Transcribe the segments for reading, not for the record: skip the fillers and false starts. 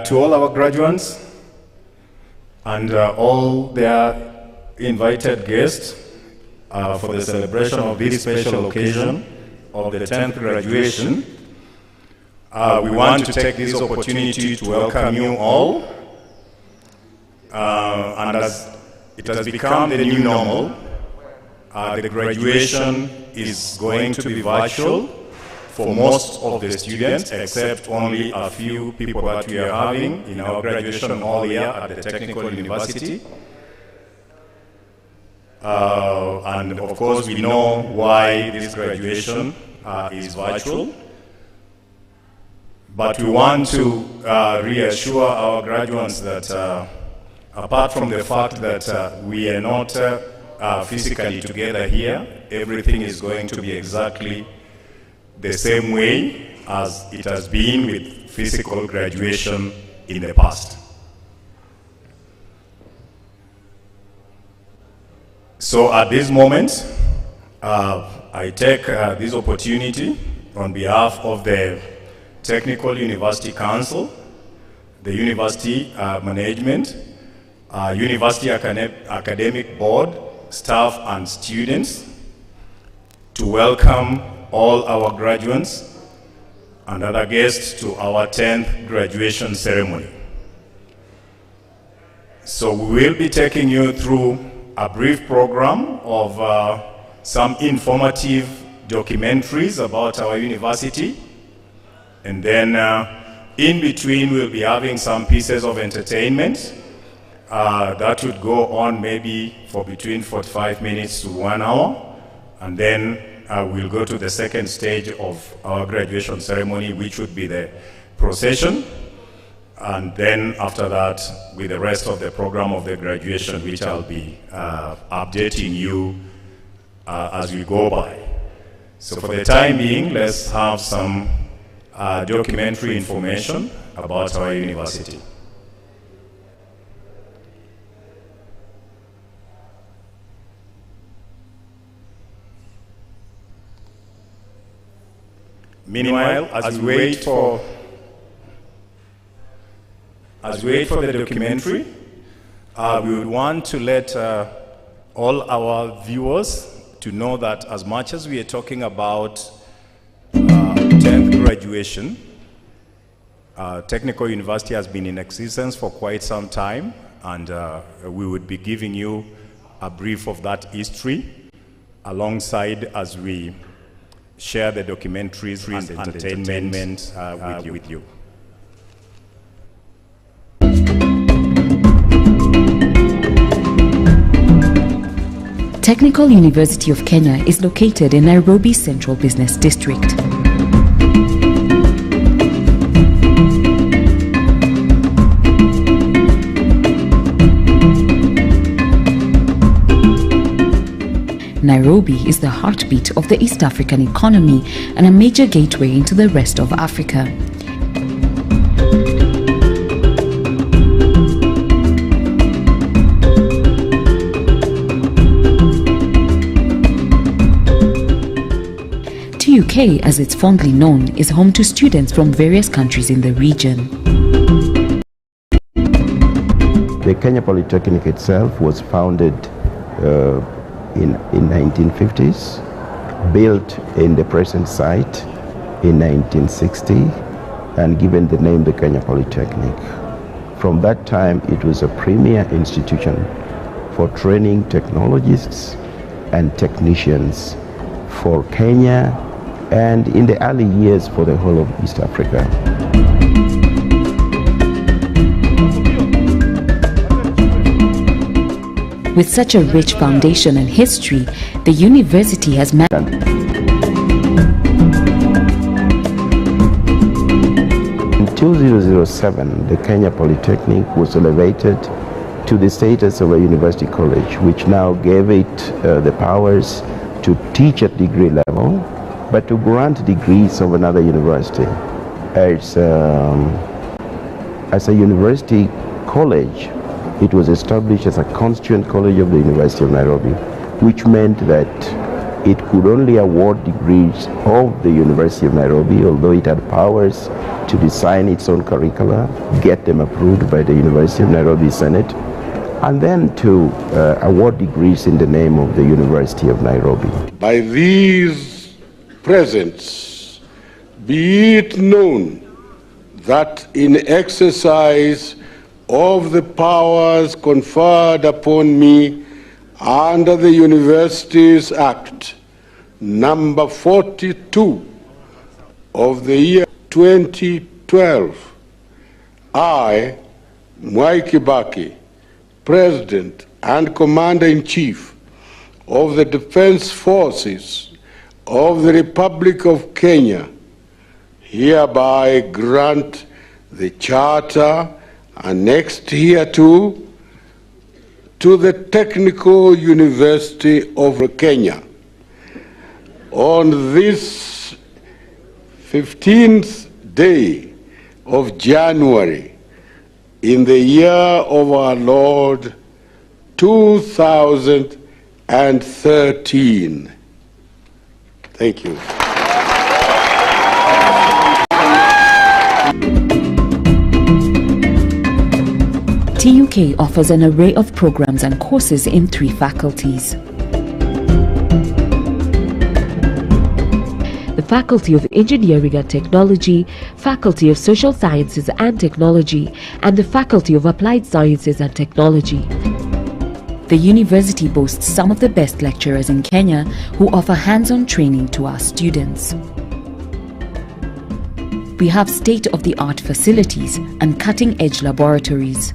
To all our graduates and all their invited guests for the celebration of this special occasion of the 10th graduation, we want to take this opportunity to welcome you all. And as it has become the new normal, the graduation is going to be virtual for most of the students, except only a few people that we are having in our graduation hall here at the Technical University. And of course, we know why this graduation is virtual. But we want to reassure our graduates that apart from the fact that we are not physically together here, everything is going to be exactly the same way as it has been with physical graduation in the past. So at this moment, I take this opportunity on behalf of the Technical University Council, the University Management, University Academic Board, staff and students, to welcome all our graduates and other guests to our 10th graduation ceremony. So we will be taking you through a brief program of some informative documentaries about our university, and then in between we'll be having some pieces of entertainment that would go on maybe for between 45 minutes to 1 hour, and then we'll go to the second stage of our graduation ceremony, which would be the procession, and then after that, with the rest of the program of the graduation, which I'll be updating you as we go by. So for the time being, let's have some documentary information about our university. Meanwhile, as we wait for the documentary, we would want to let all our viewers to know that as much as we are talking about 10th graduation, Technical University has been in existence for quite some time, and we would be giving you a brief of that history alongside as we share the documentaries and entertainment with you. Technical University of Kenya is located in Nairobi Central Business District. Nairobi is the heartbeat of the East African economy and a major gateway into the rest of Africa. TUK, as it's fondly known, is home to students from various countries in the region. The Kenya Polytechnic itself was founded in 1950s, built in the present site in 1960, and given the name the Kenya Polytechnic. From that time, it was a premier institution for training technologists and technicians for Kenya, and in the early years for the whole of East Africa. With such a rich foundation and history, the university has managed. In 2007, the Kenya Polytechnic was elevated to the status of a university college, which now gave it the powers to teach at degree level, but to grant degrees of another university. As a university college, it was established as a constituent college of the University of Nairobi, which meant that it could only award degrees of the University of Nairobi, although it had powers to design its own curricula, get them approved by the University of Nairobi Senate, and then to award degrees in the name of the University of Nairobi. By these presents, be it known that in exercise of the powers conferred upon me under the Universities Act number 42 of the year 2012, I, Mwai Kibaki, President and Commander-in-Chief of the Defense Forces of the Republic of Kenya, hereby grant the Charter annexed hereto to the Technical University of Kenya on this 15th day of January in the year of our Lord 2013. Thank you. TUK offers an array of programs and courses in 3 faculties. The Faculty of Engineering and Technology, Faculty of Social Sciences and Technology, and the Faculty of Applied Sciences and Technology. The university boasts some of the best lecturers in Kenya who offer hands-on training to our students. We have state-of-the-art facilities and cutting-edge laboratories.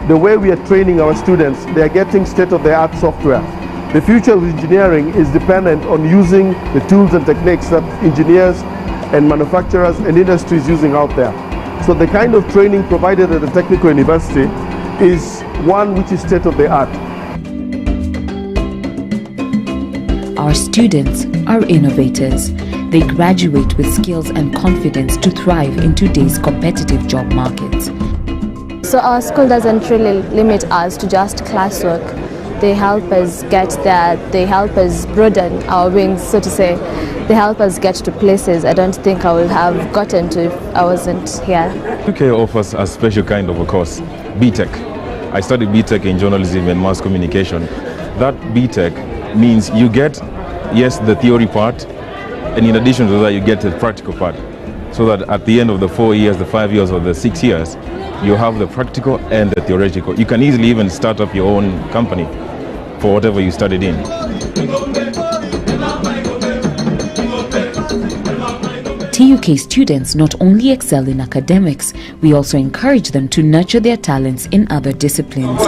The way we are training our students, they are getting state-of-the-art software. The future of engineering is dependent on using the tools and techniques that engineers and manufacturers and industries using out there. So the kind of training provided at the Technical University is one which is state-of-the-art. Our students are innovators. They graduate with skills and confidence to thrive in today's competitive job market. So our school doesn't really limit us to just classwork. They help us get there, they help us broaden our wings, so to say. They help us get to places I don't think I would have gotten to if I wasn't here. UK offers a special kind of a course, BTech. I studied BTech in journalism and mass communication. That BTech means you get, yes, the theory part, and in addition to that you get the practical part. So that at the end of the 4 years, the 5 years, or the 6 years, you have the practical and the theoretical. You can easily even start up your own company for whatever you studied in. TUK students not only excel in academics, we also encourage them to nurture their talents in other disciplines.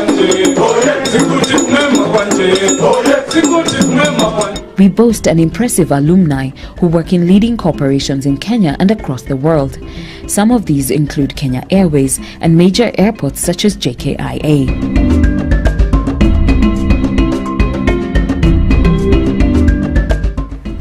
We boast an impressive alumni who work in leading corporations in Kenya and across the world. Some of these include Kenya Airways and major airports such as JKIA.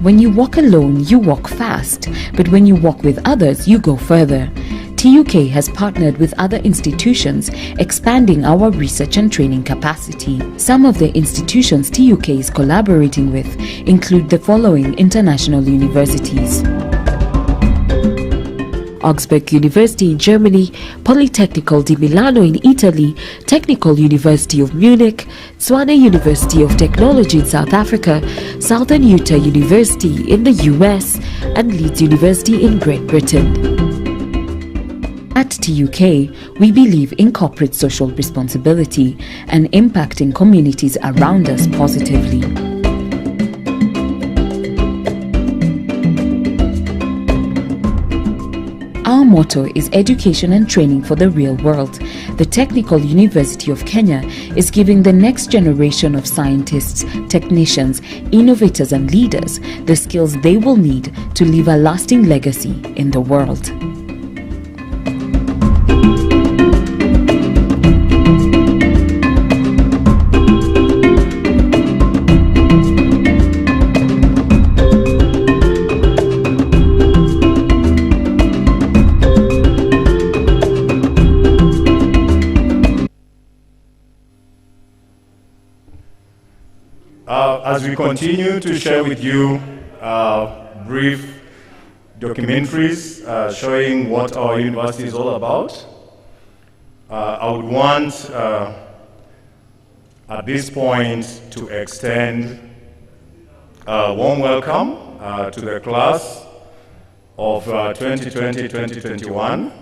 When you walk alone, you walk fast, but when you walk with others, you go further. TUK has partnered with other institutions, expanding our research and training capacity. Some of the institutions TUK is collaborating with include the following international universities: Augsburg University in Germany, Politecnico di Milano in Italy, Technical University of Munich, Tshwane University of Technology in South Africa, Southern Utah University in the US, and Leeds University in Great Britain. At TUK, we believe in corporate social responsibility and impacting communities around us positively. Our motto is education and training for the real world. The Technical University of Kenya is giving the next generation of scientists, technicians, innovators and leaders the skills they will need to leave a lasting legacy in the world. As we continue to share with you brief documentaries showing what our university is all about, I would want at this point to extend a warm welcome to the class of 2020-2021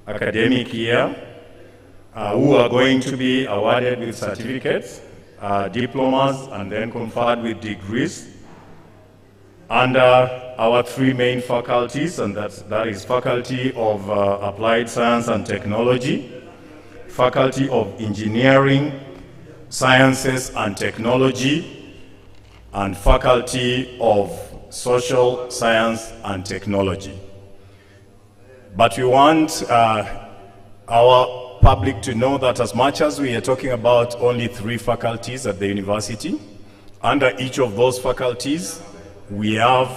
academic year who are going to be awarded with certificates, diplomas, and then conferred with degrees under our three main faculties, and that is Faculty of Applied Science and Technology, Faculty of Engineering, Sciences and Technology, and Faculty of Social Science and Technology. But we want our public to know that as much as we are talking about only three faculties at the university, under each of those faculties we have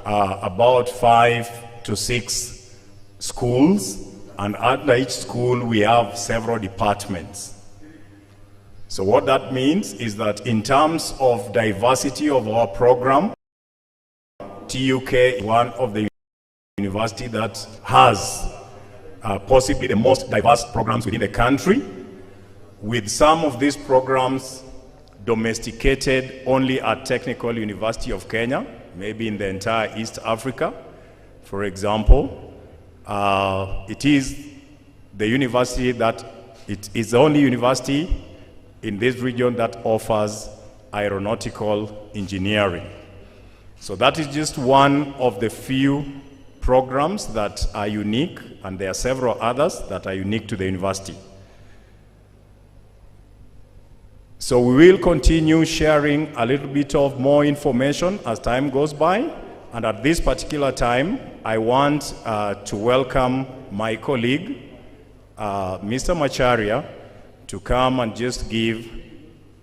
about 5 to 6 schools, and under each school we have several departments. So what that means is that in terms of diversity of our program, TUK is one of the universities that has possibly the most diverse programs within the country, with some of these programs domesticated only at Technical University of Kenya, maybe in the entire East Africa. For example, it is the university that it is the only university in this region that offers aeronautical engineering. So that is just one of the few programs that are unique, and there are several others that are unique to the university. So we will continue sharing a little bit of more information as time goes by, and at this particular time I want to welcome my colleague Mr. Macharia to come and just give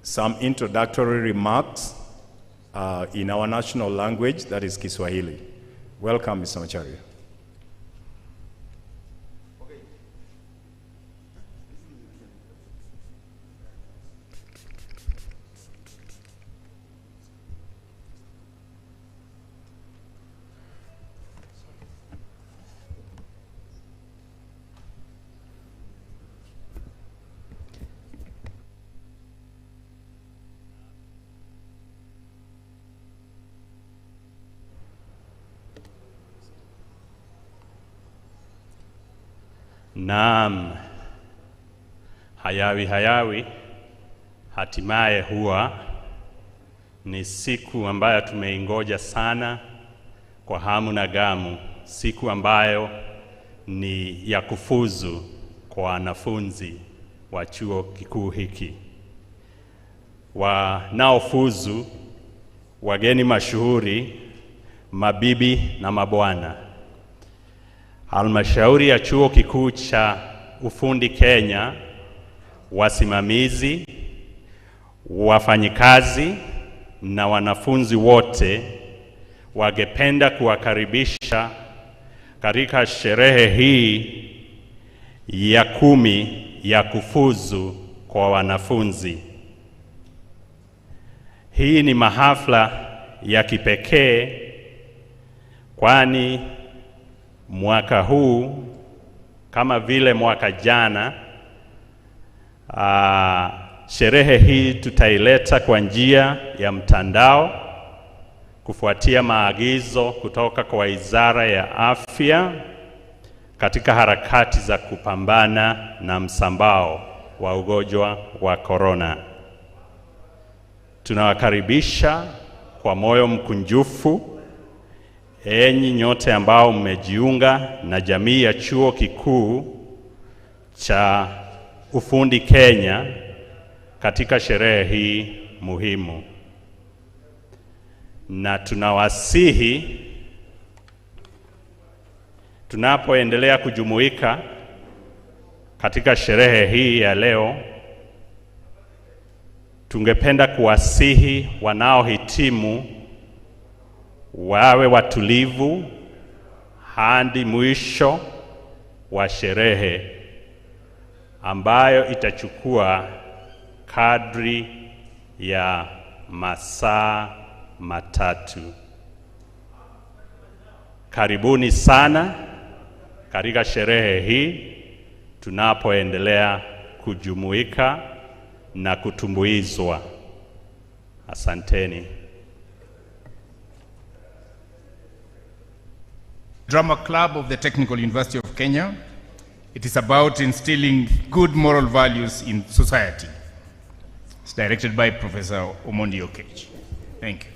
some introductory remarks in our national language, that is Kiswahili. Welcome, Mr. Macharia. Naam, hayawi hatimaye huwa ni siku ambayo tumeingoja sana kwa hamu na gamu, siku ambayo ni ya kufuzu kwa wanafunzi wa chuo kikuu hiki. Wanaofuzu, wageni mashuhuri, mabibi na mabwana, Halmashauri ya Chuo Kikuu cha Ufundi Kenya, wasimamizi, wafanyikazi na wanafunzi wote wangependa kuwakaribisha katika sherehe hii ya 10 ya kufuzu kwa wanafunzi. Hii ni mahafla ya kipekee kwani mwaka huu kama vile mwaka jana, sherehe hii tutaileta kwa njia ya mtandao kufuatia maagizo kutoka kwa Wizara ya Afya katika harakati za kupambana na msambao wa ugonjwa wa corona. Tunawakaribisha kwa moyo mkunjufu enyi nyote ambao mmejiunga na jamii ya Chuo Kikuu cha Ufundi Kenya katika sherehe hii muhimu. Na tunawasihi tunapoendelea kujumuika katika sherehe hii ya leo, tungependa kuwasihi wanaohitimu wawe watulivu hadi mwisho wa sherehe ambayo itachukua kadri ya masaa matatu. Karibuni sana katika sherehe hii tunapoendelea kujumuika na kutumbuizwa. Asanteni. Drama Club of the Technical University of Kenya. It is about instilling good moral values in society. It's directed by Professor Omondi Okech. Thank you.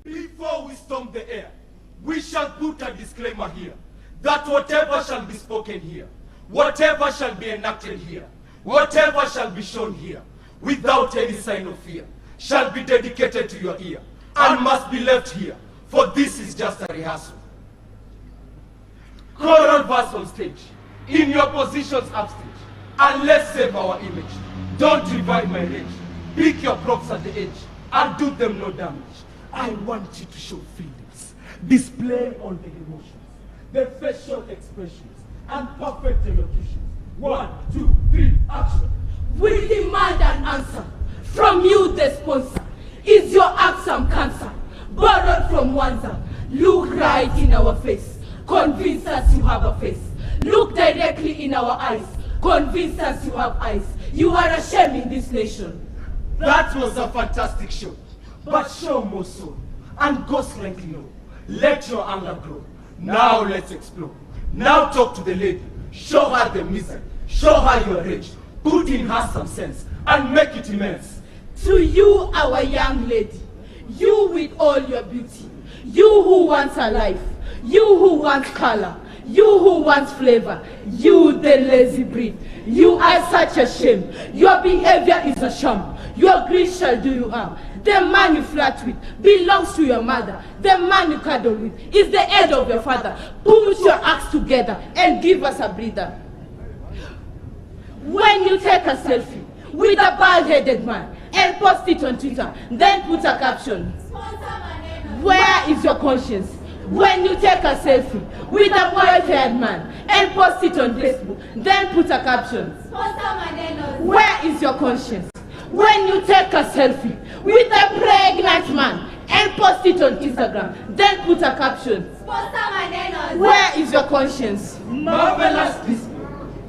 Before we storm the air, we shall put a disclaimer here that whatever shall be spoken here, whatever shall be enacted here, whatever shall be shown here, without any sign of fear, shall be dedicated to your ear and must be left here, for this is just a rehearsal. Choral verse on stage, in your positions upstage, and let's save our image. Don't revive my rage. Pick your props at the edge and do them no damage. I want you to show feelings, display all the emotions, the facial expressions, and perfect elocutions. 1, 2, 3, action. We demand an answer from you, the sponsor. Is your act some cancer, borrowed from Wanza? Look right in our face, convince us you have a face. Look directly in our eyes, convince us you have eyes. You are a shame in this nation. That was a fantastic show. But show more soul, and go slightly low. Let your anger grow. Now let's explore. Now talk to the lady. Show her the misery. Show her your rage. Put in her some sense, and make it immense. To you, our young lady, you with all your beauty, you who wants a life, you who wants color, you who wants flavor, you the lazy breed, you are such a shame. Your behavior is a sham. Your greed shall do you harm. The man you flirt with belongs to your mother. The man you cuddle with is the head of your father. Put your acts together and give us a breather. When you take a selfie with a bald-headed man and post it on Twitter, then put a caption. Where is your conscience? When you take a selfie with a bald-haired man and post it on Facebook, then put a caption. Where is your conscience? When you take a selfie with a pregnant man and post it on Instagram, then put a caption. Where is your conscience? Marvelous display.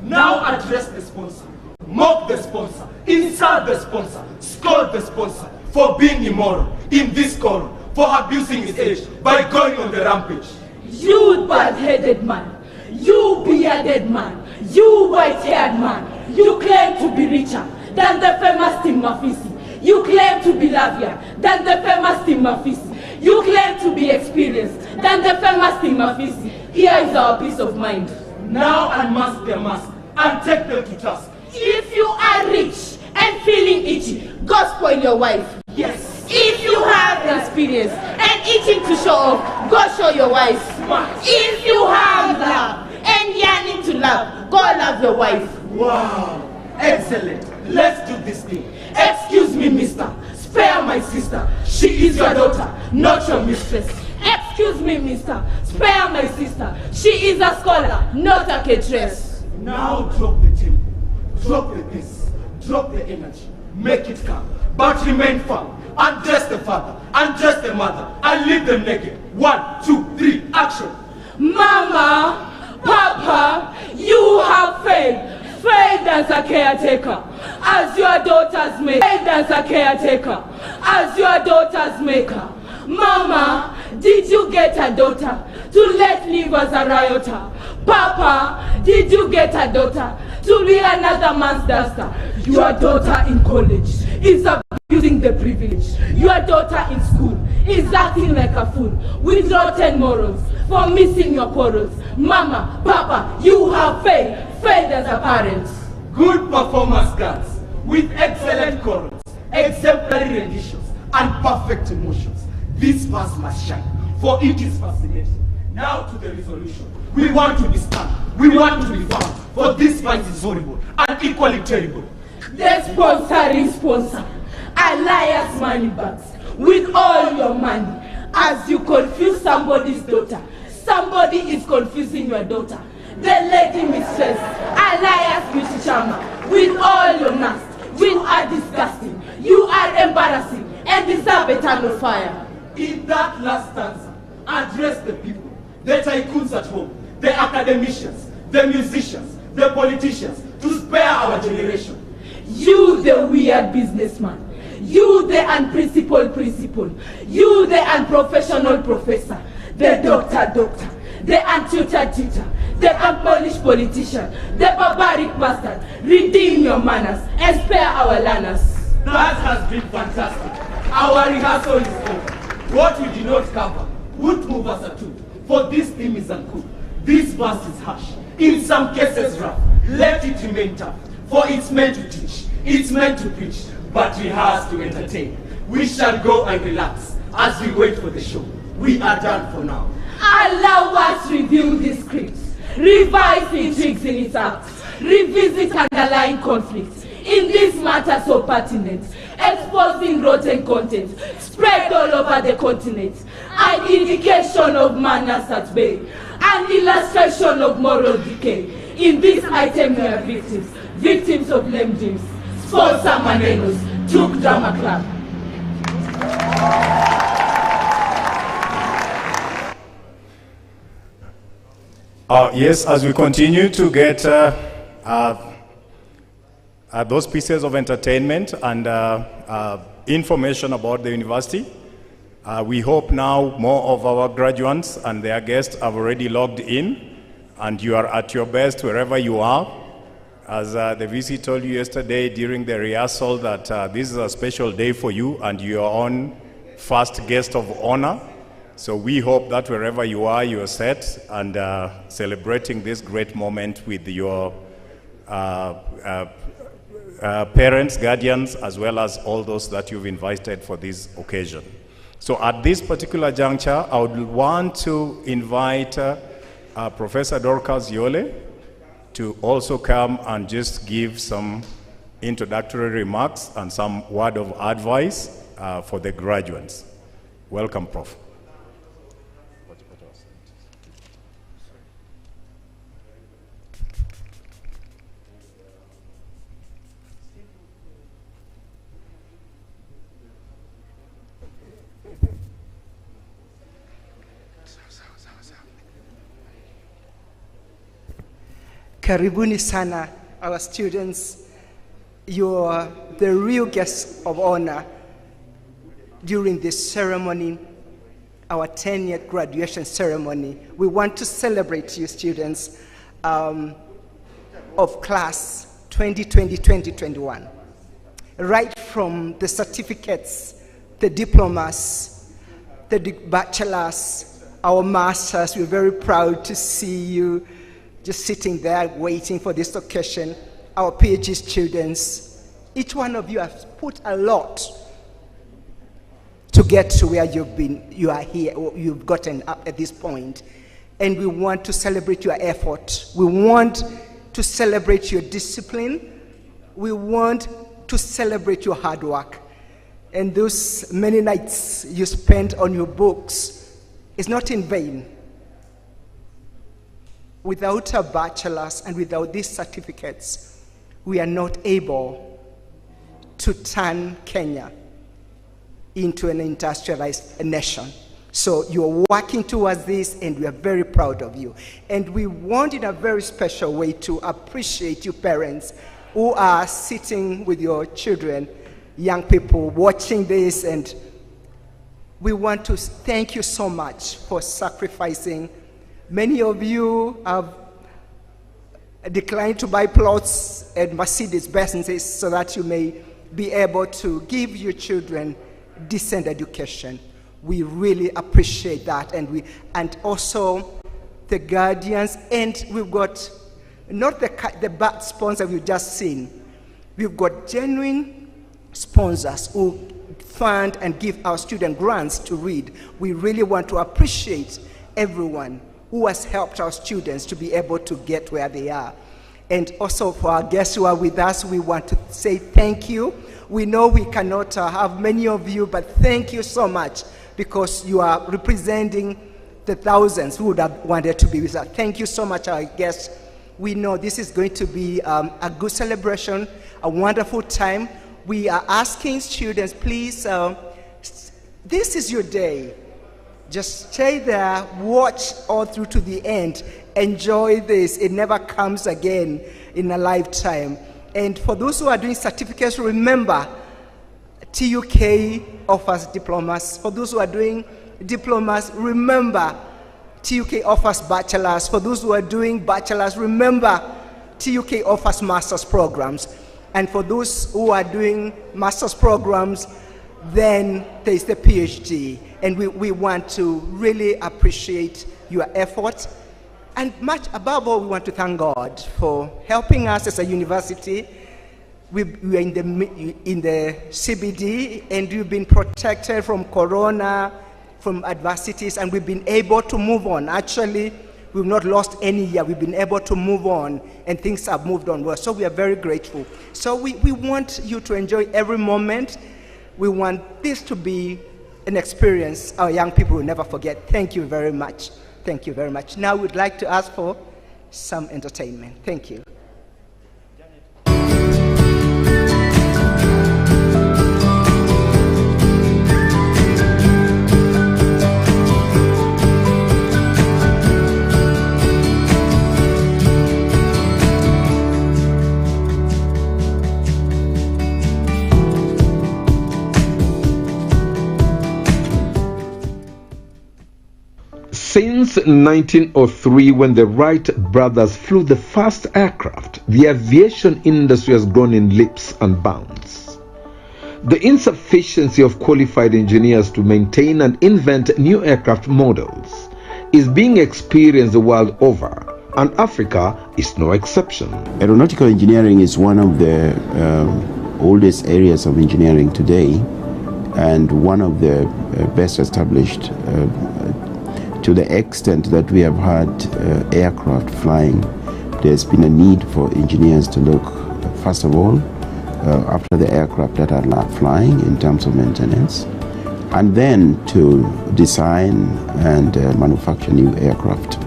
Now address the sponsor. Mock the sponsor. Insult the sponsor. Scold the sponsor for being immoral in this quorum, for abusing his age by going on the rampage. You bald-headed man. You bearded man. You white-haired man. You claim to be richer than the famous Tim Mafisi. You claim to be lovelier than the famous Tim Mafisi. You claim to be experienced than the famous Tim Mafisi. Here is our peace of mind. Now unmask their mask and take them to task. If you are rich and feeling itchy, go spoil your wife. Yes. If you have experience and itching to show off, go show your wife. If you have love and yearning to love, go love your wife. Wow. Excellent. Let's do this thing. Excuse me, mister. Spare my sister. She is your daughter, not your mistress. Excuse me, mister. Spare my sister. She is a scholar, not a cateress. Now drop the tempo, drop the pace, drop the energy, make it come, but remain firm. Undress the father, undress the mother, and leave them naked. 1, 2, 3, action. Mama, Papa, you have failed. Failed as a caretaker, as your daughter's maker. Failed as a caretaker, as your daughter's maker. Mama, did you get a daughter to let live as a rioter? Papa, did you get a daughter to be another man's duster? Your daughter in college is abusing the privilege. Your daughter in school is acting like a fool with rotten morals for missing your quarrels. Mama, Papa, you have failed as a parent. Good performance, girls, with excellent chorus, exemplary renditions, and perfect emotions. This verse must shine, for it is fascinating. Now to the resolution. We want to be stern, we want to be firm, for this fight is horrible and equally terrible. The sponsoring sponsor, Elias money bags, with all your money, as you confuse somebody's daughter. Somebody is confusing your daughter. The lady mistress, Elias Beauty Charmer, with all your lust. You are disgusting, you are embarrassing, and deserve eternal fire. In that last stanza, address the people, the tycoons at home, the academicians, the musicians, the politicians, to spare our generation. You, the weird businessman. You, the unprincipled principal. You, the unprofessional professor. The doctor. The untutored teacher. The unpolished politician. The barbaric bastard. Redeem your manners and spare our learners. That has been fantastic. Our rehearsal is over. What we did not cover would move us at all, for this theme is uncool. This verse is harsh, in some cases rough. Let it remain tough, for it's meant to teach, it's meant to preach, but rehearse to entertain. We shall go and relax as we wait for the show. We are done for now. Allow us review the scripts, revise intrigues in its acts, revisit underlying conflicts in this matter so pertinent, exposing rotten content spread all over the continent, an indication of manners at bay, an illustration of moral decay. In this item we are victims of lame dreams. Sponsor Manenos, Duke Drama Club. Yes, as we continue to get those pieces of entertainment and information about the university, we hope now more of our graduates and their guests have already logged in, and you are at your best wherever you are. As the VC told you yesterday during the rehearsal that this is a special day for you and your own first guest of honor. So we hope that wherever you are set and celebrating this great moment with your parents, guardians, as well as all those that you've invited for this occasion. So at this particular juncture, I would want to invite Professor Dorcas Yole to also come and just give some introductory remarks and some word of advice for the graduates. Welcome, Prof. Karibuni sana, our students. You're the real guests of honor during this ceremony, our 10-year graduation ceremony. We want to celebrate you, students of class 2020-2021. Right from the certificates, the diplomas, the bachelors, our masters, we're very proud to see you just sitting there waiting for this occasion. Our PhD students, Each one of you has put a lot to get to where you are here, or you've gotten up at this point. And we want to celebrate your effort. We want to celebrate your discipline. We want to celebrate your hard work. And those many nights you spent on your books is not in vain. Without a bachelor's and without these certificates, we are not able to turn Kenya into an industrialized nation. So you're working towards this, and we are very proud of you. And we want, in a very special way, to appreciate you parents who are sitting with your children, young people watching this, and we want to thank you so much for sacrificing. Many of you have declined to buy plots and Mercedes Benzes so that you may be able to give your children decent education. We really appreciate that, and also the guardians, and we've got not the bad sponsor we've just seen. We've got genuine sponsors who fund and give our student grants to read. We really want to appreciate everyone who has helped our students to be able to get where they are. And also for our guests who are with us, we want to say thank you. We know we cannot have many of you, but thank you so much, because you are representing the thousands who would have wanted to be with us. Thank you so much, our guests. We know this is going to be a good celebration, a wonderful time. We are asking students, please, this is your day. Just stay there, watch all through to the end. Enjoy this. It never comes again in a lifetime. And for those who are doing certificates, remember, TUK offers diplomas. For those who are doing diplomas, remember, TUK offers bachelors. For those who are doing bachelors, remember, TUK offers master's programs. And for those who are doing master's programs, then there's the PhD. And we want to really appreciate your efforts. And much above all, we want to thank God for helping us as a university. We are in the CBD, and we've been protected from corona, from adversities, and we've been able to move on. Actually, we've not lost any year. We've been able to move on, and things have moved on well. So we are very grateful. So we want you to enjoy every moment. We want this to be an experience our young people will never forget. Thank you very much. Thank you very much. Now we'd like to ask for some entertainment. Thank you. Since 1903, when the Wright brothers flew the first aircraft, the aviation industry has grown in leaps and bounds. The insufficiency of qualified engineers to maintain and invent new aircraft models is being experienced the world over, and Africa is no exception. Aeronautical engineering is one of the oldest areas of engineering today, and one of the best established to the extent that we have had aircraft flying. There's been a need for engineers to look, first of all, after the aircraft that are not flying in terms of maintenance, and then to design and manufacture new aircraft.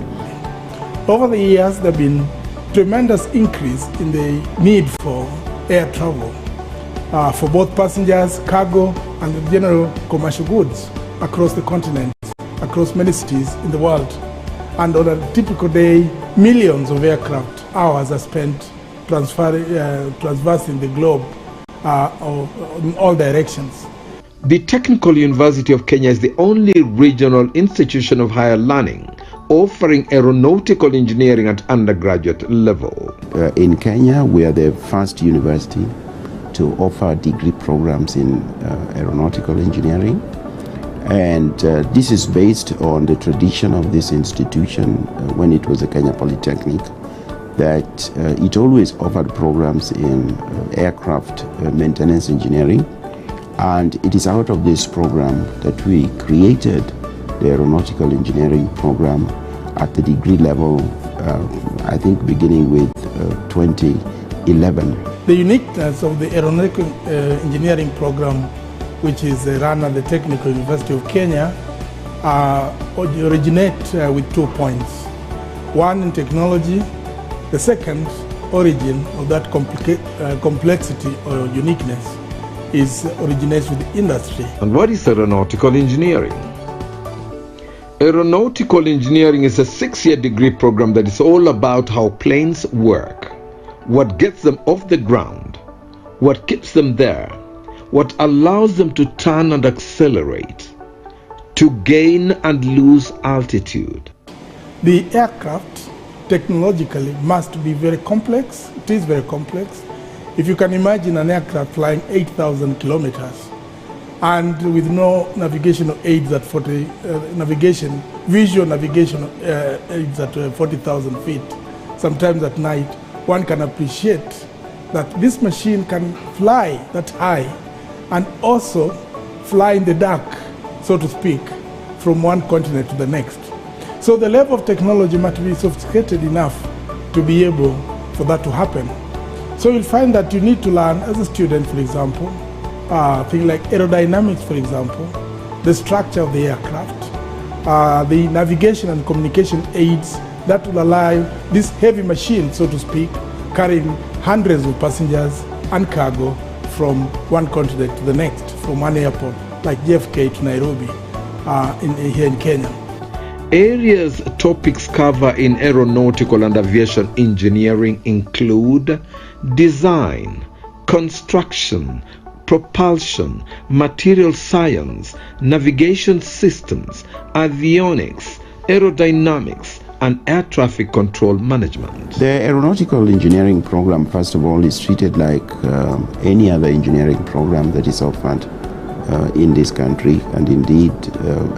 Over the years, there have been tremendous increase in the need for air travel for both passengers, cargo, and the general commercial goods across the continent, across many cities in the world. And on a typical day, millions of aircraft hours are spent traversing the globe in all directions. The Technical University of Kenya is the only regional institution of higher learning offering aeronautical engineering at undergraduate level. In Kenya, we are the first university to offer degree programs in aeronautical engineering. And this is based on the tradition of this institution when it was a Kenya Polytechnic. that it always offered programs in aircraft maintenance engineering, and it is out of this program that we created the Aeronautical Engineering program at the degree level, I think beginning with 2011. The uniqueness of the Aeronautical Engineering program, which is run at the Technical University of Kenya, originate with 2 points. One in technology, the second origin of that complexity or uniqueness originates with industry. And what is aeronautical engineering? Aeronautical engineering is a 6-year degree program that is all about how planes work, what gets them off the ground, what keeps them there, what allows them to turn and accelerate, to gain and lose altitude. The aircraft technologically must be very complex. It is very complex. If you can imagine an aircraft flying 8,000 kilometers and with no navigational aids at visual navigation aids at 40,000 feet, sometimes at night, one can appreciate that this machine can fly that high and also fly in the dark, so to speak, from one continent to the next. So the level of technology must be sophisticated enough to be able for that to happen. So you'll find that you need to learn as a student, for example, things like aerodynamics, for example, the structure of the aircraft, the navigation and communication aids that will allow this heavy machine, so to speak, carrying hundreds of passengers and cargo from one continent to the next, from one airport like JFK to Nairobi here in Kenya. Areas topics cover in aeronautical and aviation engineering include design, construction, propulsion, material science, navigation systems, avionics, aerodynamics, and air traffic control management. The Aeronautical Engineering program, first of all, is treated like any other engineering program that is offered in this country and indeed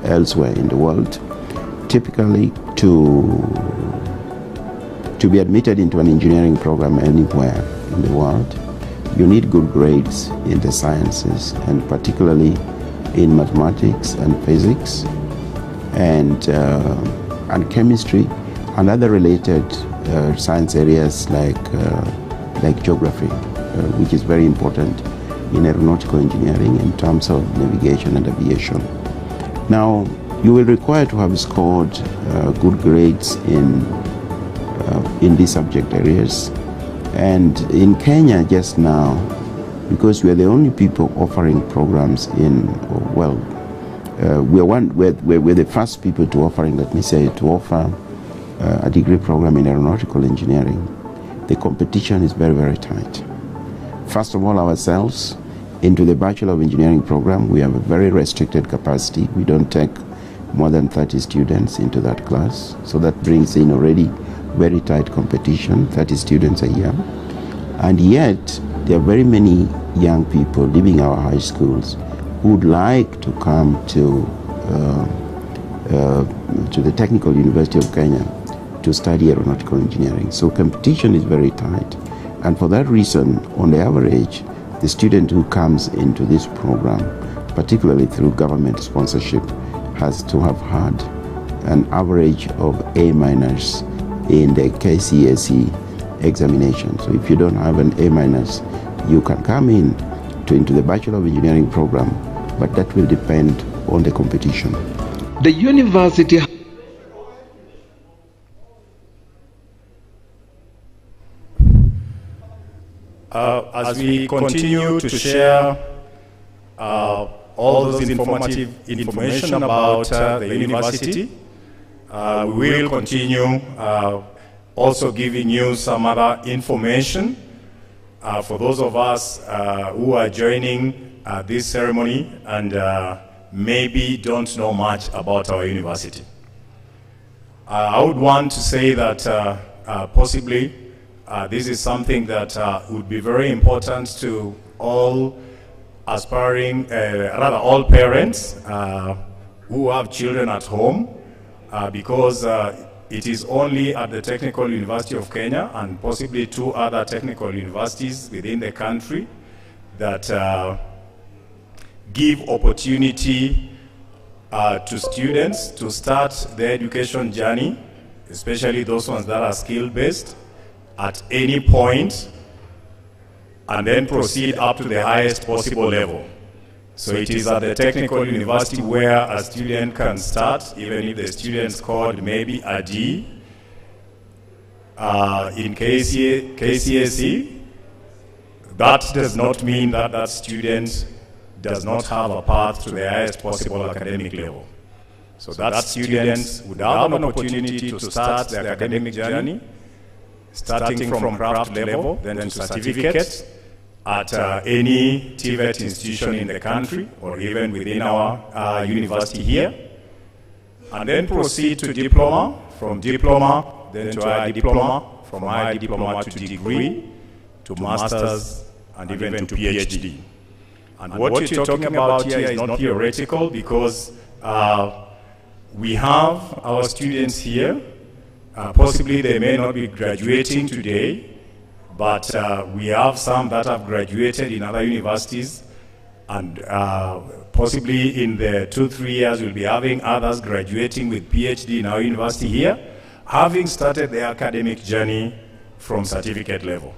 elsewhere in the world. Typically, to be admitted into an engineering program anywhere in the world, you need good grades in the sciences, and particularly in mathematics and physics and chemistry and other related science areas like geography, which is very important in aeronautical engineering in terms of navigation and aviation. Now, you will require to have scored good grades in these subject areas. And in Kenya just now, because we are the only people offering programs in, well, we're the first people to offering, let me say, to offer a degree program in aeronautical engineering. The competition is very, very tight. First of all, ourselves, into the Bachelor of Engineering program, we have a very restricted capacity. We don't take more than 30 students into that class. So that brings in already very tight competition, 30 students a year. And yet, there are very many young people leaving our high schools who would like to come to the Technical University of Kenya to study aeronautical engineering. So competition is very tight. And for that reason, on the average, the student who comes into this program, particularly through government sponsorship, has to have had an average of A- in the KCSE examination. So if you don't have an A-, you can come into the Bachelor of Engineering program, but that will depend on the competition. The university as we continue to share all those informative information about the university, we will continue also giving you some other information for those of us who are joining this ceremony and maybe don't know much about our university. I would want to say that possibly this is something that would be very important to all aspiring, rather all parents who have children at home, because it is only at the Technical University of Kenya and possibly 2 other technical universities within the country that give opportunity to students to start their education journey, especially those ones that are skill-based, at any point, and then proceed up to the highest possible level. So it is at the technical university where a student can start, even if the student scored maybe a D in KCSE. That does not mean that that student does not have a path to the highest possible academic level. So that student would have an opportunity to start their academic journey, starting from craft level, then to certificate at any TVET institution in the country, or even within our university here, and then proceed to diploma, from diploma, then to higher diploma, from higher diploma to degree, to master's, and even to PhD. And what you're talking about here is not theoretical, because we have our students here. Possibly they may not be graduating today, but we have some that have graduated in other universities, and possibly in the 2-3 years we'll be having others graduating with PhD in our university here, having started their academic journey from certificate level.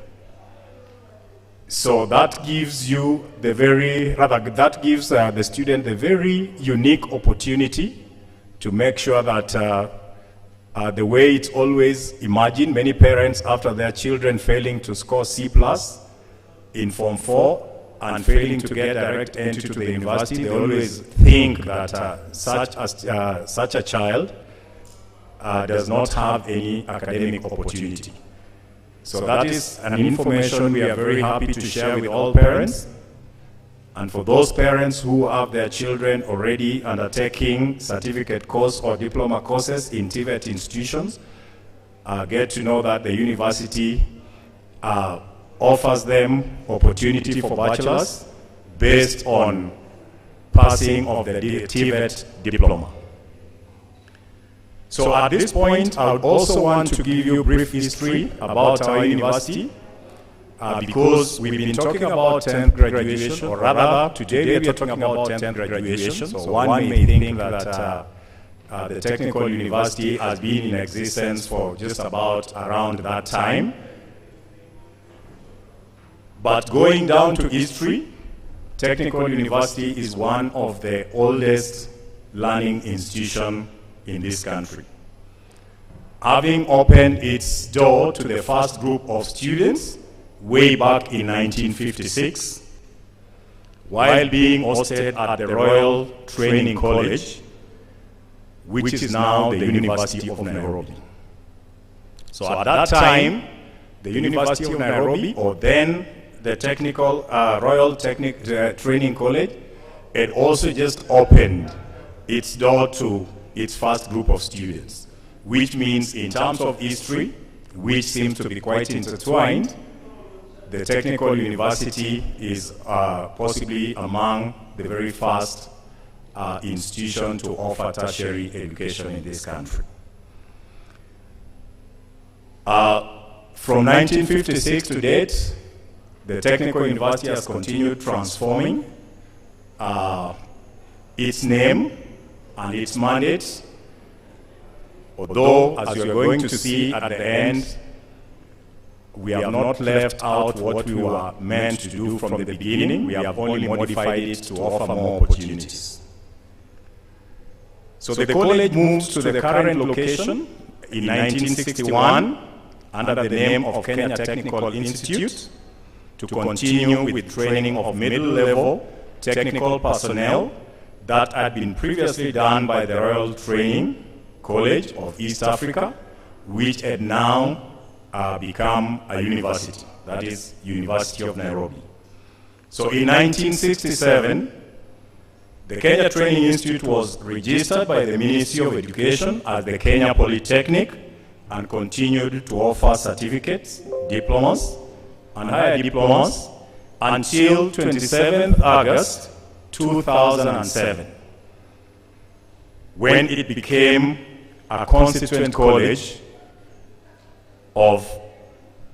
So that gives you the that gives the student the very unique opportunity to make sure that the way it's always imagined, many parents, after their children failing to score C+ in Form 4 and failing to get direct entry to the university, they always think that such a child does not have any academic opportunity. So that is an information we are very happy to share with all parents. And for those parents who have their children already undertaking certificate course or diploma courses in TVET institutions, get to know that the university offers them opportunity for bachelors based on passing of the TVET diploma. So at this point, I would also want to give you a brief history about our university. Because we've been talking about 10th graduation, or rather, today we are talking about 10th graduation. So one may think that the technical university has been in existence for just about around that time. But going down to history, Technical University is one of the oldest learning institutions in this country. Having opened its door to the first group of students way back in 1956, while being hosted at the Royal Training College, which is now the University of Nairobi. So at that time, the University of Nairobi, or then the Royal Training College, had also just opened its door to its first group of students, which means in terms of history, which seems to be quite intertwined, the Technical University is possibly among the very first institution to offer tertiary education in this country. From 1956 to date, the Technical University has continued transforming its name and its mandate, although, as you are going to see at the end, we have not left out what we were meant to do from the beginning. We have only modified it to offer more opportunities. So the college moved to the current location in 1961 under the name of Kenya Technical Institute to continue with training of middle-level technical personnel that had been previously done by the Royal Training College of East Africa, which had now become a university, that is University of Nairobi. So in 1967, the Kenya Training Institute was registered by the Ministry of Education as the Kenya Polytechnic and continued to offer certificates, diplomas, and higher diplomas until 27th August 2007, when it became a constituent college of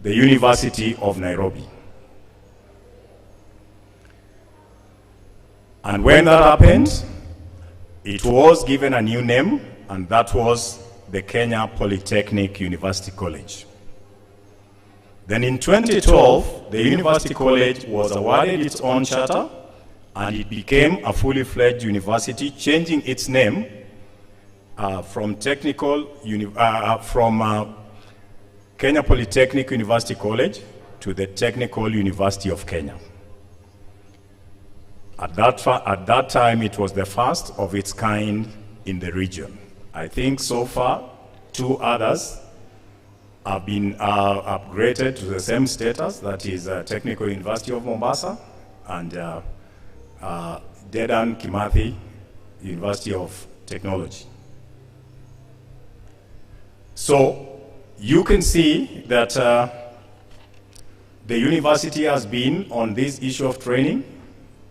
the University of Nairobi. And when that happened, it was given a new name, and that was the Kenya Polytechnic University College. Then in 2012, the University College was awarded its own charter, and it became a fully fledged university, changing its name from Kenya Polytechnic University College to the Technical University of Kenya. At that time, it was the first of its kind in the region. I think so far, 2 others have been upgraded to the same status, that is Technical University of Mombasa and Dedan Kimathi University of Technology. So you can see that the university has been on this issue of training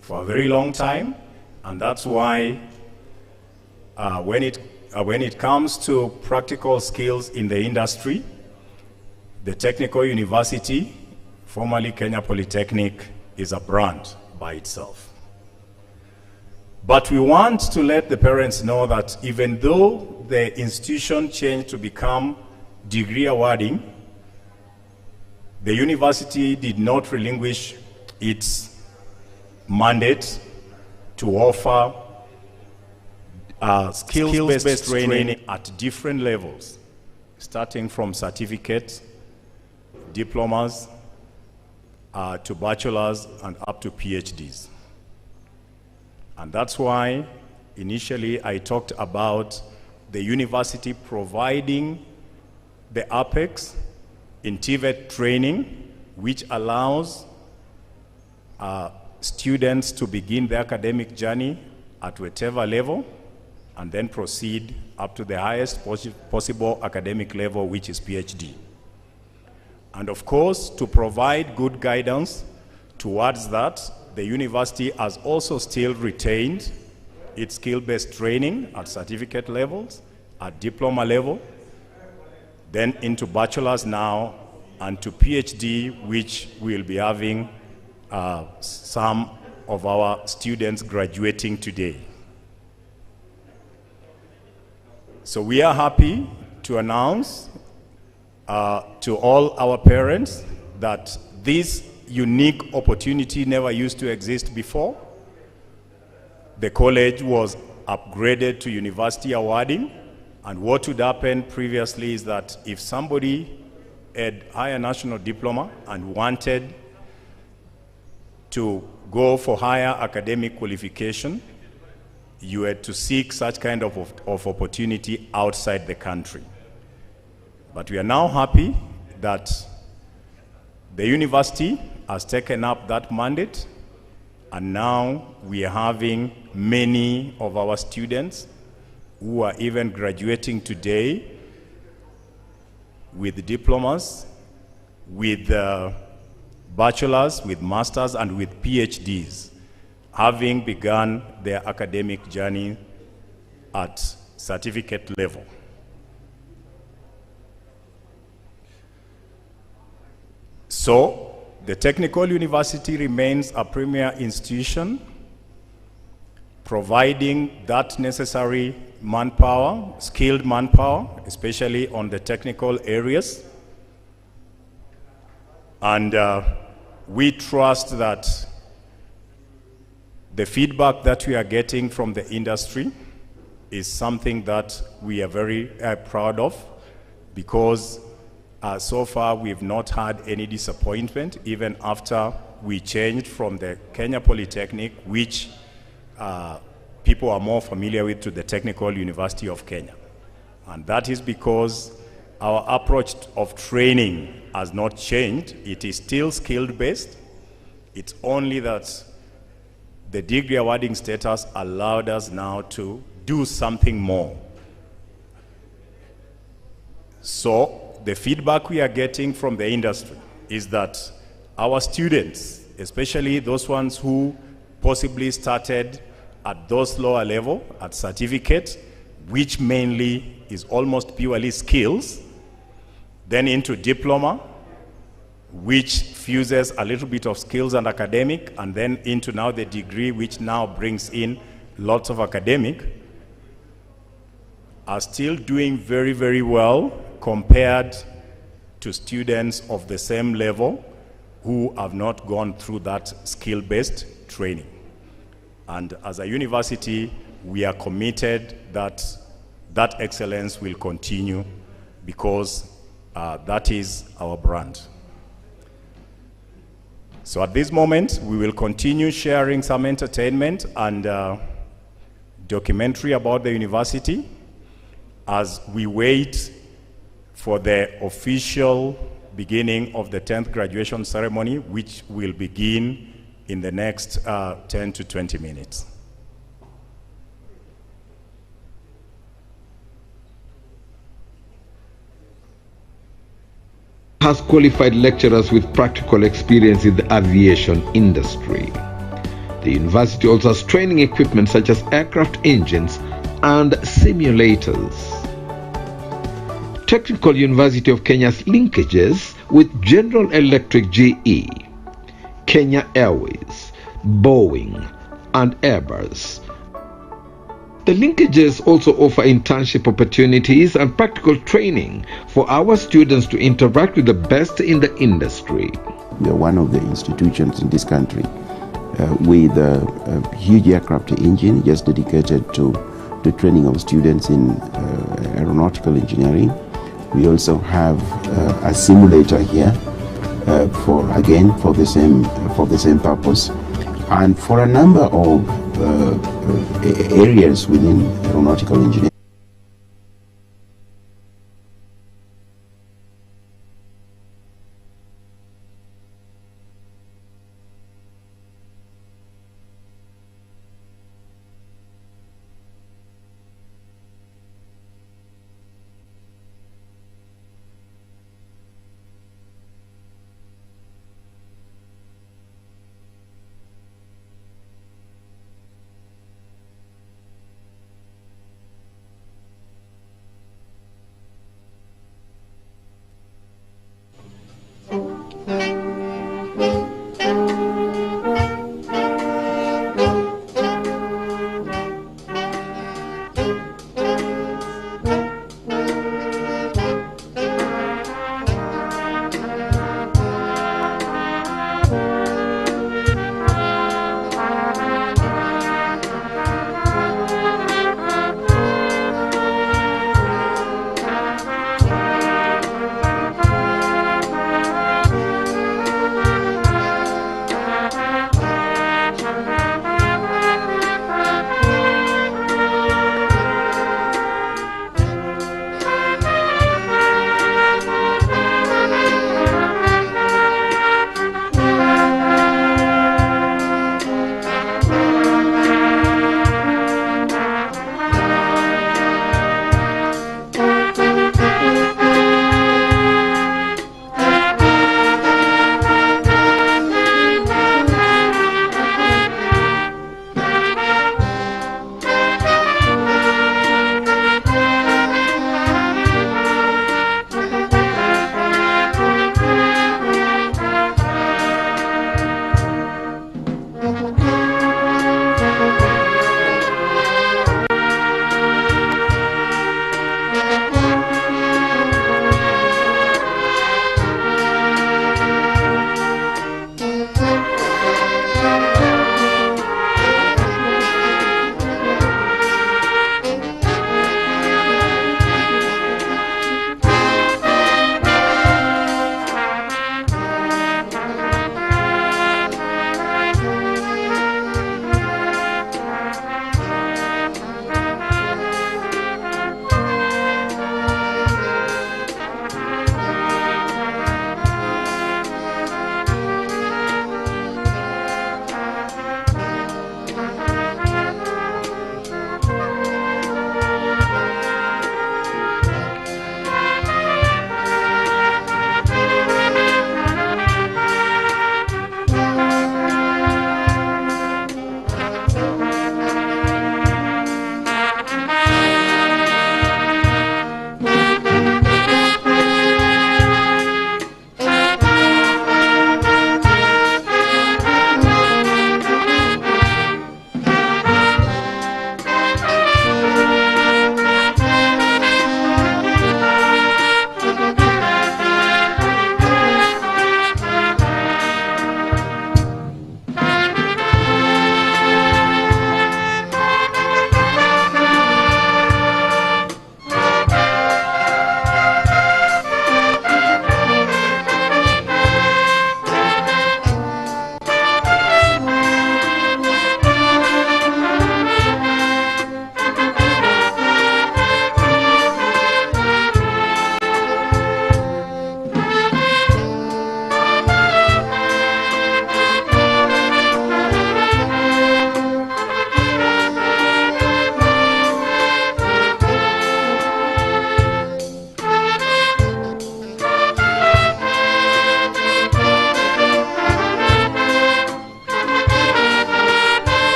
for a very long time, and that's why when it comes to practical skills in the industry, the Technical University, formerly Kenya Polytechnic, is a brand by itself. But we want to let the parents know that even though the institution changed to become degree awarding, the university did not relinquish its mandate to offer skills-based training at different levels, starting from certificates, diplomas, to bachelors, and up to PhDs. And that's why initially I talked about the university providing the apex in TVET training, which allows students to begin their academic journey at whatever level and then proceed up to the highest possible academic level, which is PhD. And of course, to provide good guidance towards that, the university has also still retained its skill-based training at certificate levels, at diploma level, then into bachelor's now, and to PhD, which we'll be having some of our students graduating today. So we are happy to announce to all our parents that this unique opportunity never used to exist before. The college was upgraded to university awarding, and what would happen previously is that if somebody had higher national diploma and wanted to go for higher academic qualification, you had to seek such kind of opportunity outside the country. But we are now happy that the university has taken up that mandate, and now we are having many of our students who are even graduating today with diplomas, with bachelors, with masters, and with PhDs, having begun their academic journey at certificate level. So, the Technical University remains a premier institution, providing that necessary manpower, skilled manpower, especially on the technical areas. And we trust that the feedback that we are getting from the industry is something that we are very proud of, because so far we've not had any disappointment, even after we changed from the Kenya Polytechnic, which people are more familiar with, to the Technical University of Kenya. And that is because our approach of training has not changed. It is still skilled-based. It's only that the degree awarding status allowed us now to do something more. So the feedback we are getting from the industry is that our students, especially those ones who possibly started at those lower level, at certificate, which mainly is almost purely skills, then into diploma, which fuses a little bit of skills and academic, and then into now the degree, which now brings in lots of academic, are still doing very, very well compared to students of the same level who have not gone through that skill-based training. And as a university, we are committed that that excellence will continue because that is our brand. So at this moment, we will continue sharing some entertainment and documentary about the university as we wait for the official beginning of the 10th graduation ceremony, which will begin in the next 10 to 20 minutes. Has qualified lecturers with practical experience in the aviation industry. The university also has training equipment such as aircraft engines and simulators. Technical University of Kenya's linkages with General Electric GE, Kenya Airways, Boeing, and Airbus. The linkages also offer internship opportunities and practical training for our students to interact with the best in the industry. We are one of the institutions in this country with a huge aircraft engine just dedicated to the training of students in aeronautical engineering. We also have a simulator here for the same purpose, and for a number of areas within aeronautical engineering.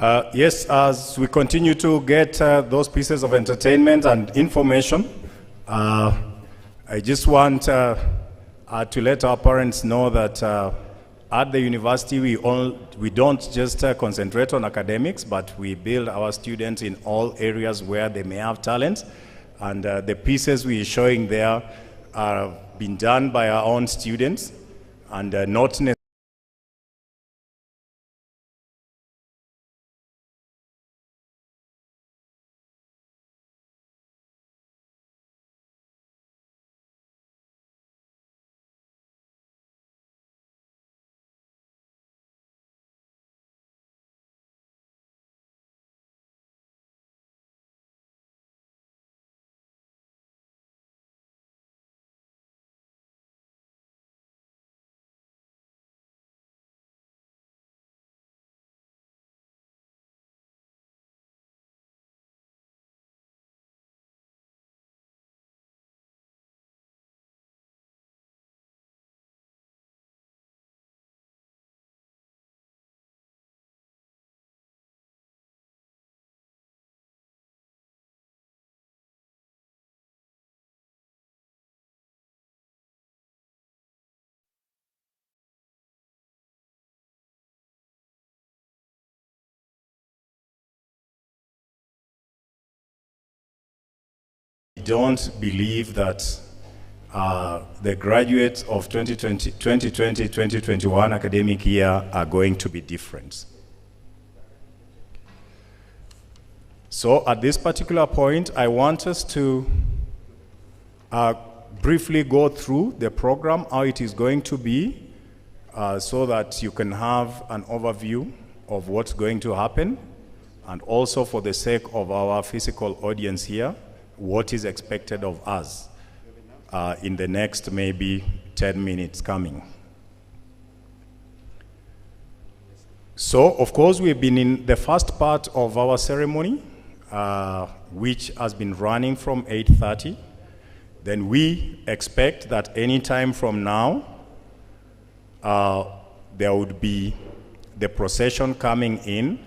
Yes, as we continue to get those pieces of entertainment and information, I just want to let our parents know that at the university we don't just concentrate on academics, but we build our students in all areas where they may have talent. And the pieces we are showing there are being done by our own students and not necessarily don't believe that the graduates of 2020-2021 academic year are going to be different. So at this particular point, I want us to briefly go through the program, how it is going to be, so that you can have an overview of what's going to happen, and also for the sake of our physical audience here, what is expected of us in the next maybe 10 minutes coming. So, of course, we've been in the first part of our ceremony, which has been running from 8:30. Then we expect that any time from now, there would be the procession coming in.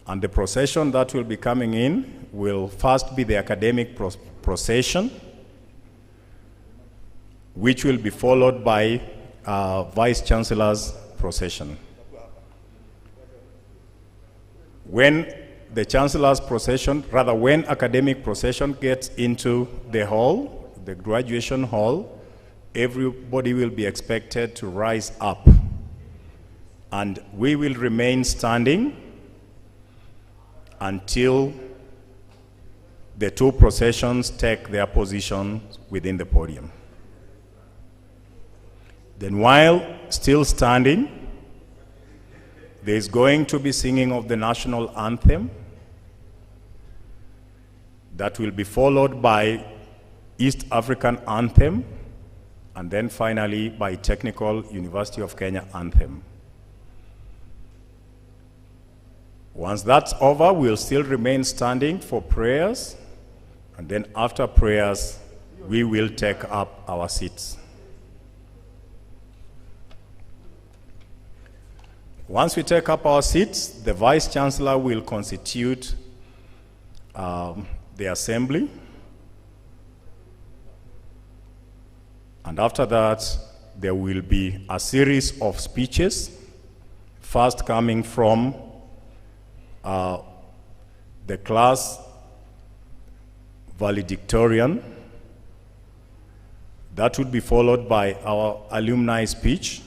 And the procession that will be coming in will first be the academic procession, which will be followed by Vice Chancellor's procession. When the Chancellor's procession, rather when academic procession gets into the hall, the graduation hall, everybody will be expected to rise up. And we will remain standing until the two processions take their position within the podium. Then while still standing, there is going to be singing of the national anthem that will be followed by East African anthem, and then finally by Technical University of Kenya anthem. Once that's over, we'll still remain standing for prayers, and then after prayers, we will take up our seats. Once we take up our seats, the Vice Chancellor will constitute the assembly. And after that, there will be a series of speeches, first coming from the class valedictorian. That would be followed by our alumni speech.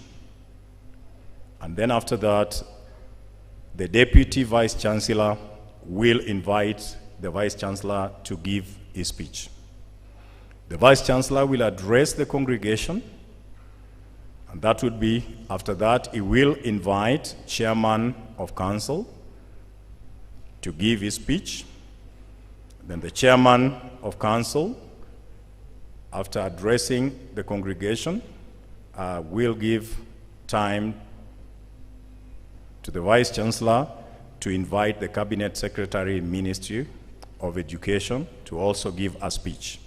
And then after that, the Deputy Vice Chancellor will invite the Vice Chancellor to give his speech. The Vice Chancellor will address the congregation, and that would be, after that, he will invite Chairman of Council to give his speech. Then the Chairman of Council, after addressing the congregation, will give time to the Vice Chancellor to invite the Cabinet Secretary Ministry of Education to also give a speech.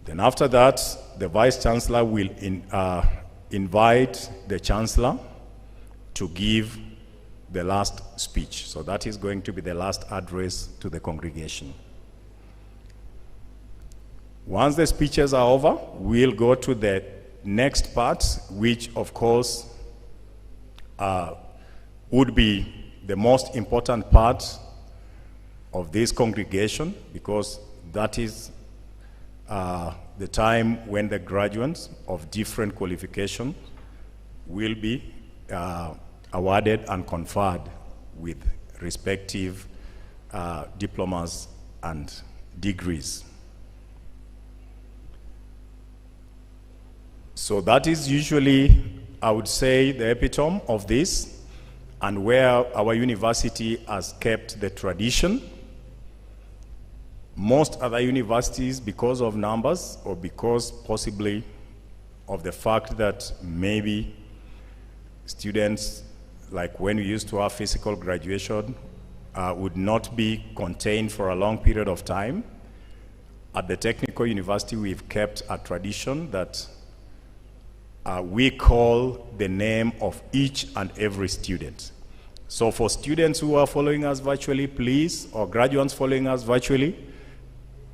Then after that, the Vice Chancellor will invite the Chancellor to give the last speech. So that is going to be the last address to the congregation. Once the speeches are over, we'll go to the next part, which of course would be the most important part of this congregation, because that is the time when the graduates of different qualifications will be awarded and conferred with respective diplomas and degrees. So that is usually, I would say, the epitome of this, and where our university has kept the tradition. Most other universities, because of numbers or because possibly of the fact that maybe students, like when we used to have physical graduation, would not be contained for a long period of time. At the Technical University, we've kept a tradition that we call the name of each and every student. So for students who are following us virtually, please, or graduates following us virtually,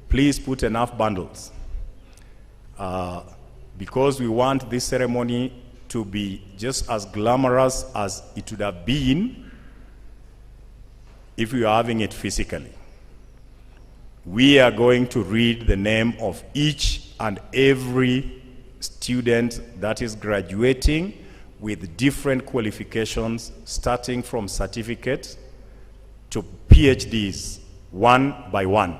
please put enough bundles. Because we want this ceremony to be just as glamorous as it would have been if we were having it physically. We are going to read the name of each and every student that is graduating with different qualifications, starting from certificate to PhDs, one by one.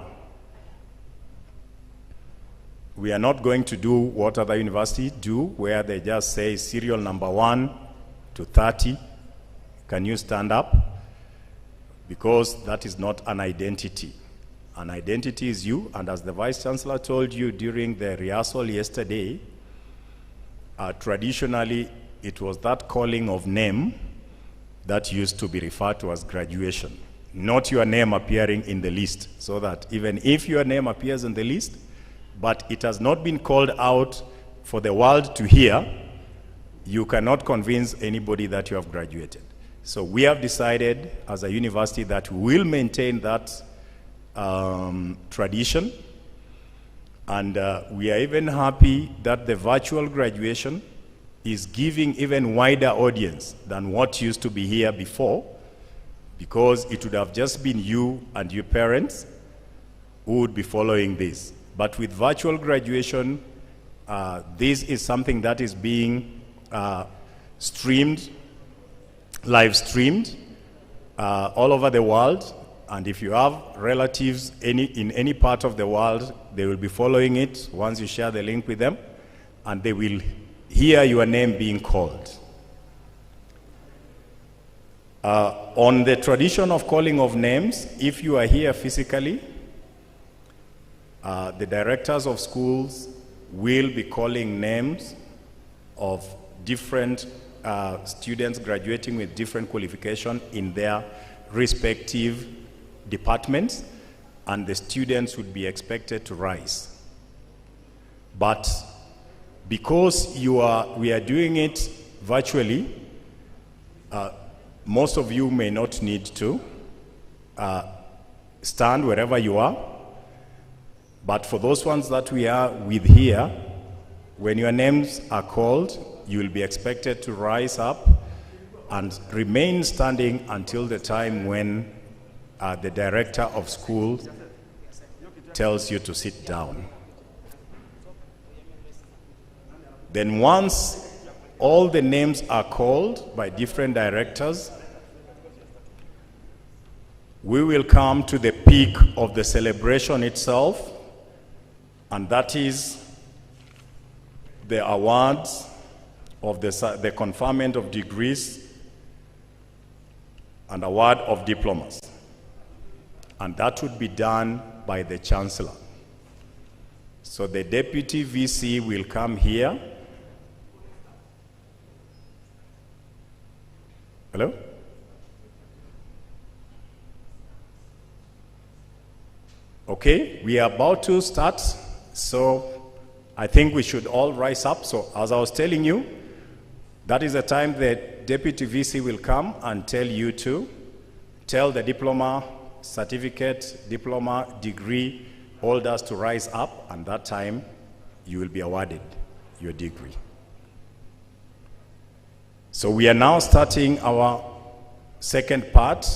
We are not going to do what other universities do, where they just say serial number 1 to 30. Can you stand up? Because that is not an identity. An identity is you, and as the Vice Chancellor told you during the rehearsal yesterday, traditionally it was that calling of name that used to be referred to as graduation, not your name appearing in the list, so that even if your name appears in the list, but it has not been called out for the world to hear, you cannot convince anybody that you have graduated. So we have decided as a university that we will maintain that tradition, and we are even happy that the virtual graduation is giving even wider audience than what used to be here before, because it would have just been you and your parents who would be following this. But with virtual graduation, this is something that is being streamed, live streamed all over the world. And if you have relatives in any part of the world, they will be following it once you share the link with them, and they will hear your name being called. On the tradition of calling of names, if you are here physically, the directors of schools will be calling names of different students graduating with different qualification in their respective departments, and the students would be expected to rise. But because we are doing it virtually, most of you may not need to stand wherever you are. But for those ones that we are with here, when your names are called, you will be expected to rise up and remain standing until the time when the director of school tells you to sit down. Then once all the names are called by different directors, we will come to the peak of the celebration itself, and that is the awards of the conferment of degrees and award of diplomas. And that would be done by the Chancellor. So the Deputy VC will come here. Hello? Okay, we are about to start, so I think we should all rise up. So as I was telling you, That is the time the Deputy VC will come and tell you to tell the diploma, certificate, diploma, degree holders to rise up, and that time you will be awarded your degree. So we are now starting our second part,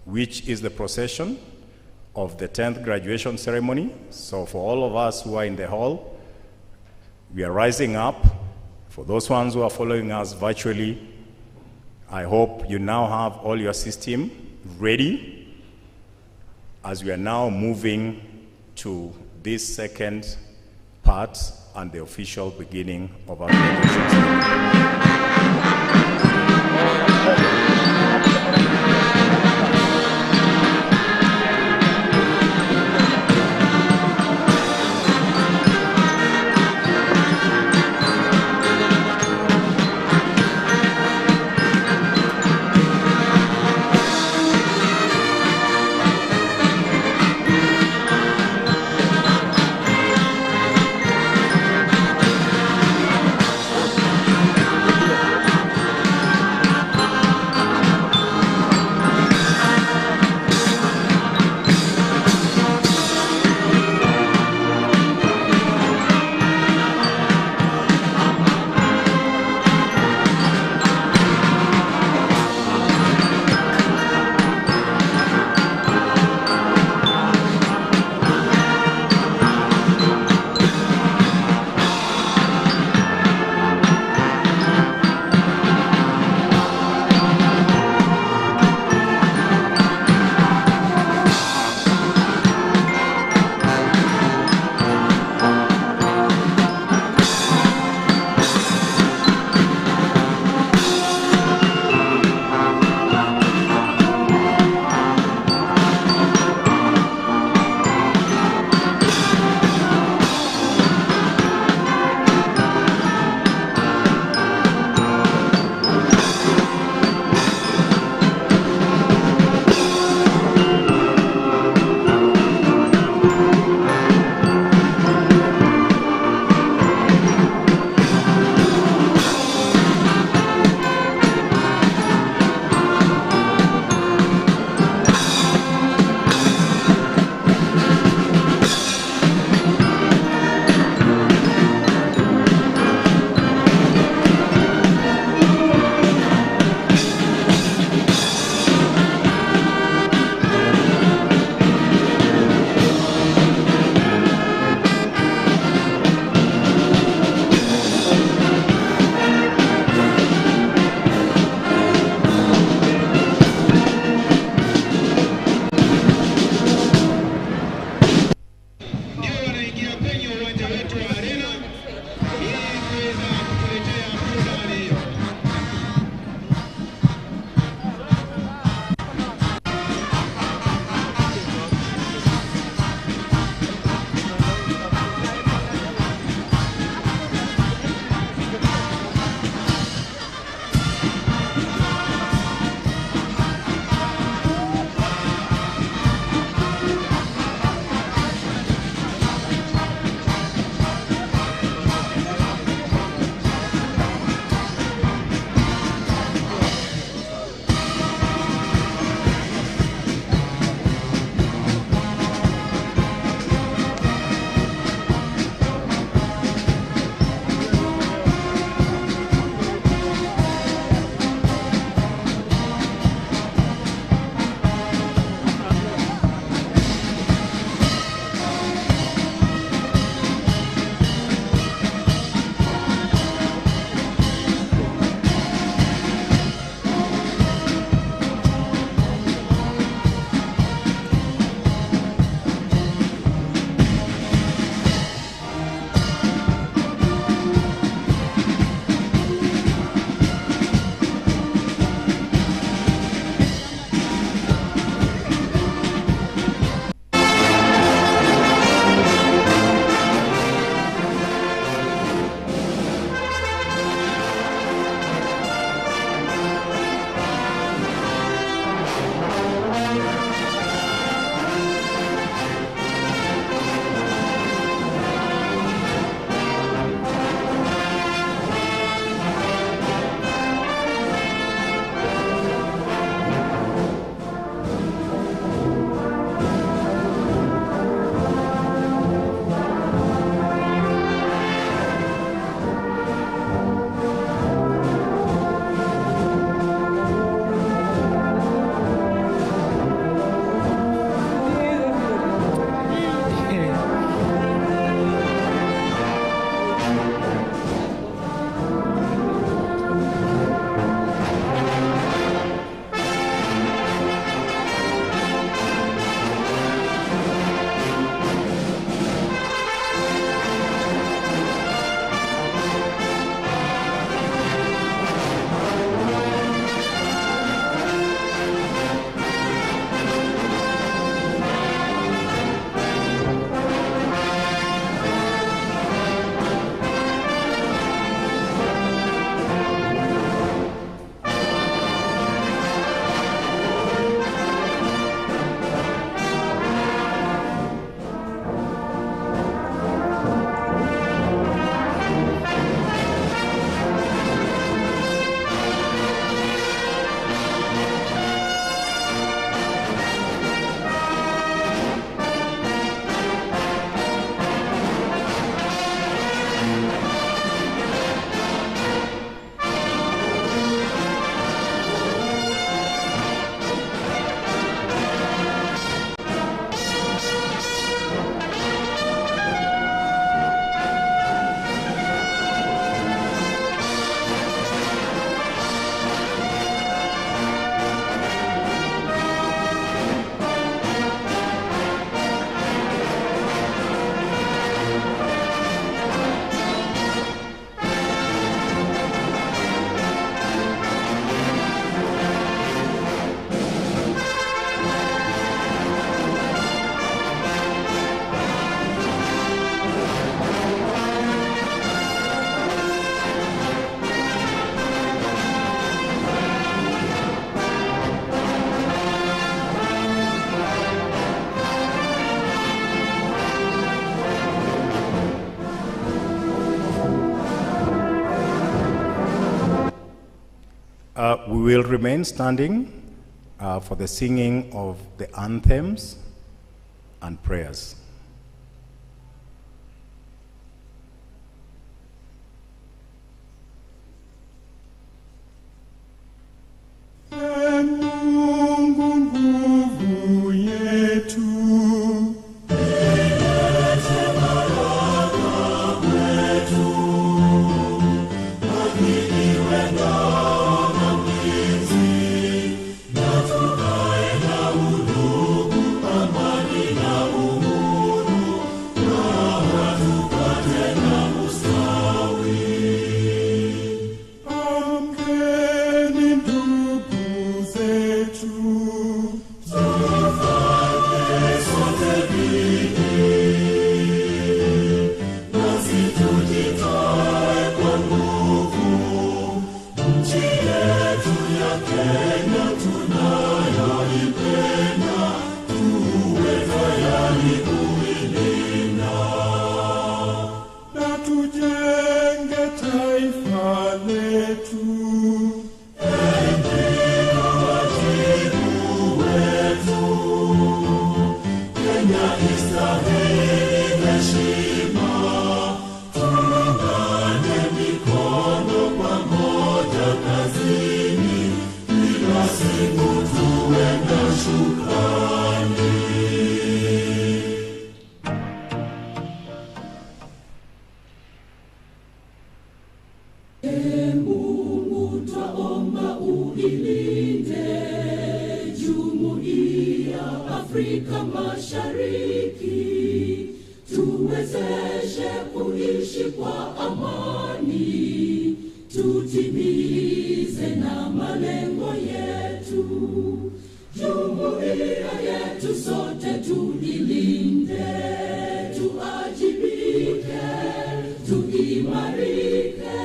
which is the procession of the 10th graduation ceremony. So for all of us who are in the hall, we are rising up. For those ones who are following us virtually, I hope you now have all your system ready as we are now moving to this second part and the official beginning of our graduation ceremony. we will remain standing for the singing of the anthems and prayers. Afrika Mashariki, tuwezeshe kuishi kwa amani, tutimize na malengo yetu. Jumuiya yetu sote tuilinde, tuajibike, tuimarike,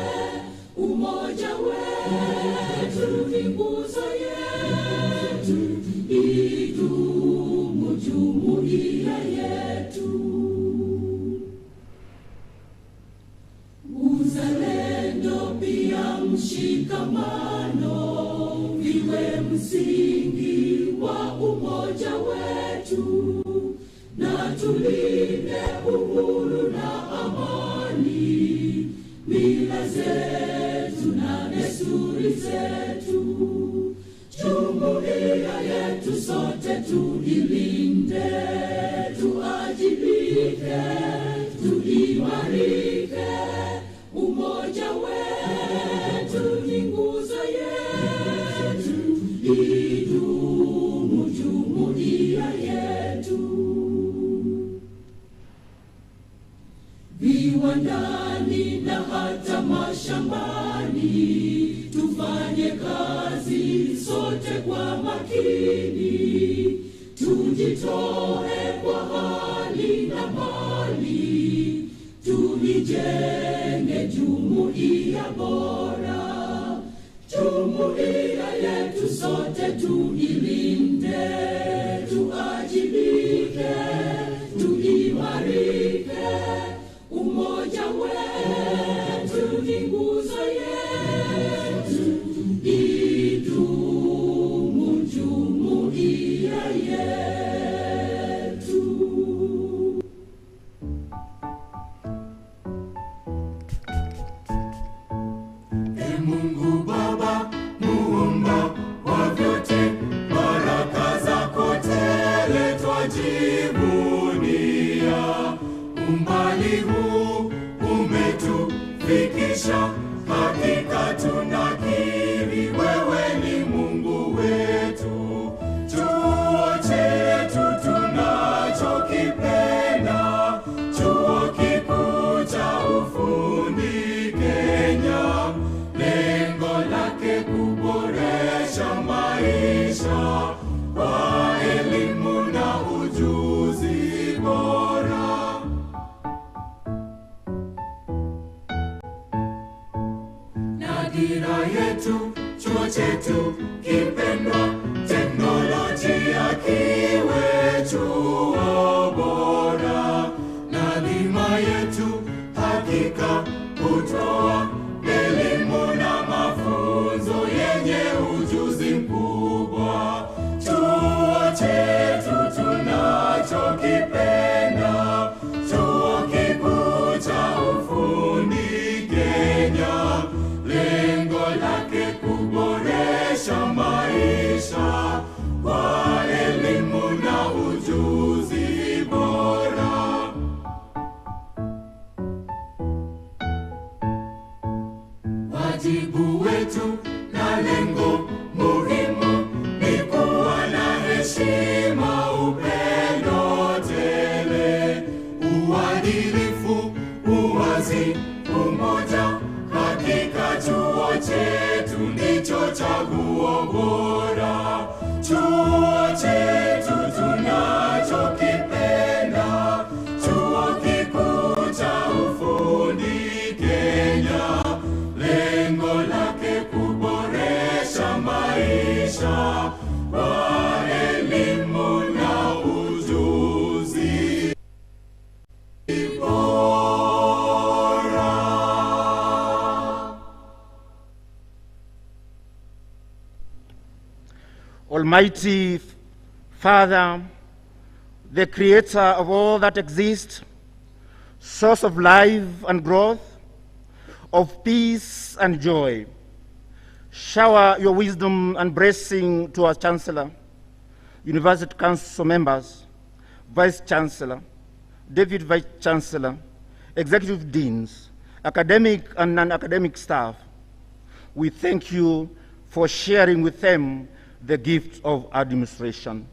umoja wetu ni nguzo yetu, idumu jumuiya yetu. Uzalendo pia mshikamano viwe msingi wa umoja wetu, na tulinde uhuru na amani, mila zetu na desturi zetu. Jumuiya yetu sote tuilinde, tuajibike, tuimarike, umoja wetu ni nguzo yetu, idumu jumuiya yetu. Viwandani na hata mashambani, tufanye kazi sote kwa makini, tujitoe kwa hali na mali, tulijenge jumuiya bora. Jumuiya yetu sote tuilinde, tuajibike, tuimarike, umoja wetu ni nguzo yetu, idumu jumuiya yetu. Mungu Baba muumba wa vyote, baraka zako tele twajivunia. Umbali huu umetufikisha, hakika tunakiri wewe ni Mungu wetu. Chuo chetu tunachokipenda, chuo kikuu cha ufundi Kenya, lengo lake kuboresha maisha kwa elimu na ujuzi bora. Na dira yetu, chuo chetu kipendwa, teknolojia kiwe chuo bora. Na dhima yetu hakika kutoa elimu na mafunzo yenye wajibu wetu na lengo muhimu ni kuwa na heshima, upendo tele, uadilifu, uwazi, umoja. Hakika chuo chetu ndicho chaguo bora, chuo chetu tunachokipenda, chuo kikuu cha ufundi Kenya, lengo lake kuboresha maisha kwa elimu na ujuzi bora. Almighty Father, the creator of all that exists, source of life and growth, of peace and joy, shower your wisdom and blessing to our Chancellor, University Council members, Vice Chancellor, Deputy Vice Chancellor, Executive Deans, academic and non-academic staff. We thank you for sharing with them the gift of administration.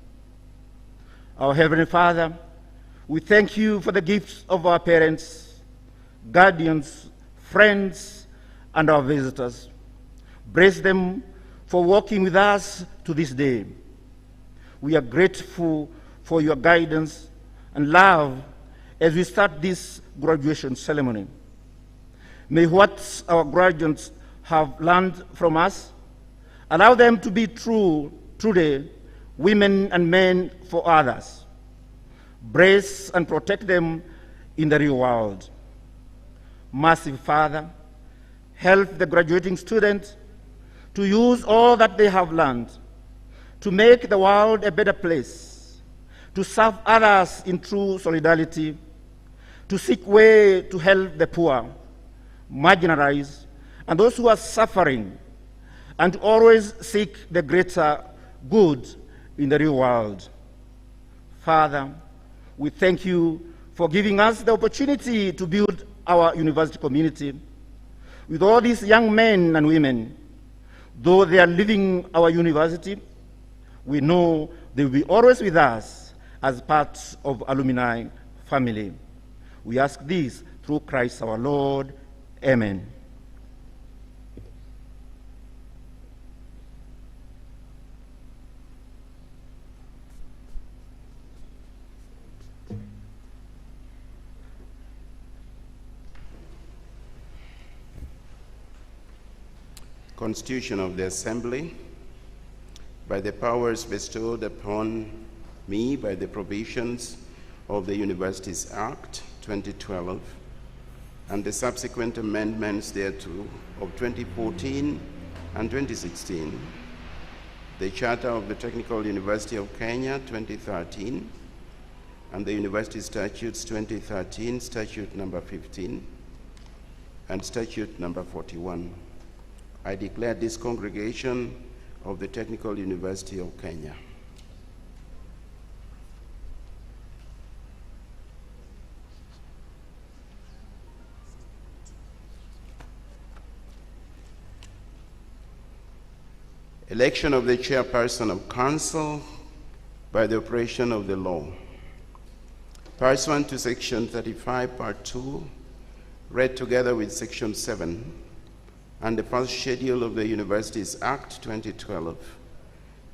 Our Heavenly Father, we thank you for the gifts of our parents, guardians, friends, and our visitors. Bless them for walking with us to this day. We are grateful for your guidance and love as we start this graduation ceremony. May what our graduates have learned from us allow them to be truly women and men for others. Brace and protect them in the real world. Merciful Father, help the graduating students to use all that they have learned to make the world a better place, to serve others in true solidarity, to seek way to help the poor, marginalized, and those who are suffering, and to always seek the greater good in the real world. Father, we thank you for giving us the opportunity to build our university community with all these young men and women. Though they are leaving our university, we know they will be always with us as part of alumni family. We ask this through Christ our Lord. Amen. Constitution of the Assembly, by the powers bestowed upon me by the provisions of the Universities Act 2012 and the subsequent amendments thereto of 2014 and 2016, the Charter of the Technical University of Kenya 2013, and the University Statutes 2013, Statute number 15, and Statute number 41. I declare this congregation of the Technical University of Kenya. Election of the chairperson of council by the operation of the law. Pursuant to Section 35, Part 2, read together with Section 7, and the first schedule of the Universities Act 2012,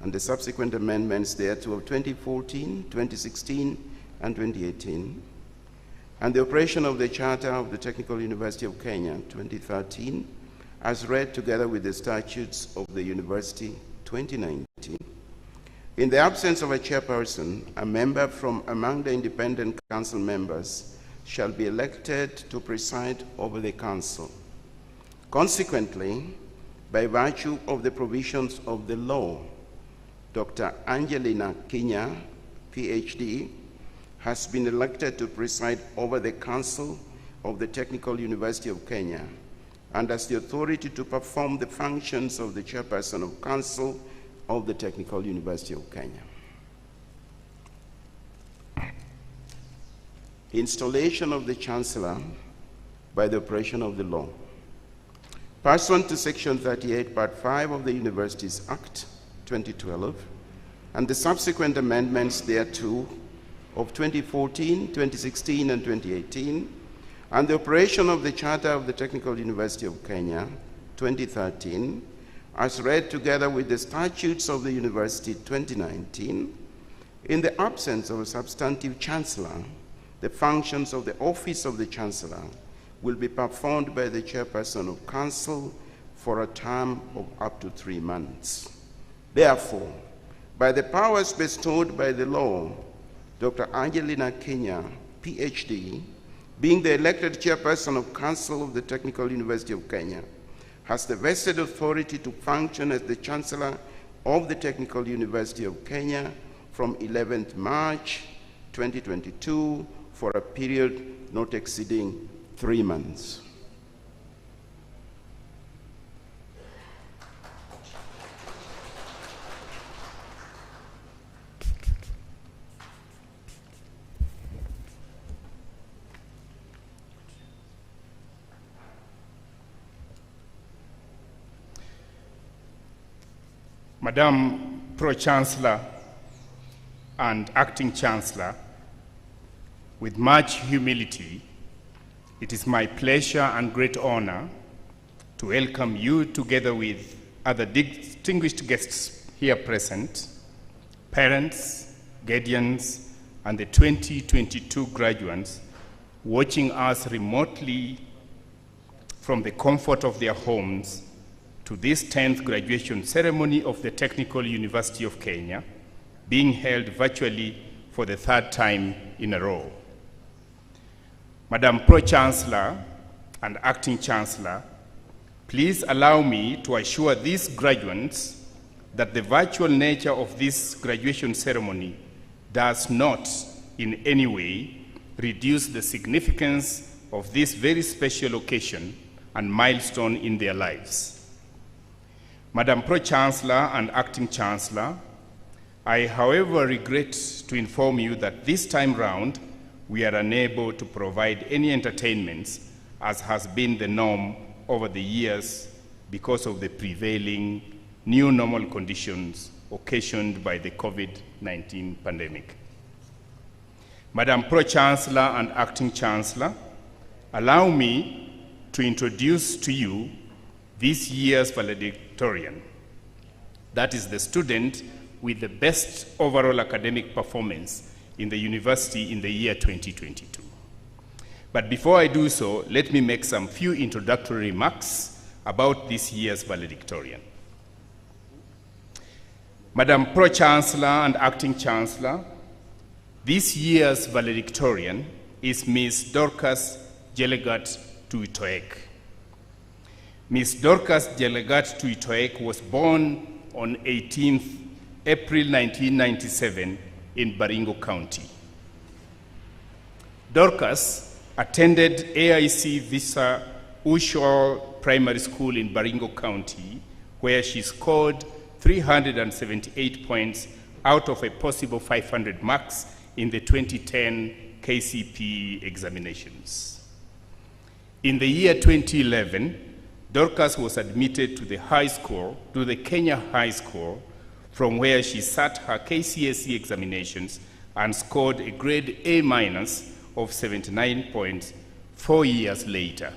and the subsequent amendments thereto of 2014, 2016, and 2018, and the operation of the Charter of the Technical University of Kenya 2013, as read together with the statutes of the University 2019. In the absence of a chairperson, a member from among the independent council members shall be elected to preside over the council. Consequently, by virtue of the provisions of the law, Dr. Angelina Kinya, PhD, has been elected to preside over the Council of the Technical University of Kenya and has the authority to perform the functions of the chairperson of Council of the Technical University of Kenya. Installation of the Chancellor by the operation of the law. Pursuant to Section 38, Part 5 of the Universities Act 2012, and the subsequent amendments thereto of 2014, 2016, and 2018, and the operation of the Charter of the Technical University of Kenya 2013, as read together with the statutes of the University 2019, in the absence of a substantive Chancellor, the functions of the Office of the Chancellor will be performed by the Chairperson of Council for a term of up to 3 months. Therefore, by the powers bestowed by the law, Dr. Angelina Kenya, PhD, being the elected Chairperson of Council of the Technical University of Kenya, has the vested authority to function as the Chancellor of the Technical University of Kenya from 11th March 2022 for a period not exceeding 3 months. Madam Pro-Chancellor and Acting Chancellor, with much humility, it is my pleasure and great honor to welcome you together with other distinguished guests here present, parents, guardians, and the 2022 graduates watching us remotely from the comfort of their homes to this 10th graduation ceremony of the Technical University of Kenya, being held virtually for the 3rd time in a row. Madam Pro-Chancellor and Acting Chancellor, please allow me to assure these graduates that the virtual nature of this graduation ceremony does not in any way reduce the significance of this very special occasion and milestone in their lives. Madam Pro-Chancellor and Acting Chancellor, I, however, regret to inform you that this time round, we are unable to provide any entertainments, as has been the norm over the years because of the prevailing new normal conditions occasioned by the COVID-19 pandemic. Madam Pro-Chancellor and Acting Chancellor, allow me to introduce to you this year's valedictorian. That is the student with the best overall academic performance in the university in the year 2022. But before I do so, let me make some few introductory remarks about this year's valedictorian. Madam Pro-Chancellor and Acting Chancellor, this year's valedictorian is Ms. Dorcas Jelegat Tuitoek. Ms. Dorcas Jelegat Tuitoek was born on 18th April 1997 in Baringo County. Dorcas attended AIC Visa Usual Primary School in Baringo County, where she scored 378 points out of a possible 500 marks in the 2010 KCPE examinations. In the year 2011, Dorcas was admitted to the Kenya High School, from where she sat her KCSE examinations and scored a grade A- of 79 points 4 years later.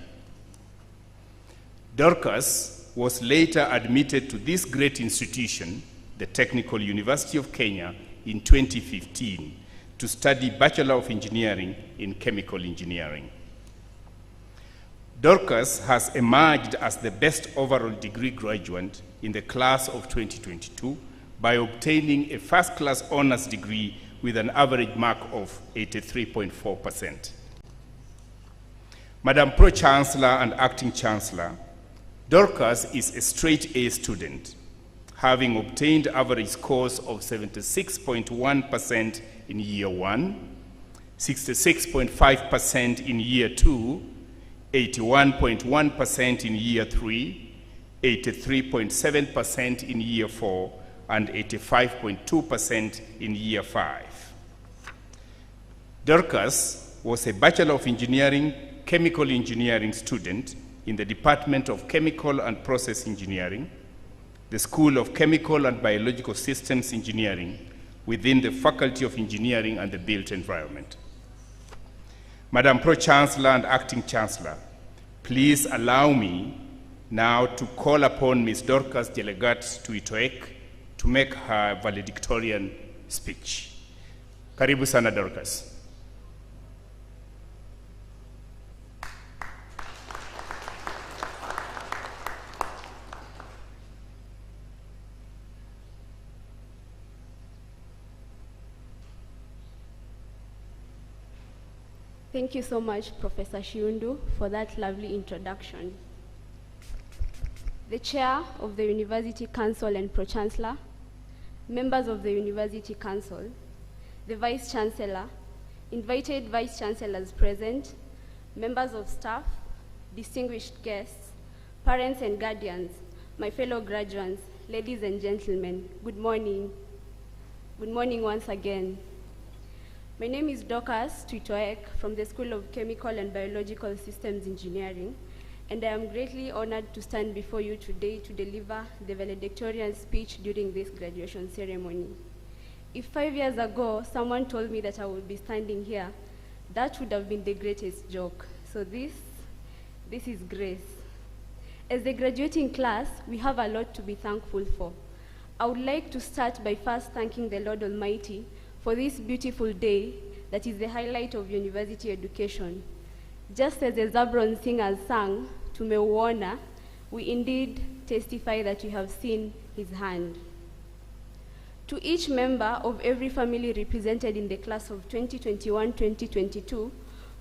Dorcas was later admitted to this great institution, the Technical University of Kenya, in 2015 to study Bachelor of Engineering in Chemical Engineering. Dorcas has emerged as the best overall degree graduate in the class of 2022 by obtaining a first-class honors degree with an average mark of 83.4%. Madam Pro-Chancellor and Acting Chancellor, Dorcas is a straight A student, having obtained average scores of 76.1% in year 1, 66.5% in year 2, 81.1% in year 3, 83.7% in year 4, and 85.2% in year 5. Dorcas was a Bachelor of Engineering, Chemical Engineering student in the Department of Chemical and Process Engineering, the School of Chemical and Biological Systems Engineering within the Faculty of Engineering and the Built Environment. Madam Pro-Chancellor and Acting Chancellor, please allow me now to call upon Ms. Dorcas Delegat Tuitoek to make her valedictorian speech. Karibu sana Dorcas. Thank you so much, Professor Shiundu, for that lovely introduction. The Chair of the University Council and Pro-Chancellor, members of the University Council, the Vice-Chancellor, invited Vice-Chancellors present, members of staff, distinguished guests, parents and guardians, my fellow graduates, ladies and gentlemen, good morning. Good morning once again. My name is Dorcas Tuitoek from the School of Chemical and Biological Systems Engineering, and I am greatly honored to stand before you today to deliver the valedictorian speech during this graduation ceremony. If 5 years ago someone told me that I would be standing here, that would have been the greatest joke. So this is grace. As the graduating class, we have a lot to be thankful for. I would like to start by first thanking the Lord Almighty for this beautiful day that is the highlight of university education. Just as the Zabron singers sang, Tumeuona, we indeed testify that we have seen his hand. To each member of every family represented in the class of 2021-2022,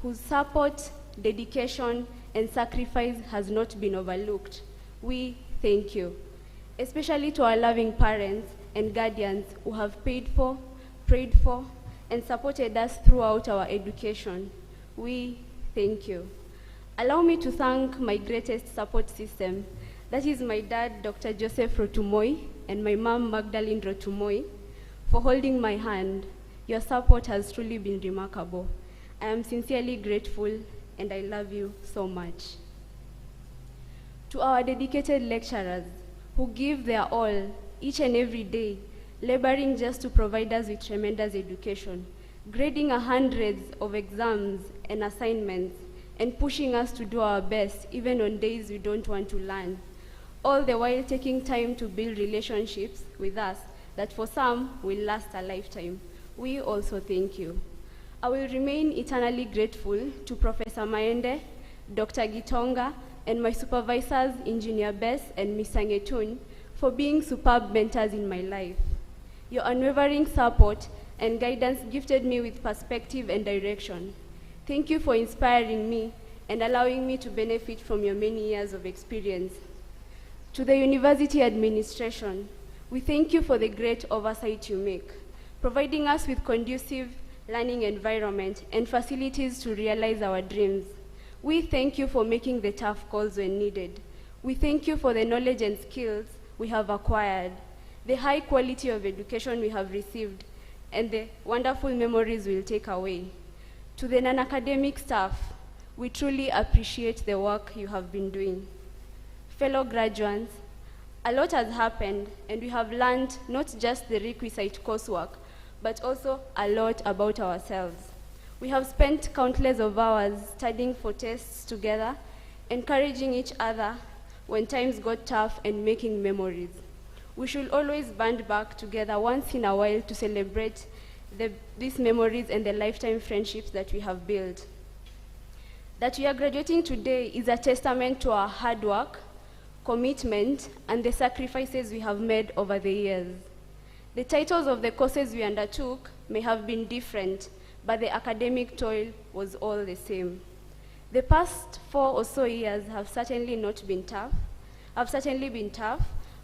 whose support, dedication, and sacrifice has not been overlooked, we thank you. Especially to our loving parents and guardians who have paid for, prayed for, and supported us throughout our education. We thank you. Allow me to thank my greatest support system. That is my dad, Dr. Joseph Rotumoi, and my mom, Magdalene Rotumoi, for holding my hand. Your support has truly been remarkable. I am sincerely grateful, and I love you so much. To our dedicated lecturers who give their all each and every day, laboring just to provide us with tremendous education, grading hundreds of exams and assignments, and pushing us to do our best even on days we don't want to learn, all the while taking time to build relationships with us that for some will last a lifetime. We also thank you. I will remain eternally grateful to Professor Maende, Dr. Gitonga, and my supervisors, Engineer Bess and Ms. Sangetun, for being superb mentors in my life. Your unwavering support and guidance gifted me with perspective and direction. Thank you for inspiring me and allowing me to benefit from your many years of experience. To the university administration, we thank you for the great oversight you make, providing us with conducive learning environment and facilities to realize our dreams. We thank you for making the tough calls when needed. We thank you for the knowledge and skills we have acquired, the high quality of education we have received, and the wonderful memories we'll take away. To the non-academic staff, we truly appreciate the work you have been doing. Fellow graduates, a lot has happened, and we have learned not just the requisite coursework, but also a lot about ourselves. We have spent countless of hours studying for tests together, encouraging each other when times got tough, and making memories. We should always band back together once in a while to celebrate these memories and the lifetime friendships that we have built. That we are graduating today is a testament to our hard work, commitment, and the sacrifices we have made over the years. The titles of the courses we undertook may have been different, but the academic toil was all the same. The past 4 or so years have certainly been tough,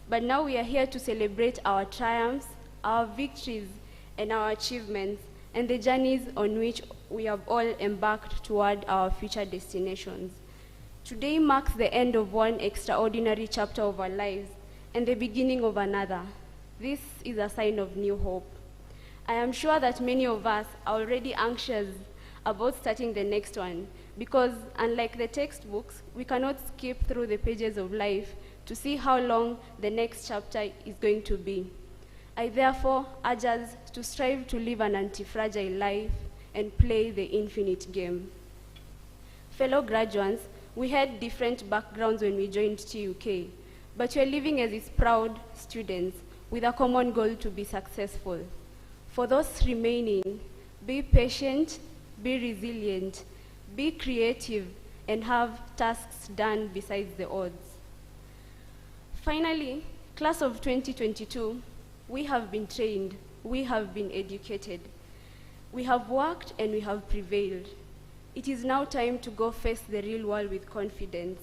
but now we are here to celebrate our triumphs, our victories, and our achievements, and the journeys on which we have all embarked toward our future destinations. Today marks the end of one extraordinary chapter of our lives and the beginning of another. This is a sign of new hope. I am sure that many of us are already anxious about starting the next one, because unlike the textbooks, we cannot skip through the pages of life to see how long the next chapter is going to be. I therefore urge us to strive to live an anti-fragile life and play the infinite game. Fellow graduates, we had different backgrounds when we joined TUK, but we are living as its proud students with a common goal to be successful. For those remaining, be patient, be resilient, be creative, and have tasks done besides the odds. Finally, class of 2022, we have been trained, we have been educated, we have worked and we have prevailed. It is now time to go face the real world with confidence.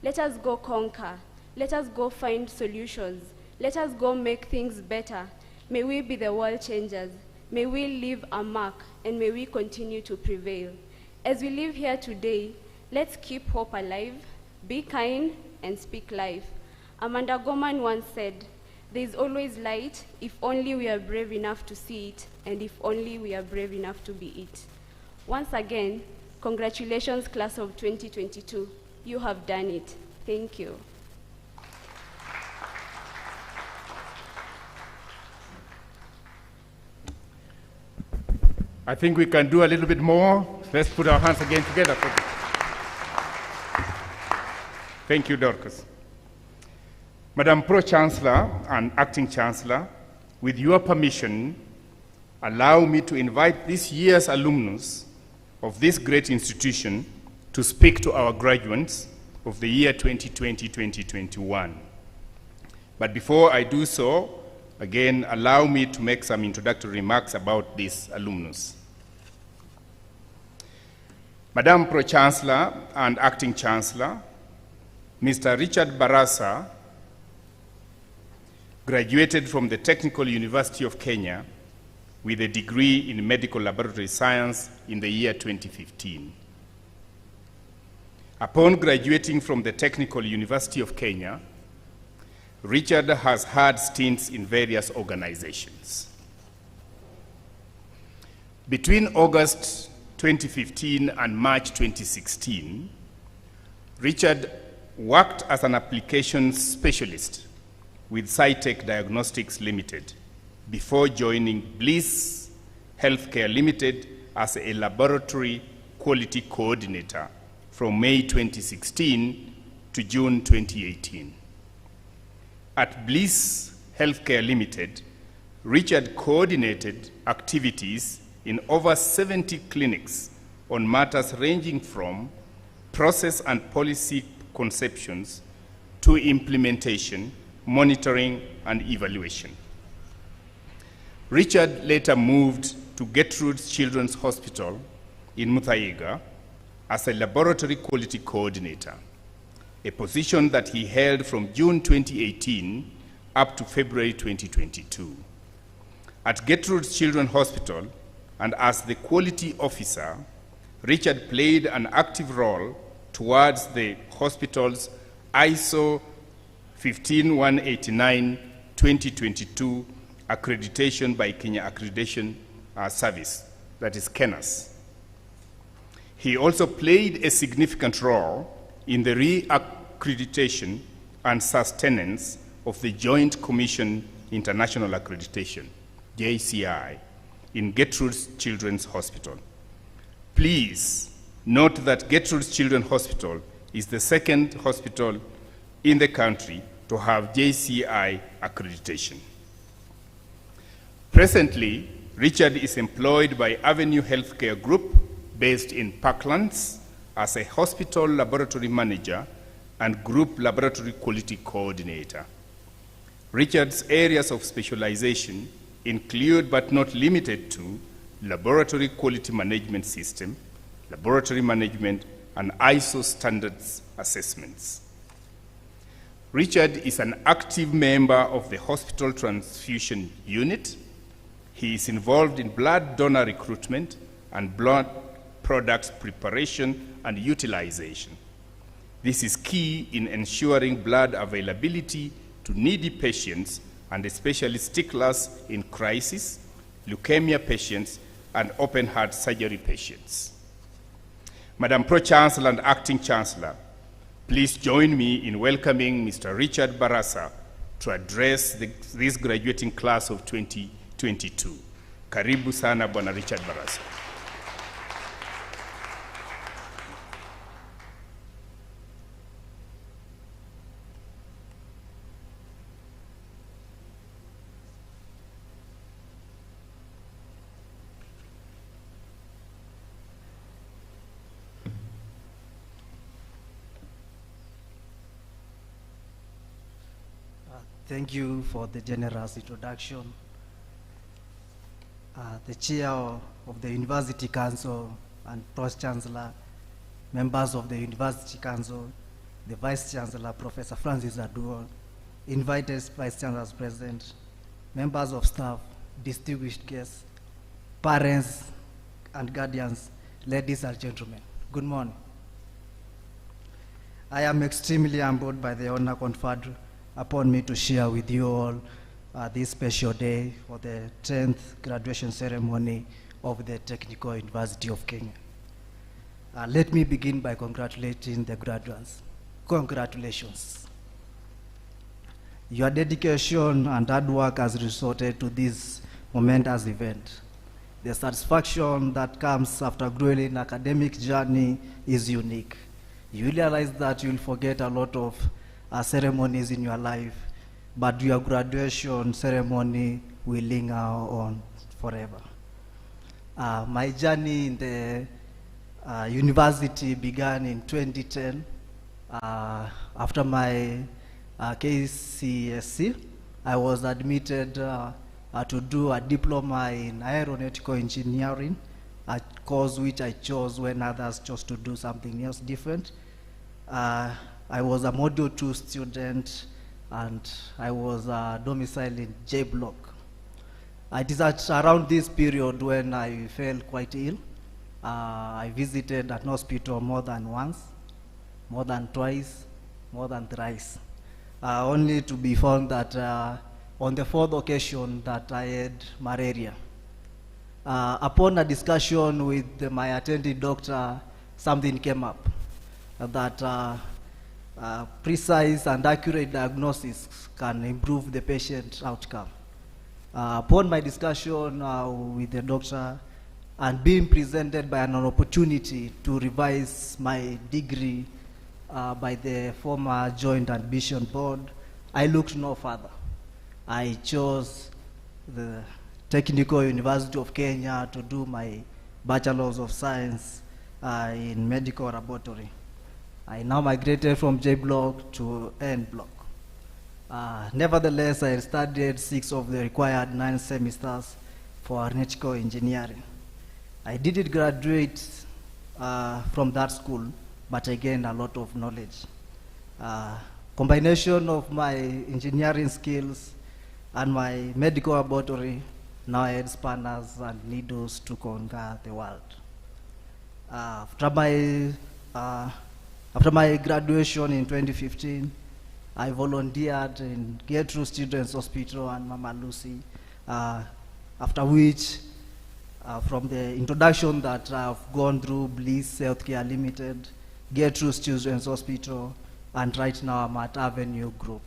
Let us go conquer. Let us go find solutions. Let us go make things better. May we be the world changers. May we leave a mark, and may we continue to prevail. As we live here today, let's keep hope alive, be kind, and speak life. Amanda Gorman once said, "There is always light if only we are brave enough to see it, and if only we are brave enough to be it." Once again, congratulations, class of 2022. You have done it. Thank you. I think we can do a little bit more. Let's put our hands again together for this. Thank you, Dorcas. Madam Pro-Chancellor and Acting Chancellor, with your permission, allow me to invite this year's alumnus of this great institution to speak to our graduates of the year 2020-2021. But before I do so, again, allow me to make some introductory remarks about this alumnus. Madam Pro-Chancellor and Acting Chancellor, Mr. Richard Barasa graduated from the Technical University of Kenya with a degree in medical laboratory science in the year 2015. Upon graduating from the Technical University of Kenya, Richard has had stints in various organizations. Between August 2015 and March 2016, Richard worked as an applications specialist with Cytec Diagnostics Limited before joining Bliss Healthcare Limited as a laboratory quality coordinator from May 2016 to June 2018. At Bliss Healthcare Limited, Richard coordinated activities in over 70 clinics on matters ranging from process and policy conceptions to implementation, monitoring, and evaluation. Richard later moved to Gertrude's Children's Hospital in Muthaiga as a laboratory quality coordinator, a position that he held from June 2018 up to February 2022. At Gertrude's Children's Hospital, and as the quality officer, Richard played an active role towards the hospital's ISO 15189-2022 accreditation by Kenya Accreditation Service, that is KENAS. He also played a significant role in the re-accreditation and sustenance of the Joint Commission International Accreditation, JCI, in Gertrude's Children's Hospital. Please note that Gertrude's Children's Hospital is the second hospital in the country to have JCI accreditation. Presently, Richard is employed by Avenue Healthcare Group based in Parklands as a hospital laboratory manager and group laboratory quality coordinator. Richard's areas of specialization include but not limited to laboratory quality management system, laboratory management, and ISO standards assessments. Richard is an active member of the hospital transfusion unit. He is involved in blood donor recruitment and blood products preparation and utilization. This is key in ensuring blood availability to needy patients and especially sticklers in crisis, leukemia patients, and open heart surgery patients. Madam Pro-Chancellor and Acting Chancellor, please join me in welcoming Mr. Richard Barasa to address this graduating class of 2022. Karibu sana, Bwana Richard Barasa. Thank you for the generous introduction. The Chair of the University Council and Pro-Chancellor, members of the University Council, the Vice Chancellor, Professor Francis Aduol, invited Vice Chancellors present, members of staff, distinguished guests, parents and guardians, ladies and gentlemen, good morning. I am extremely humbled by the honor conferred upon me to share with you all this special day for the 10th graduation ceremony of the Technical University of Kenya. Let me begin by congratulating the graduates. Congratulations. Your dedication and hard work has resulted to this momentous event. The satisfaction that comes after grueling academic journey is unique. You realize that you'll forget a lot of ceremonies in your life, but your graduation ceremony will linger on forever. My journey in the university began in 2010. After my KCSE, I was admitted to do a diploma in Aeronautical Engineering, a course which I chose when others chose to do something else different. I was a Module 2 student, and I was domiciled in J Block. It is at around this period when I felt quite ill. I visited an hospital more than once, more than twice, more than thrice, only to be found that on the fourth occasion that I had malaria. Upon a discussion with my attending doctor, something came up that precise and accurate diagnosis can improve the patient's outcome. Upon my discussion with the doctor and being presented by an opportunity to revise my degree by the former Joint Admission Board, I looked no further. I chose the Technical University of Kenya to do my Bachelor's of Science in Medical Laboratory. I now migrated from J Block to N Block. Nevertheless, I studied 6 of the required 9 semesters for Aeronautical Engineering. I didn't graduate from that school, but I gained a lot of knowledge. Combination of my engineering skills and my medical laboratory, now I had spanners and needles to conquer the world. After my graduation in 2015, I volunteered in Gertrude Children's Hospital and Mama Lucy, after which, from the introduction that I've gone through Bliss Healthcare Limited, Gertrude Children's Hospital, and right now I'm at Avenue Group.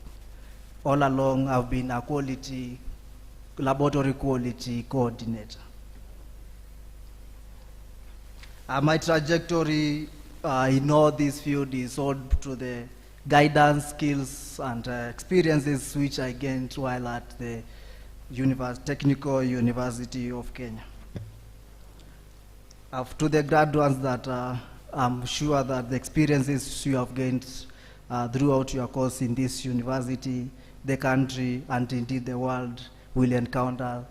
All along, I've been a laboratory quality coordinator. My trajectory in all this field is all to the guidance, skills, and experiences which I gained while at the Technical University of Kenya. To the graduates that I'm sure that the experiences you have gained throughout your course in this university, the country, and indeed the world will encounter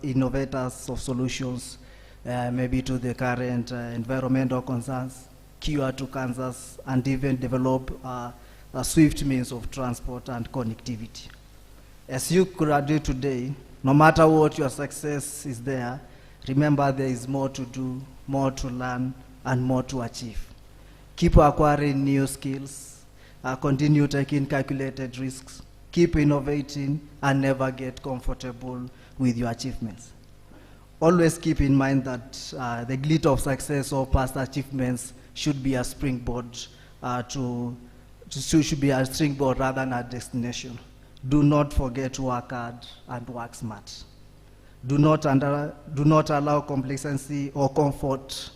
innovators of solutions, maybe to the current environmental concerns, cure to cancers, and even develop a swift means of transport and connectivity. As you graduate today, no matter what your success is there, remember there is more to do, more to learn, and more to achieve. Keep acquiring new skills, continue taking calculated risks, keep innovating, and never get comfortable with your achievements. Always keep in mind that the glitter of success or past achievements should be a springboard should be a springboard rather than a destination. Do not forget to work hard and work smart. Do not allow complacency or comfort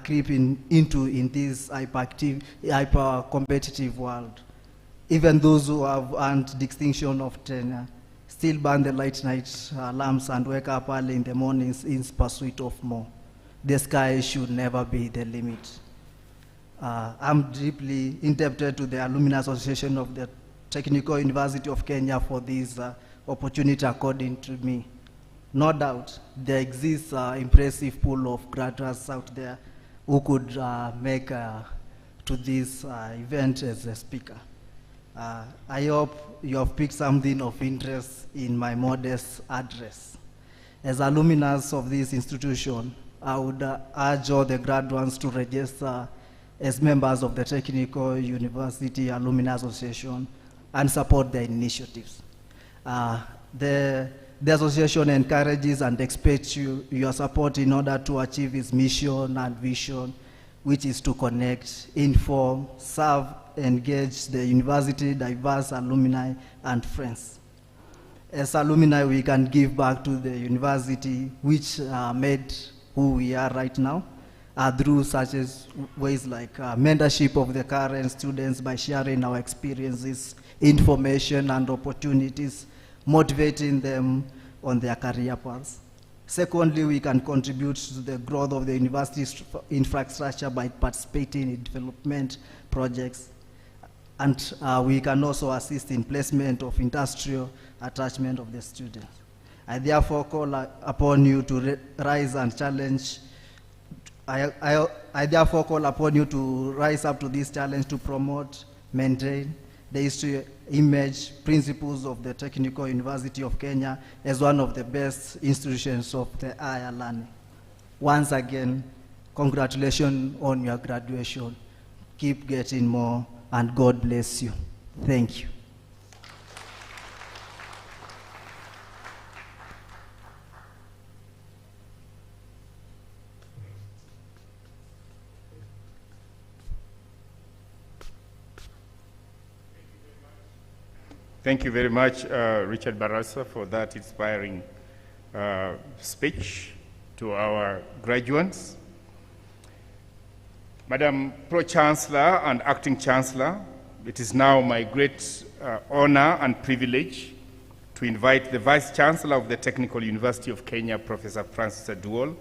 creep into this hyper-competitive world. Even those who have earned distinction of tenure still burn the late night lamps and wake up early in the mornings in pursuit of more. The sky should never be the limit. I'm deeply indebted to the Alumni Association of the Technical University of Kenya for this opportunity accorded to me. No doubt, there exists an impressive pool of graduates out there who could make to this event as a speaker. I hope you have picked something of interest in my modest address. As alumni of this institution, I would urge all the graduates to register as members of the Technical University Alumni Association and support their initiatives. The association encourages and expects your support in order to achieve its mission and vision, which is to connect, inform, serve, engage the university, diverse alumni, and friends. As alumni, we can give back to the university, which made who we are right now, through such as ways like mentorship of the current students by sharing our experiences, information, and opportunities, motivating them on their career paths. Secondly, we can contribute to the growth of the university's infrastructure by participating in development projects. And we can also assist in placement of industrial attachment of the students. I therefore call upon you to rise and challenge. I therefore call upon you to rise up to this challenge to promote, maintain the history, image, principles of the Technical University of Kenya as one of the best institutions of the higher learning. Once again, congratulations on your graduation. Keep getting more, and God bless you. Thank you. Thank you very much, Richard Barasa, for that inspiring speech to our graduates. Madam Pro-Chancellor and Acting Chancellor, it is now my great honor and privilege to invite the Vice Chancellor of the Technical University of Kenya, Professor Francis Aduol,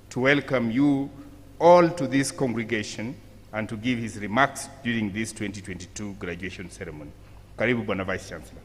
to welcome you all to this congregation and to give his remarks during this 2022 graduation ceremony. Karibu Bwana Vice Chancellor.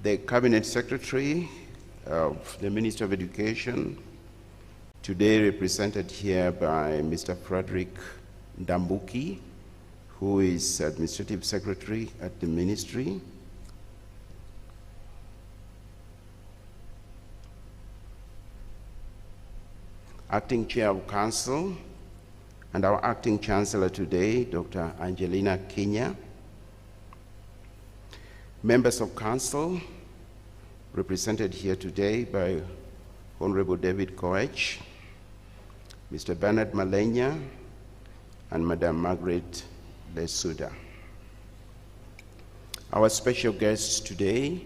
The Cabinet Secretary of the Ministry of Education, today represented here by Mr. Frederick Ndambuki, who is Administrative Secretary at the Ministry. Acting Chair of Council, and our Acting Chancellor today, Dr. Angelina Kenya. Members of Council, represented here today by Honorable David Koech, Mr. Bernard Malenya, and Madam Margaret Lesuda. Our special guests today,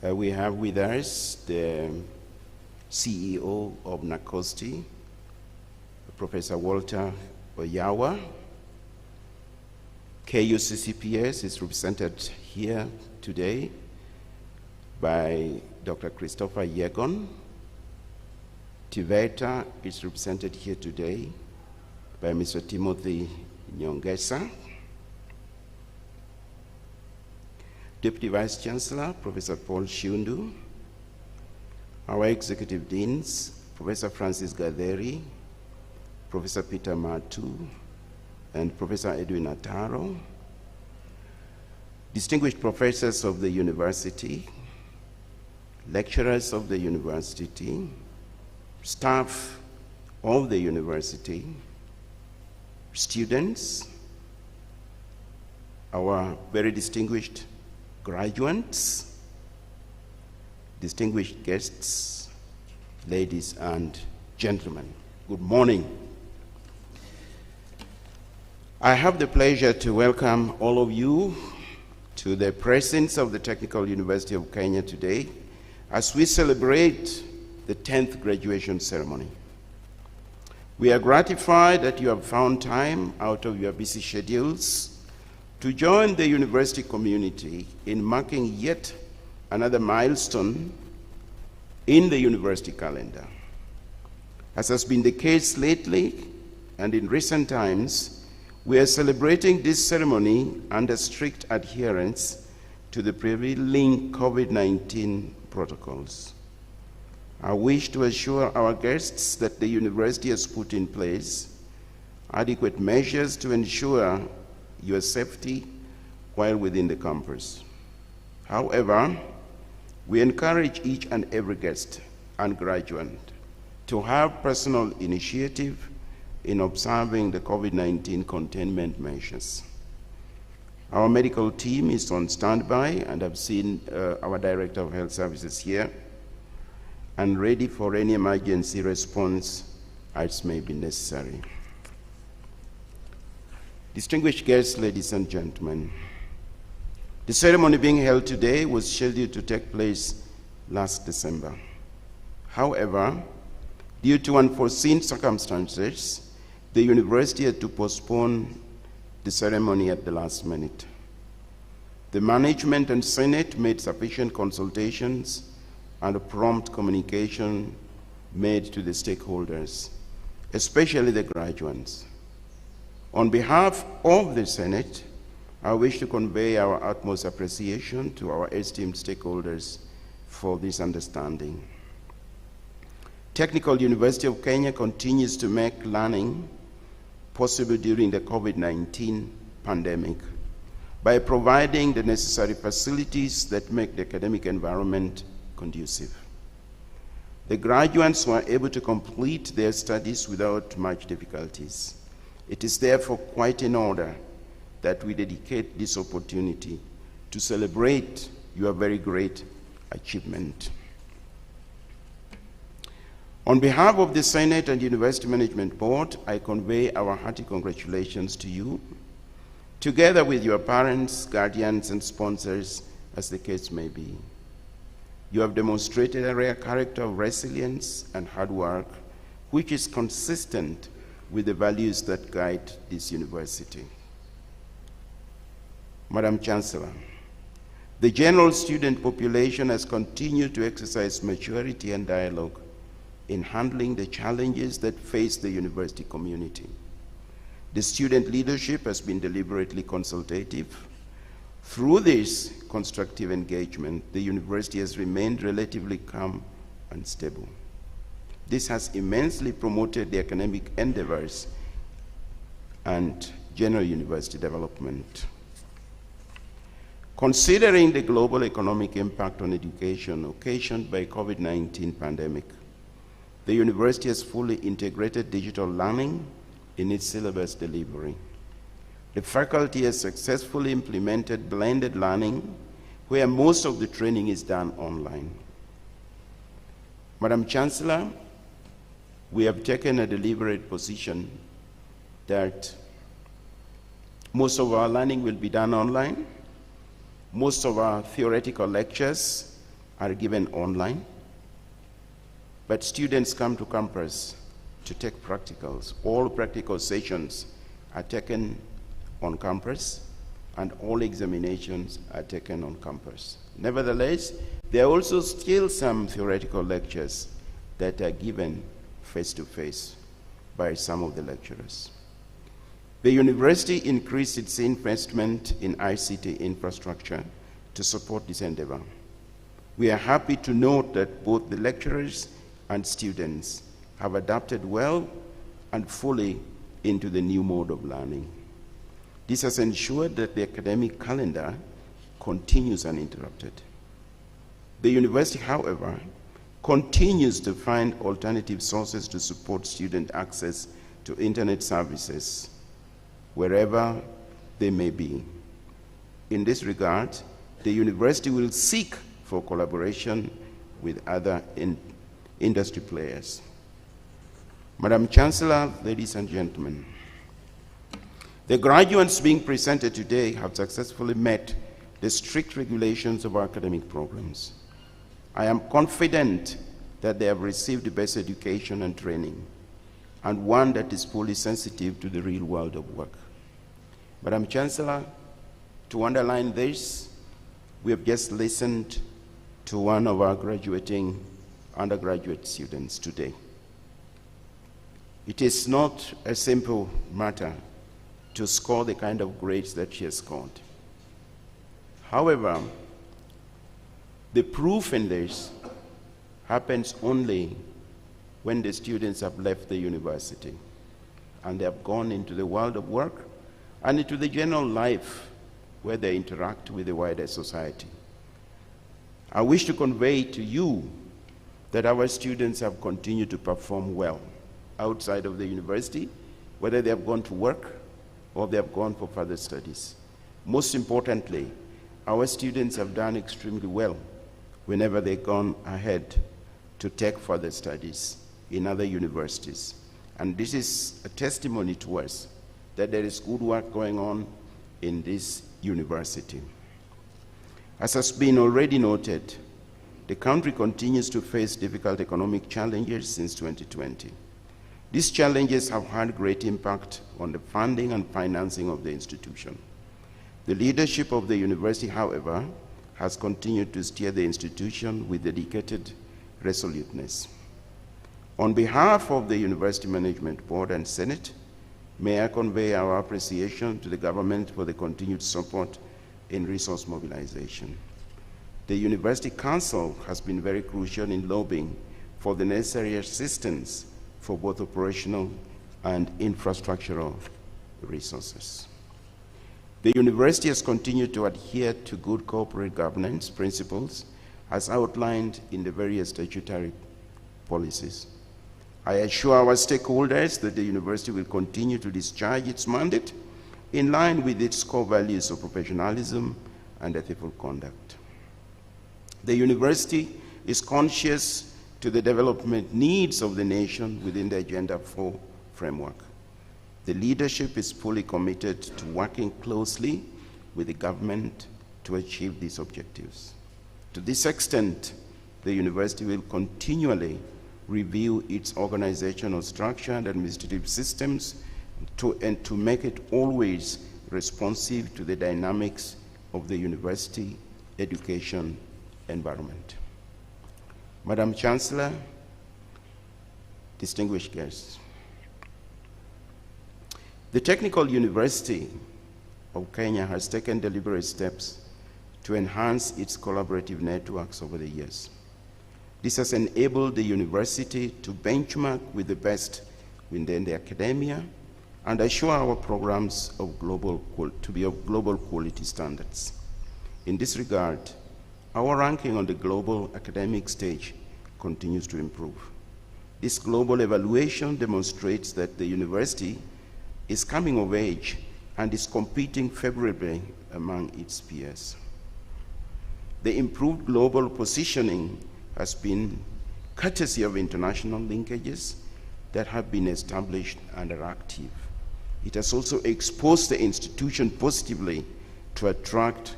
we have with us the CEO of NACOSTI, Professor Walter Oyawa. KUCCPS is represented here today by Dr. Christopher Yegon. TVETA is represented here today by Mr. Timothy Nyongesa. Deputy Vice Chancellor, Professor Paul Shundu. our executive deans, Professor Francis Gatheri, Professor Peter Matu, and Professor Edwin Ataro, distinguished professors of the university, lecturers of the university, staff of the university, students, our very distinguished graduates, distinguished guests, ladies and gentlemen, good morning. I have the pleasure to welcome all of you to the presence of the Technical University of Kenya today as we celebrate the 10th graduation ceremony. We are gratified that you have found time out of your busy schedules to join the university community in marking yet another milestone in the university calendar. As has been the case lately and in recent times, we are celebrating this ceremony under strict adherence to the prevailing COVID-19 protocols. I wish to assure our guests that the university has put in place adequate measures to ensure your safety while within the campus. However, we encourage each and every guest and graduate to have personal initiative in observing the COVID-19 containment measures. Our medical team is on standby, and I've seen our Director of Health Services here, and ready for any emergency response as may be necessary. Distinguished guests, ladies and gentlemen, the ceremony being held today was scheduled to take place last December. However, due to unforeseen circumstances, the university had to postpone the ceremony at the last minute. The management and Senate made sufficient consultations and a prompt communication made to the stakeholders, especially the graduates. On behalf of the Senate, I wish to convey our utmost appreciation to our esteemed stakeholders for this understanding. Technical University of Kenya continues to make learning possible during the COVID-19 pandemic by providing the necessary facilities that make the academic environment conducive. The graduates were able to complete their studies without much difficulties. It is therefore quite in order that we dedicate this opportunity to celebrate your very great achievement. On behalf of the Senate and University Management Board, I convey our hearty congratulations to you, together with your parents, guardians, and sponsors, as the case may be. You have demonstrated a rare character of resilience and hard work, which is consistent with the values that guide this university. Madam Chancellor, the general student population has continued to exercise maturity and dialogue in handling the challenges that face the university community. The student leadership has been deliberately consultative. Through this constructive engagement, the university has remained relatively calm and stable. This has immensely promoted the academic endeavors and general university development. Considering the global economic impact on education occasioned by COVID-19 pandemic, the university has fully integrated digital learning in its syllabus delivery. The faculty has successfully implemented blended learning, where most of the training is done online. Madam Chancellor, we have taken a deliberate position that most of our learning will be done online. Most of our theoretical lectures are given online, but students come to campus to take practicals. All practical sessions are taken on campus, and all examinations are taken on campus. Nevertheless, there are also still some theoretical lectures that are given face-to-face by some of the lecturers. The university increased its investment in ICT infrastructure to support this endeavor. We are happy to note that both the lecturers and students have adapted well and fully into the new mode of learning. This has ensured that the academic calendar continues uninterrupted. The university, however, continues to find alternative sources to support student access to internet services wherever they may be. In this regard, the university will seek for collaboration with other industry players. Madam Chancellor, ladies and gentlemen, the graduates being presented today have successfully met the strict regulations of our academic programs. I am confident that they have received the best education and training, and one that is fully sensitive to the real world of work. Madam Chancellor, to underline this, we have just listened to one of our graduating undergraduate students today. It is not a simple matter to score the kind of grades that she has scored. However, the proof in this happens only when the students have left the university and they have gone into the world of work and into the general life where they interact with the wider society. I wish to convey to you that our students have continued to perform well outside of the university, whether they have gone to work or they have gone for further studies. Most importantly, our students have done extremely well whenever they've gone ahead to take further studies in other universities. And this is a testimony to us that there is good work going on in this university. As has been already noted, the country continues to face difficult economic challenges since 2020. These challenges have had great impact on the funding and financing of the institution. The leadership of the university, however, has continued to steer the institution with dedicated resoluteness. On behalf of the University Management Board and Senate, may I convey our appreciation to the government for the continued support in resource mobilization. The University Council has been very crucial in lobbying for the necessary assistance for both operational and infrastructural resources. The university has continued to adhere to good corporate governance principles as outlined in the various statutory policies. I assure our stakeholders that the university will continue to discharge its mandate in line with its core values of professionalism and ethical conduct. The university is conscious to the development needs of the nation within the Agenda 4 framework. The leadership is fully committed to working closely with the government to achieve these objectives. To this extent, the university will continually review its organizational structure and administrative systems and to make it always responsive to the dynamics of the university education environment. Madam Chancellor, distinguished guests, the Technical University of Kenya has taken deliberate steps to enhance its collaborative networks over the years. This has enabled the university to benchmark with the best within the academia and assure our programs to be of global quality standards. In this regard, our ranking on the global academic stage continues to improve. This global evaluation demonstrates that the university is coming of age and is competing favorably among its peers. The improved global positioning has been courtesy of international linkages that have been established and are active. It has also exposed the institution positively to attract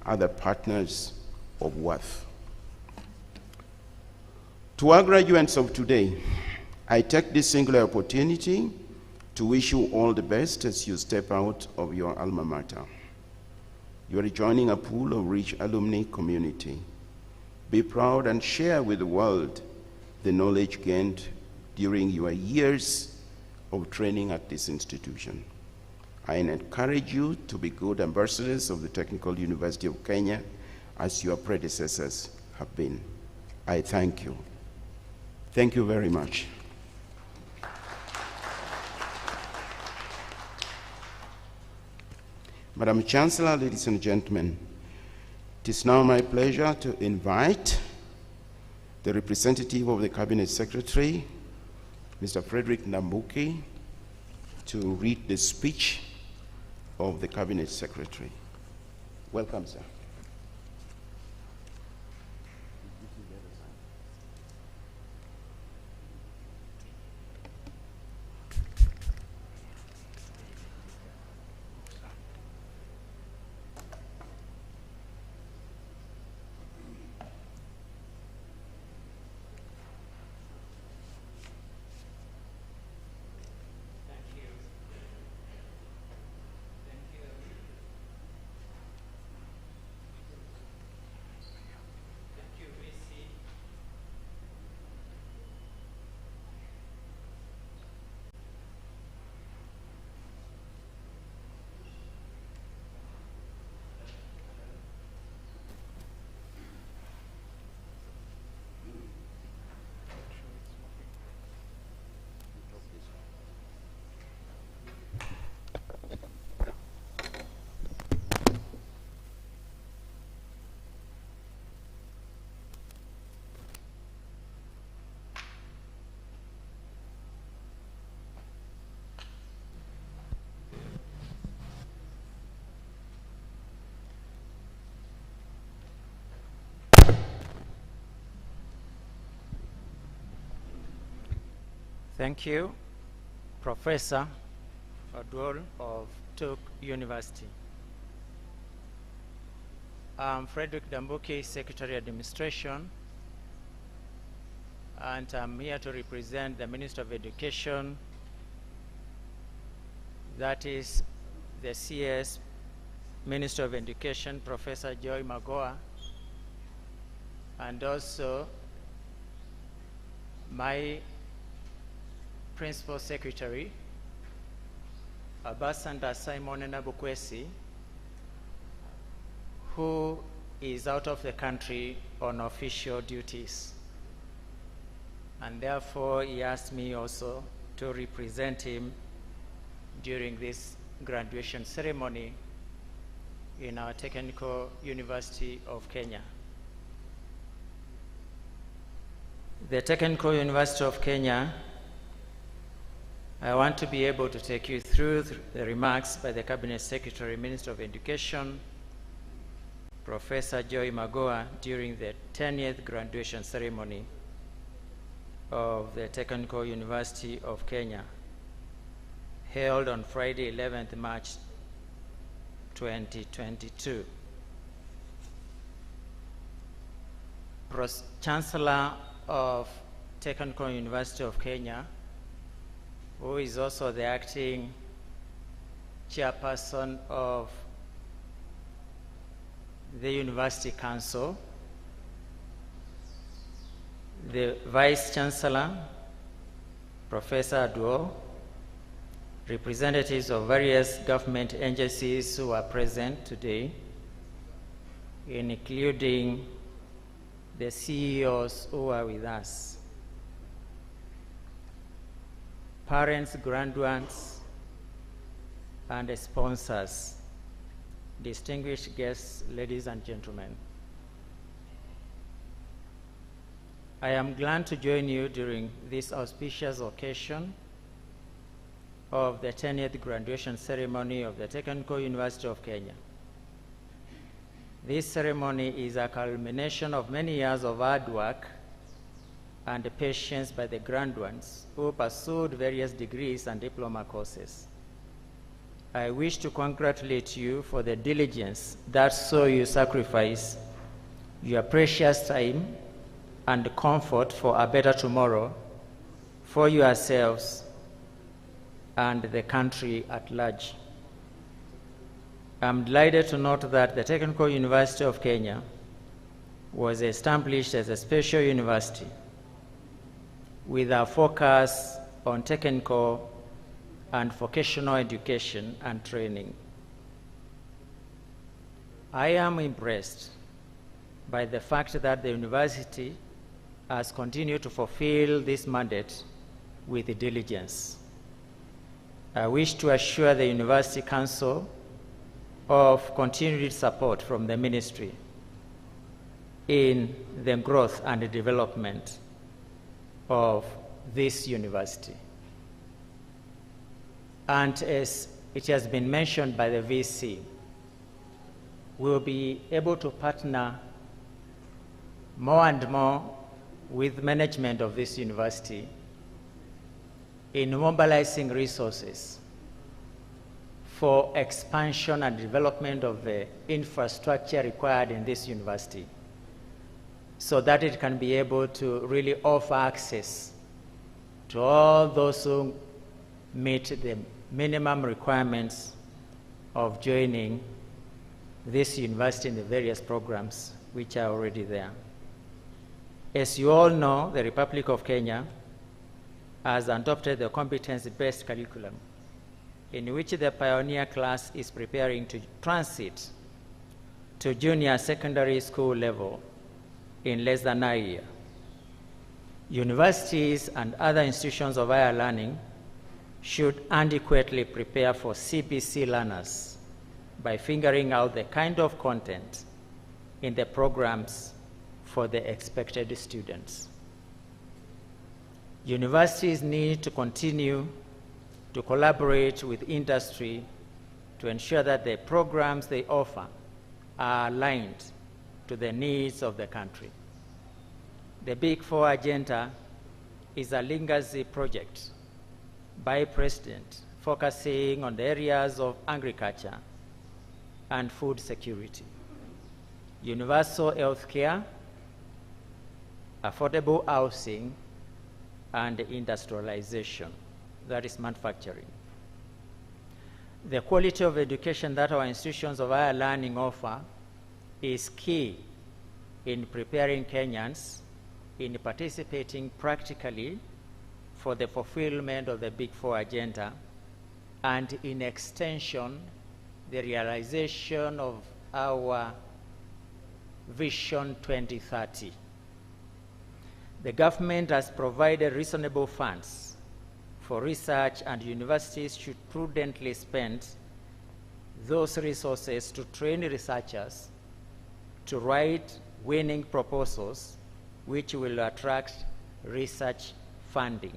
other partners of worth. To our graduates of today, I take this singular opportunity to wish you all the best as you step out of your alma mater. You are joining a pool of rich alumni community. Be proud and share with the world the knowledge gained during your years of training at this institution. I encourage you to be good ambassadors of the Technical University of Kenya as your predecessors have been. I thank you. Thank you very much. Madam Chancellor, ladies and gentlemen, it is now my pleasure to invite the representative of the Cabinet Secretary, Mr. Frederick Ndambuki, to read the speech of the Cabinet Secretary. Welcome, sir. Thank you, Professor Adwol of Tuke University. I'm Frederick Ndambuki, Secretary Administration, and I'm here to represent the Minister of Education, that is the CS Minister of Education, Professor Joy Magoha, and also my Principal Secretary, Ambassador Simon Nabukwesi, who is out of the country on official duties. And therefore, he asked me also to represent him during this graduation ceremony in our Technical University of Kenya. The Technical University of Kenya, I want to be able to take you through the remarks by the Cabinet Secretary, Minister of Education, Professor Joy Magoha, during the 10th graduation ceremony of the Technical University of Kenya, held on Friday, 11th March 2022. Chancellor of Technical University of Kenya, who is also the acting chairperson of the University Council, the Vice Chancellor, Professor Adwol, representatives of various government agencies who are present today, including the CEOs who are with us, parents, graduates, and sponsors, distinguished guests, ladies and gentlemen. I am glad to join you during this auspicious occasion of the 10th graduation ceremony of the Technical University of Kenya. This ceremony is a culmination of many years of hard work and patience by the graduates who pursued various degrees and diploma courses. I wish to congratulate you for the diligence that saw you sacrifice your precious time and comfort for a better tomorrow for yourselves and the country at large. I'm delighted to note that the Technical University of Kenya was established as a special university with a focus on technical and vocational education and training. I am impressed by the fact that the university has continued to fulfill this mandate with diligence. I wish to assure the University Council of continued support from the ministry in the growth and development of this university. And as it has been mentioned by the VC, we will be able to partner more and more with management of this university in mobilizing resources for expansion and development of the infrastructure required in this university, so that it can be able to really offer access to all those who meet the minimum requirements of joining this university in the various programs which are already there. As you all know, the Republic of Kenya has adopted the competency-based curriculum in which the pioneer class is preparing to transit to junior secondary school level in less than a year. Universities and other institutions of higher learning should adequately prepare for CBC learners by figuring out the kind of content in the programs for the expected students. Universities need to continue to collaborate with industry to ensure that the programs they offer are aligned to the needs of the country. The Big Four agenda is a legacy project by President focusing on the areas of agriculture and food security, universal health care, affordable housing, and industrialization, that is manufacturing. The quality of education that our institutions of higher learning offer is key in preparing Kenyans in participating practically for the fulfillment of the Big Four agenda, and in extension, the realization of our Vision 2030. The government has provided reasonable funds for research, and universities should prudently spend those resources to train researchers to write winning proposals which will attract research funding.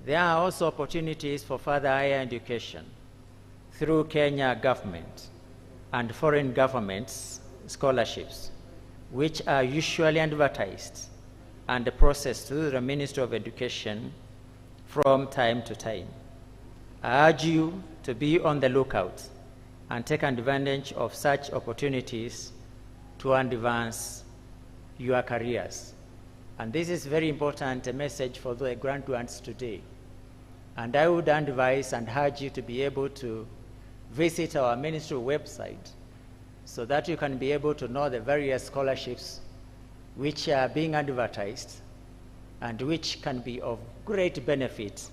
There are also opportunities for further higher education through Kenya government and foreign governments scholarships, which are usually advertised and processed through the Ministry of Education from time to time. I urge you to be on the lookout and take advantage of such opportunities to advance your careers. And this is very important, a message for the graduates today. And I would advise and urge you to be able to visit our ministry website so that you can be able to know the various scholarships which are being advertised and which can be of great benefit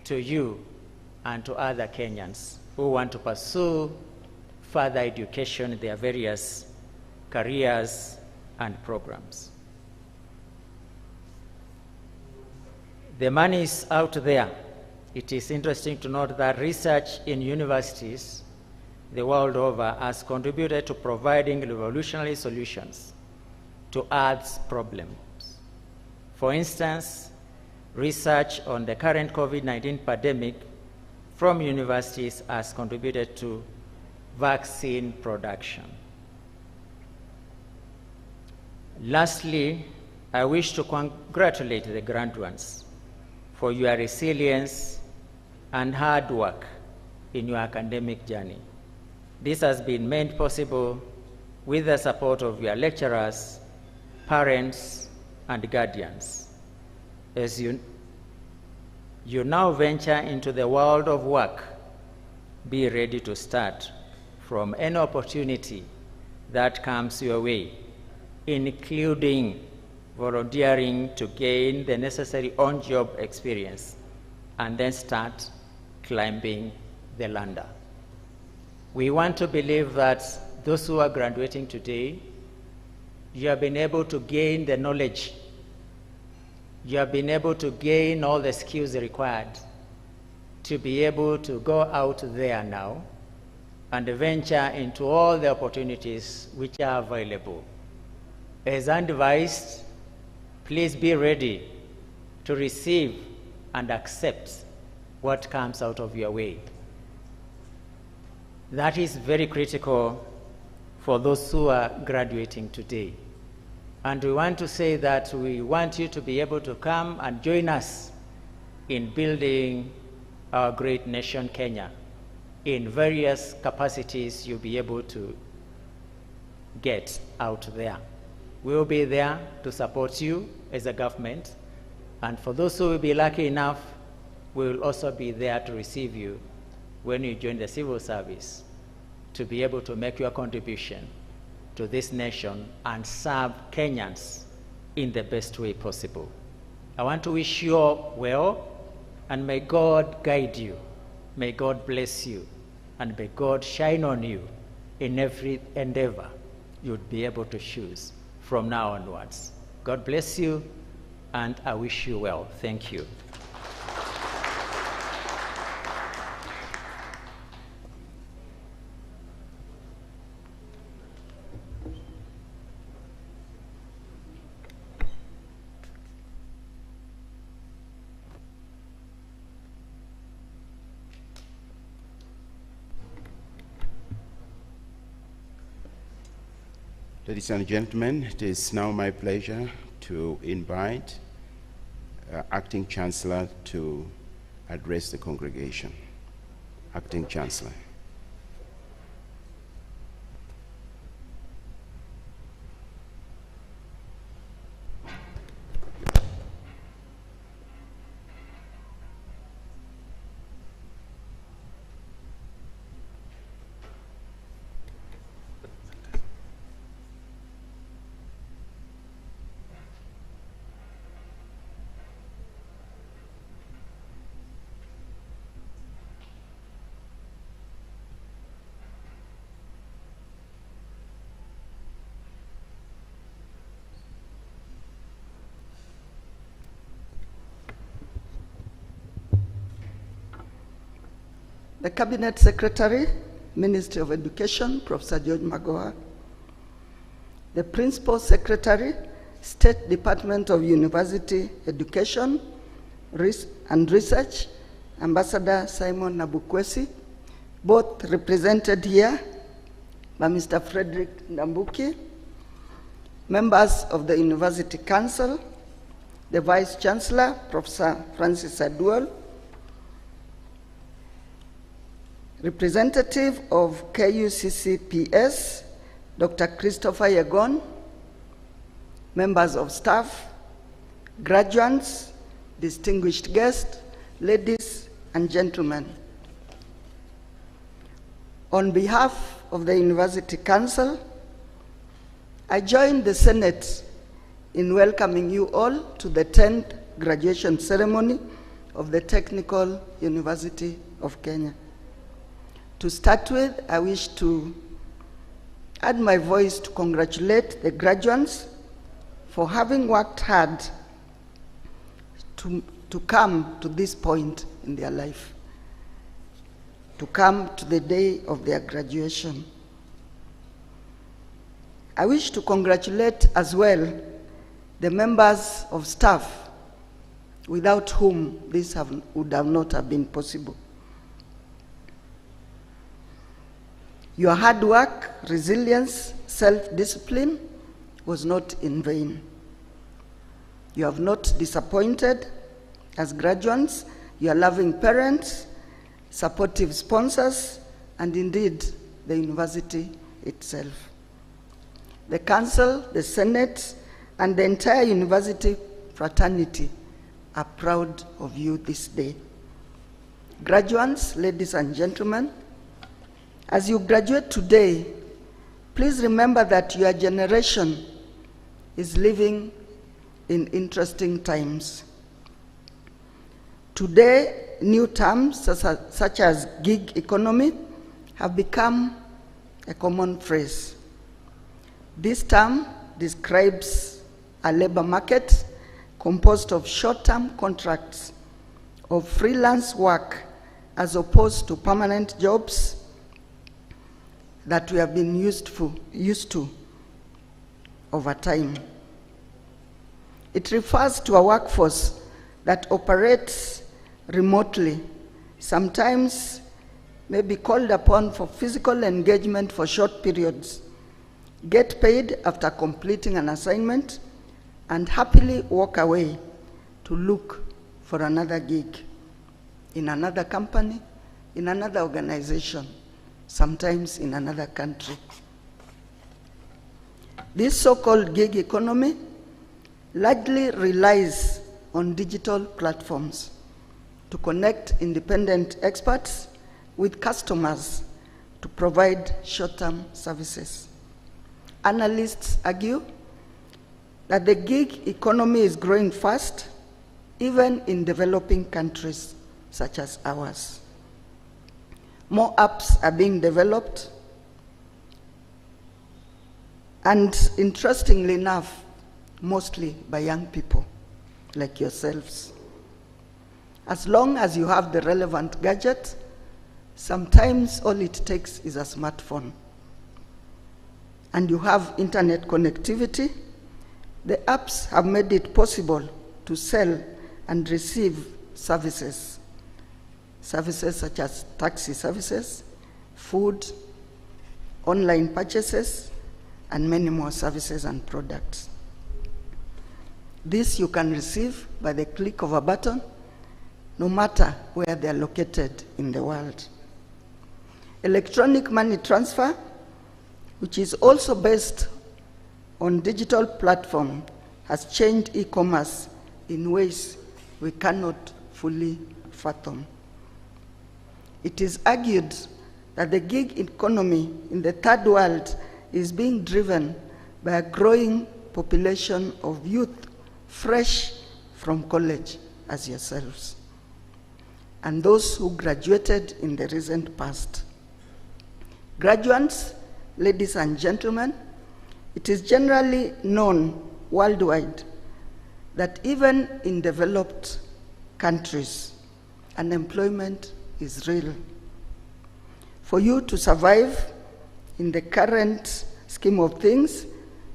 to you and to other Kenyans who want to pursue further education in their various careers and programs. The money is out there. It is interesting to note that research in universities the world over has contributed to providing revolutionary solutions to Earth's problems. For instance, research on the current COVID-19 pandemic from universities has contributed to vaccine production. Lastly, I wish to congratulate the graduates for your resilience and hard work in your academic journey. This has been made possible with the support of your lecturers, parents, and guardians. As you now venture into the world of work, be ready to start from any opportunity that comes your way, including volunteering to gain the necessary on-job experience, and then start climbing the ladder. We want to believe that those who are graduating today, you have been able to gain the knowledge. You have been able to gain all the skills required to be able to go out there now and venture into all the opportunities which are available. As advised, please be ready to receive and accept what comes out of your way. That is very critical for those who are graduating today. And we want to say that we want you to be able to come and join us in building our great nation, Kenya. In various capacities you'll be able to get out there. We'll be there to support you as a government, and for those who will be lucky enough, we will also be there to receive you when you join the civil service, to be able to make your contribution to this nation and serve Kenyans in the best way possible. I want to wish you all well, and may God guide you, may God bless you, and may God shine on you in every endeavor you'd be able to choose from now onwards. God bless you, and I wish you well. Thank you. Ladies and gentlemen, it is now my pleasure to invite Acting Chancellor to address the congregation. Acting Chancellor. The Cabinet Secretary, Ministry of Education, Professor George Magoha. The Principal Secretary, State Department of University Education and Research, Ambassador Simon Nabukwesi, both represented here by Mr. Frederick Ndambuki, members of the University Council, the Vice Chancellor, Professor Francis Aduol, representative of KUCCPS, Dr. Christopher Yegon, members of staff, graduates, distinguished guests, ladies and gentlemen. On behalf of the University Council, I join the Senate in welcoming you all to the 10th graduation ceremony of the Technical University of Kenya. To start with, I wish to add my voice to congratulate the graduates for having worked hard to come to this point in their life, to come to the day of their graduation. I wish to congratulate as well the members of staff without whom this would have not have been possible. Your hard work, resilience, self-discipline was not in vain. You have not disappointed as graduates, your loving parents, supportive sponsors, and indeed the university itself. The Council, the Senate, and the entire university fraternity are proud of you this day. Graduates, ladies and gentlemen, as you graduate today, please remember that your generation is living in interesting times. Today, new terms such as gig economy have become a common phrase. This term describes a labor market composed of short-term contracts of freelance work as opposed to permanent jobs that we have been used to over time. It refers to a workforce that operates remotely, sometimes may be called upon for physical engagement for short periods, get paid after completing an assignment, and happily walk away to look for another gig in another company, in another organization, sometimes in another country. This so-called gig economy largely relies on digital platforms to connect independent experts with customers to provide short-term services. Analysts argue that the gig economy is growing fast, even in developing countries such as ours. More apps are being developed, and interestingly enough, mostly by young people like yourselves. As long as you have the relevant gadget, sometimes all it takes is a smartphone, and you have internet connectivity, the apps have made it possible to sell and receive services. Services such as taxi services, food, online purchases, and many more services and products. This you can receive by the click of a button, no matter where they are located in the world. Electronic money transfer, which is also based on digital platform, has changed e-commerce in ways we cannot fully fathom. It is argued that the gig economy in the third world is being driven by a growing population of youth fresh from college as yourselves, and those who graduated in the recent past. Graduates, ladies and gentlemen, it is generally known worldwide that even in developed countries, unemployment is real. For you to survive in the current scheme of things,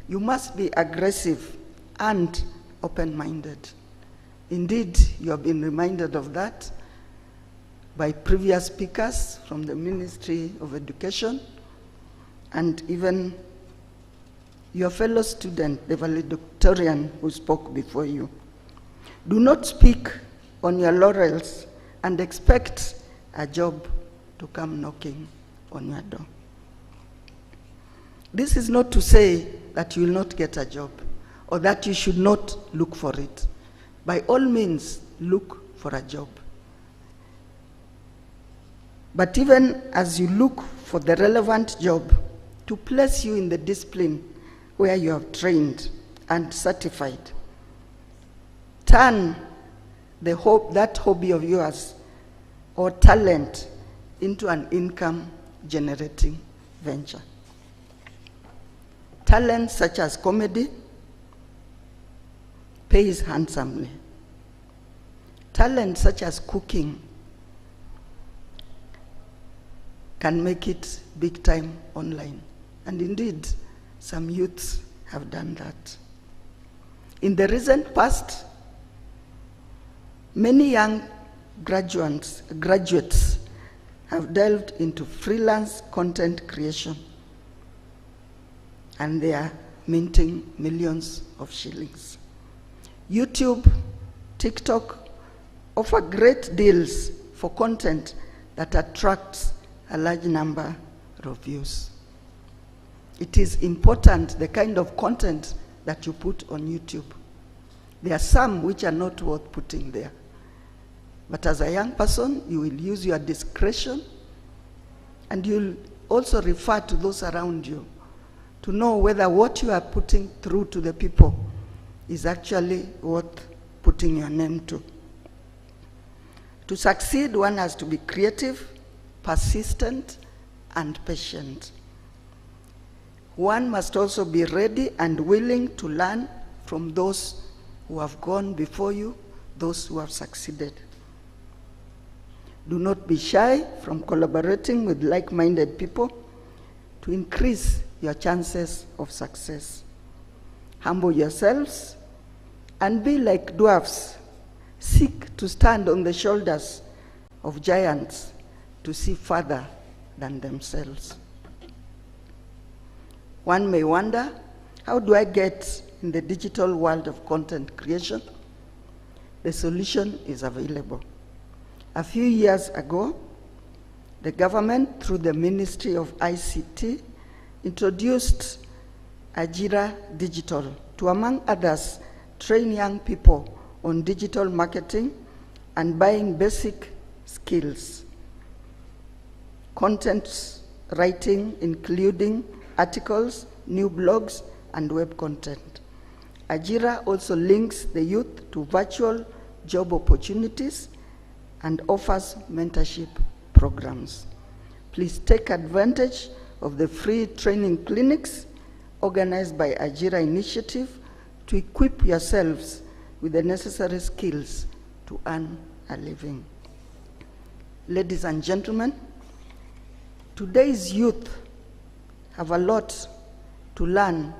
you must be aggressive and open-minded. Indeed, you have been reminded of that by previous speakers from the Ministry of Education, and even your fellow student, the valedictorian who spoke before you. Do not speak on your laurels and expect a job to come knocking on your door. This is not to say that you will not get a job or that you should not look for it. By all means, look for a job. But even as you look for the relevant job to place you in the discipline where you have trained and certified, turn that hobby of yours or talent into an income-generating venture. Talent such as comedy pays handsomely. Talent such as cooking can make it big time online. And indeed, some youths have done that. In the recent past, many young graduates have delved into freelance content creation, and they are minting millions of shillings. YouTube, TikTok offer great deals for content that attracts a large number of views. It is important the kind of content that you put on YouTube. There are some which are not worth putting there. But as a young person, you will use your discretion, and you'll also refer to those around you to know whether what you are putting through to the people is actually worth putting your name to. To succeed, one has to be creative, persistent, and patient. one must also be ready and willing to learn from those who have gone before you, those who have succeeded. Do not be shy from collaborating with like-minded people to increase your chances of success. Humble yourselves and be like dwarfs. Seek to stand on the shoulders of giants to see further than themselves. One may wonder, how do I get in the digital world of content creation? The solution is available. A few years ago, the government, through the Ministry of ICT, introduced Ajira Digital to, among others, train young people on digital marketing and buying basic skills. Content writing, including articles, new blogs, and web content. Ajira also links the youth to virtual job opportunities and offers mentorship programs. Please take advantage of the free training clinics organized by Ajira Initiative to equip yourselves with the necessary skills to earn a living. Ladies and gentlemen, today's youth have a lot to learn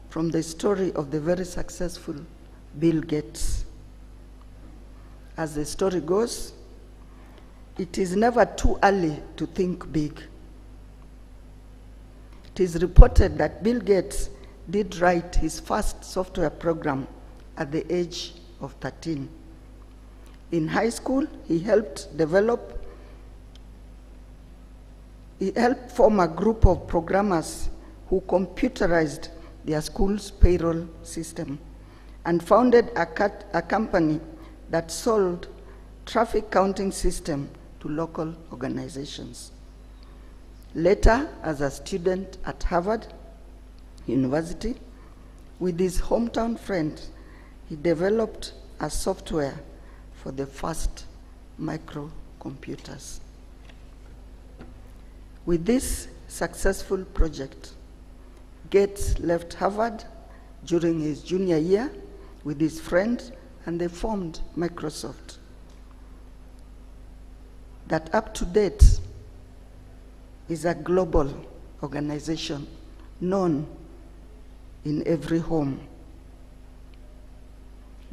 from the story of the very successful Bill Gates. As the story goes, it is never too early to think big. It is reported that Bill Gates did write his first software program at the age of 13. In high school, he helped form a group of programmers who computerized their school's payroll system and founded a company that sold traffic counting system to local organizations. Later, as a student at Harvard University, with his hometown friend, he developed a software for the first microcomputers. With this successful project, Gates left Harvard during his junior year with his friend, and they formed Microsoft. That up to date is a global organization known in every home.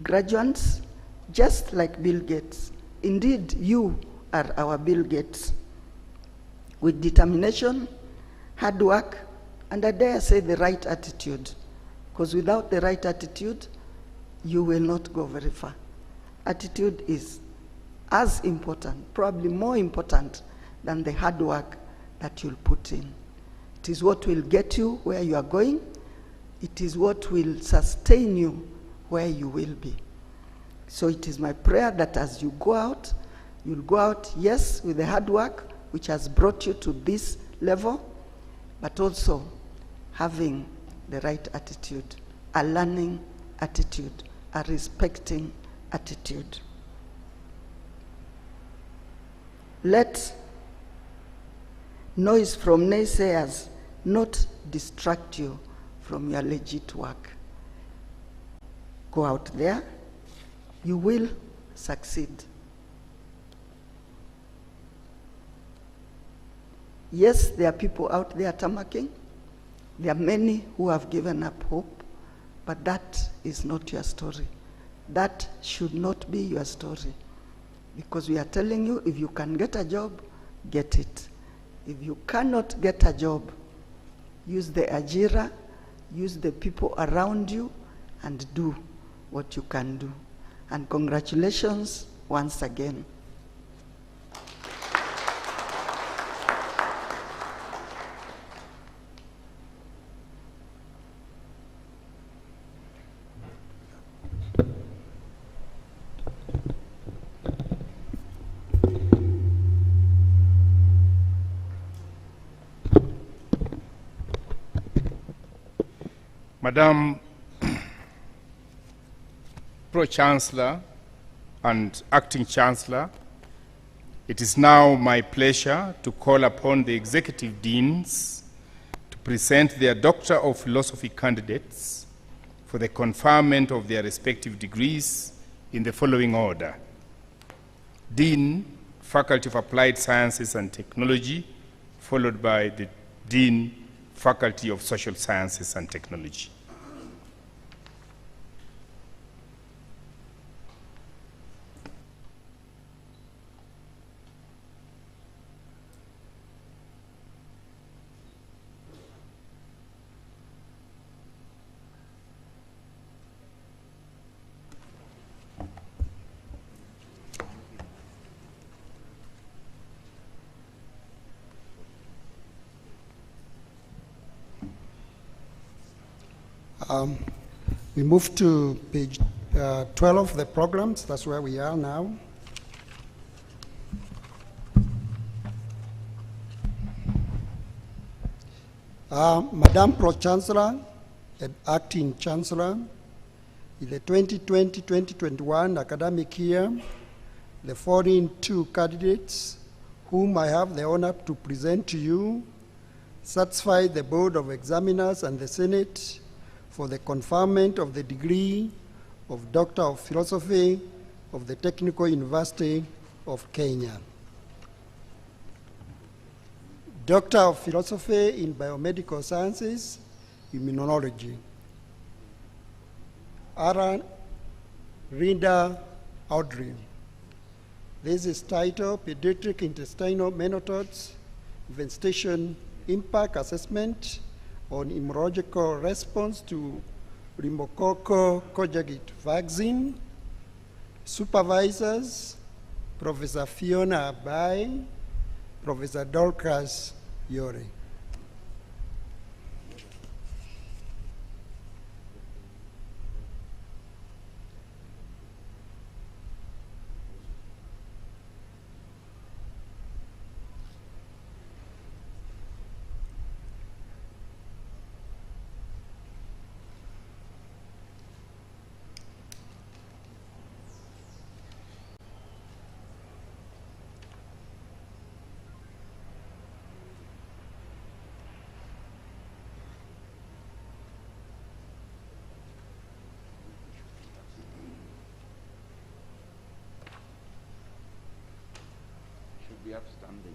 Graduates, just like Bill Gates, indeed you are our Bill Gates. With determination, hard work, and I dare say the right attitude, because without the right attitude, you will not go very far. Attitude is as important, probably more important than the hard work that you'll put in. It is what will get you where you are going. It is what will sustain you where you will be. So it is my prayer that as you go out, you'll go out, yes, with the hard work, which has brought you to this level, but also having the right attitude, a learning attitude, a respecting attitude. Let noise from naysayers not distract you from your legit work. Go out there, you will succeed. Yes, there are people out there tamarking. There are many who have given up hope, but that is not your story. That should not be your story. Because we are telling you, if you can get a job, get it. If you cannot get a job, use the Ajira, use the people around you, and do what you can do. And congratulations once again. Madam Pro-Chancellor and Acting Chancellor, it is now my pleasure to call upon the Executive Deans to present their Doctor of Philosophy candidates for the conferment of their respective degrees in the following order: Dean, Faculty of Applied Sciences and Technology, followed by the Dean, Faculty of Social Sciences and Technology. We move to page 12 of the programs. That's where we are now. Madam Pro-Chancellor and Acting Chancellor, in the 2020-2021 academic year, the following two candidates, whom I have the honor to present to you, satisfy the Board of Examiners and the Senate for the conferment of the degree of Doctor of Philosophy of the Technical University of Kenya. Doctor of Philosophy in Biomedical Sciences, Immunology. Aaron Rinda Audrey. This is titled Pediatric Intestinal Nematodes Infestation Impact Assessment on Immunological Response to Pneumococcal Conjugate Vaccine. Supervisors, Professor Fiona Abai, Professor Dorcas Yore. Be upstanding.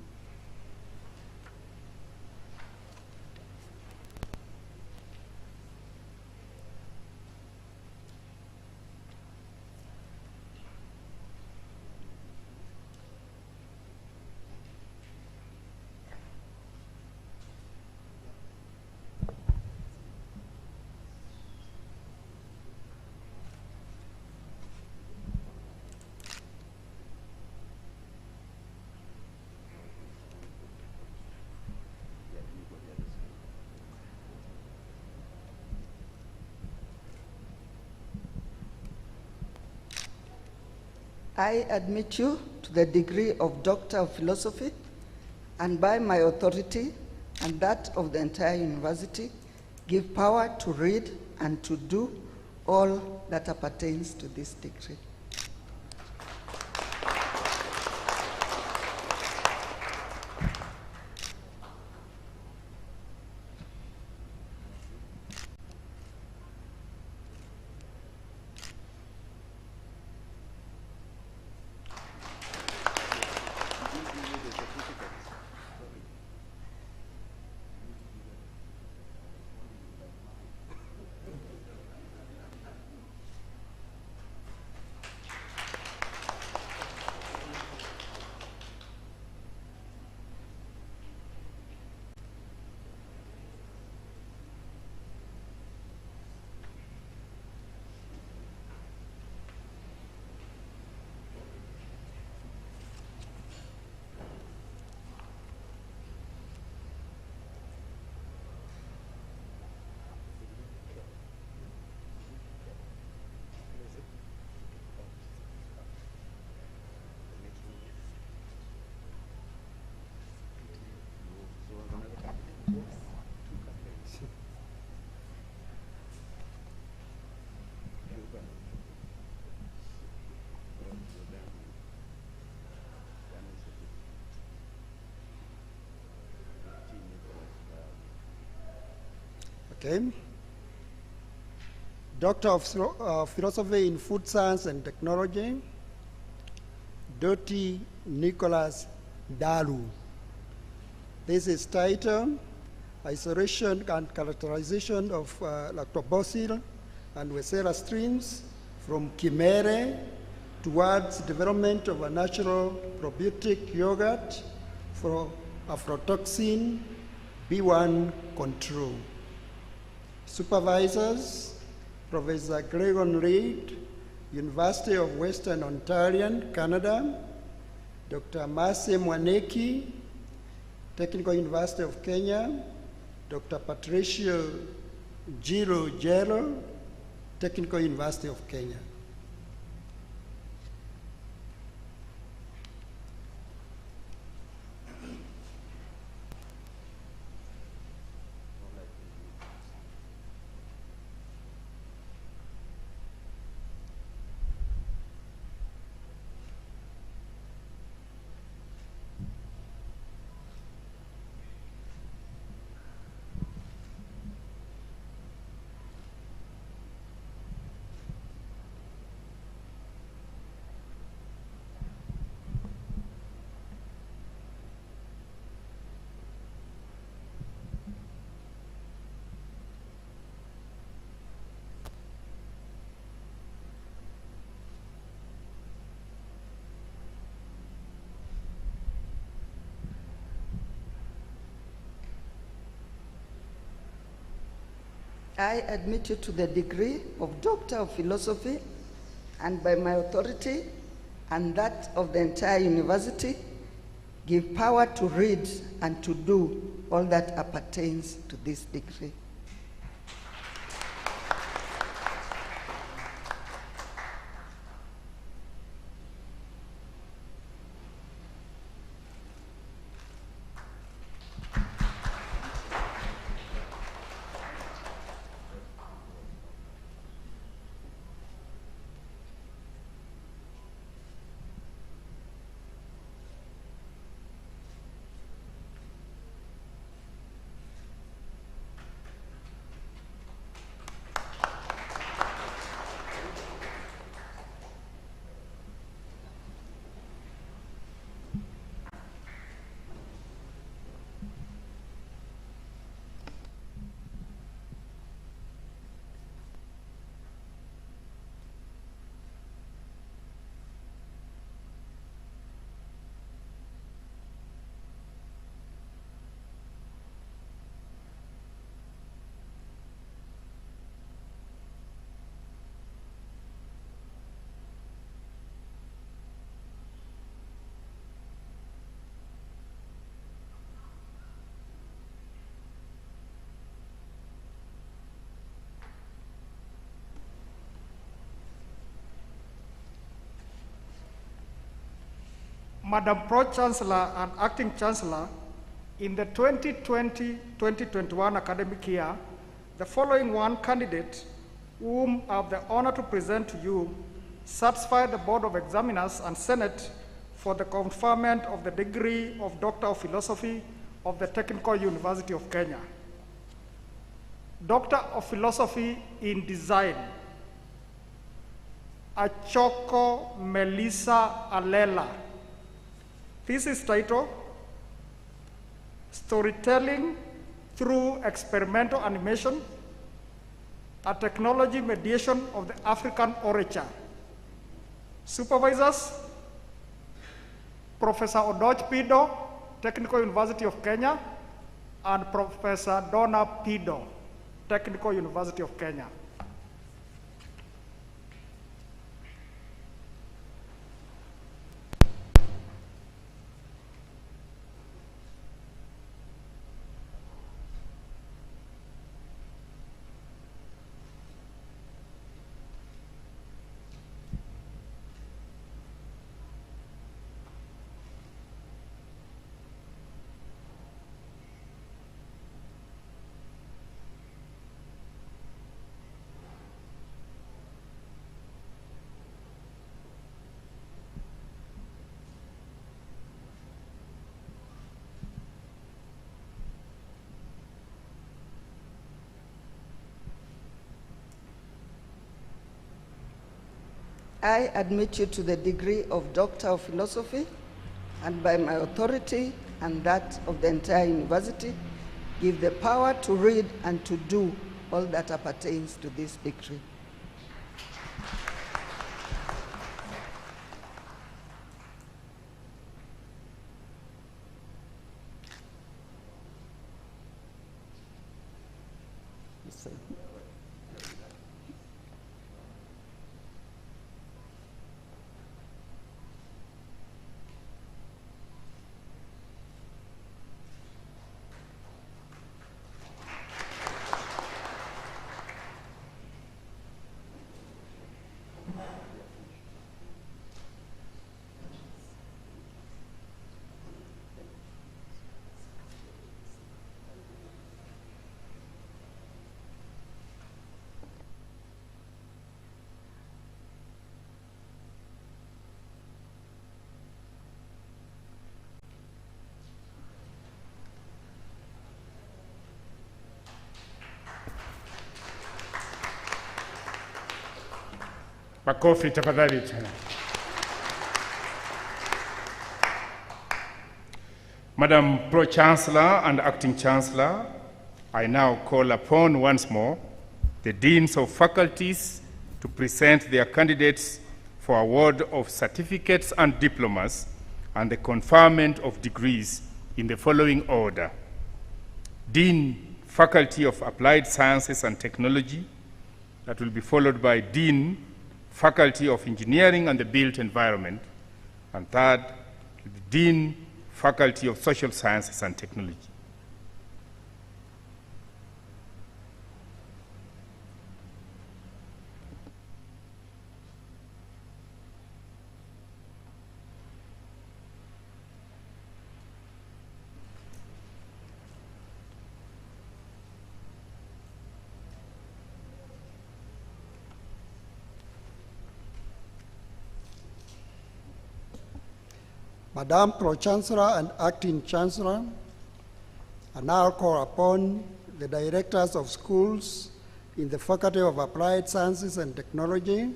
I admit you to the degree of Doctor of Philosophy, and by my authority and that of the entire university, give power to read and to do all that appertains to this degree. Okay. Doctor of Philosophy in Food Science and Technology, Doti Nicholas Dalu. This is titled Isolation and Characterization of Lactobacillus and Weissella streams from Chimere towards development of a natural probiotic yogurt for aflatoxin B1 control. Supervisors, Professor Gregor Reid, University of Western Ontario, Canada, Dr. Mase Mwaneki, Technical University of Kenya, Dr. Patricia Jiro Jero, Technical University of Kenya. I admit you to the degree of Doctor of Philosophy, and by my authority and that of the entire university, give power to read and to do all that appertains to this degree. Madam Pro-Chancellor and Acting Chancellor, in the 2020-2021 academic year, the following one candidate, whom I have the honor to present to you, satisfied the Board of Examiners and Senate for the conferment of the degree of Doctor of Philosophy of the Technical University of Kenya. Doctor of Philosophy in Design, Achoko Melissa Alela. Thesis title, Storytelling through Experimental Animation, a Technology Mediation of the African Orature. Supervisors, Professor Odoch Pido, Technical University of Kenya, and Professor Donna Pido, Technical University of Kenya. I admit you to the degree of Doctor of Philosophy, and by my authority and that of the entire university, give the power to read and to do all that appertains to this decree. Makofi tafadhali tena. Madam Pro-Chancellor and Acting Chancellor, I now call upon once more the Deans of Faculties to present their candidates for award of certificates and diplomas and the conferment of degrees in the following order. Dean, Faculty of Applied Sciences and Technology, that will be followed by Dean, Faculty of Engineering and the Built Environment, and third, the Dean, Faculty of Social Sciences and Technology. Madam Pro-Chancellor and Acting Chancellor, I now call upon the directors of schools in the Faculty of Applied Sciences and Technology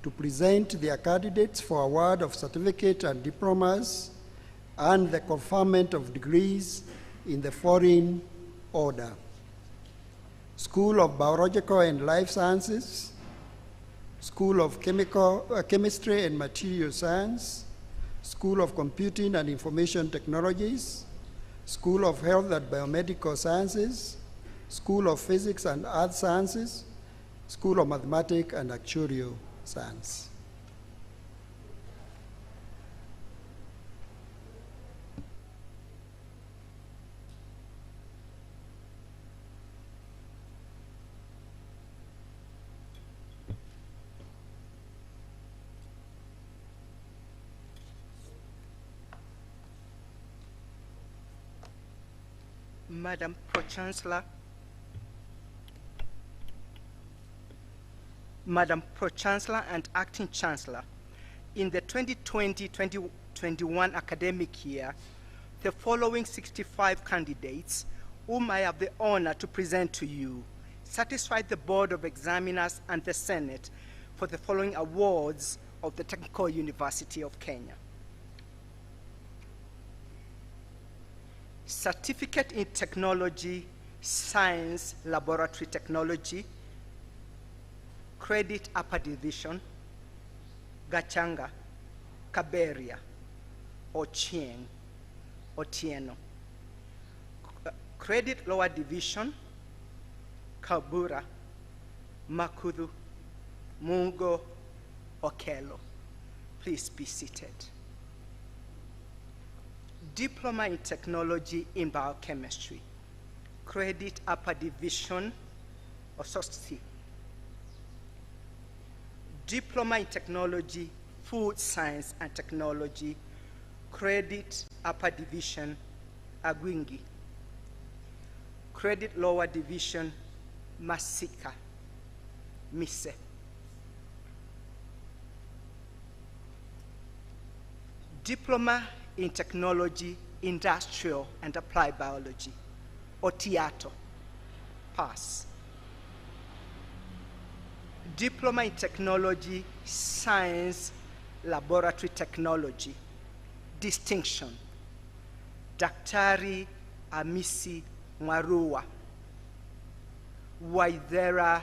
to present their candidates for award of certificate and diplomas and the conferment of degrees in the following order. School of Biological and Life Sciences, School of Chemistry and Material Science, School of Computing and Information Technologies, School of Health and Biomedical Sciences, School of Physics and Earth Sciences, School of Mathematics and Actuarial Science. Madam Pro-Chancellor, Madam Pro-Chancellor and Acting Chancellor, in the 2020-2021 academic year, the following 65 candidates, whom I have the honor to present to you, satisfied the Board of Examiners and the Senate for the following awards of the Technical University of Kenya. Certificate in Technology, Science, Laboratory Technology, Credit Upper Division, Gachanga, Kaberia, Ochieng, Otieno. Credit Lower Division, Kabura, Makudu, Mungo, Okelo. Please be seated. Diploma in Technology in Biochemistry, Credit Upper Division, Ososti. Diploma in Technology, Food Science and Technology, Credit Upper Division, Agwingi. Credit Lower Division, Masika, Mise. Diploma in Technology, Industrial and Applied Biology, Otiato, pass. Diploma in Technology, Science, Laboratory Technology, distinction, Daktari Amisi Mwarua, Waithera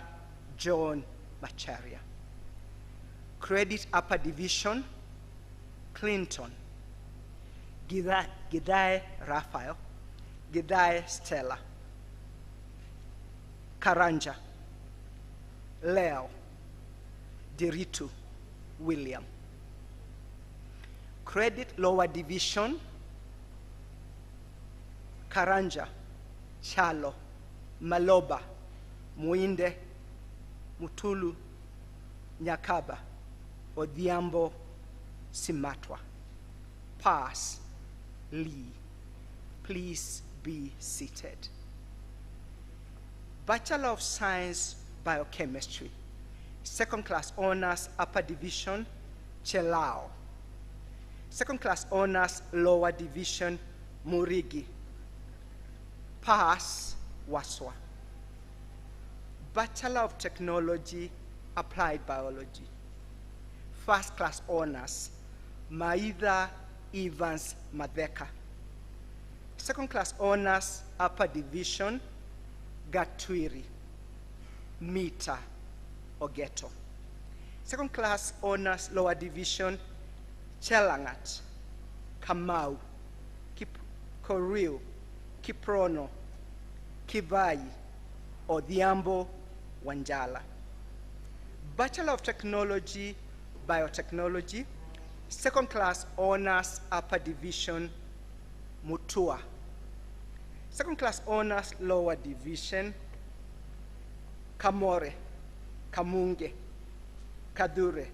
John Macharia. Credit Upper Division, Clinton, Gidai Raphael, Gidai Stella, Karanja, Leo, Diritu, William. Credit Lower Division, Karanja, Chalo, Maloba, Muinde, Mutulu, Nyakaba, Odhiambo, Simatwa. Pass, Lee. Please be seated. Bachelor of Science, Biochemistry. Second class honors, Upper Division, Chelao. Second class honors, Lower Division, Murigi. Pass, Waswa. Bachelor of Technology, Applied Biology. First class honors, Maida Evans Madeka. Second class honors, Upper Division, Gatwiri, Mita Ogeto. Second class honors, Lower Division, Chelangat, Kamau, Koriu, Kiprono, Kivai, Odhiambo, Wanjala. Bachelor of Technology, Biotechnology. Second class honors, Upper Division, Mutua. Second class honors, Lower Division, Kamore, Kamunge, Kadure,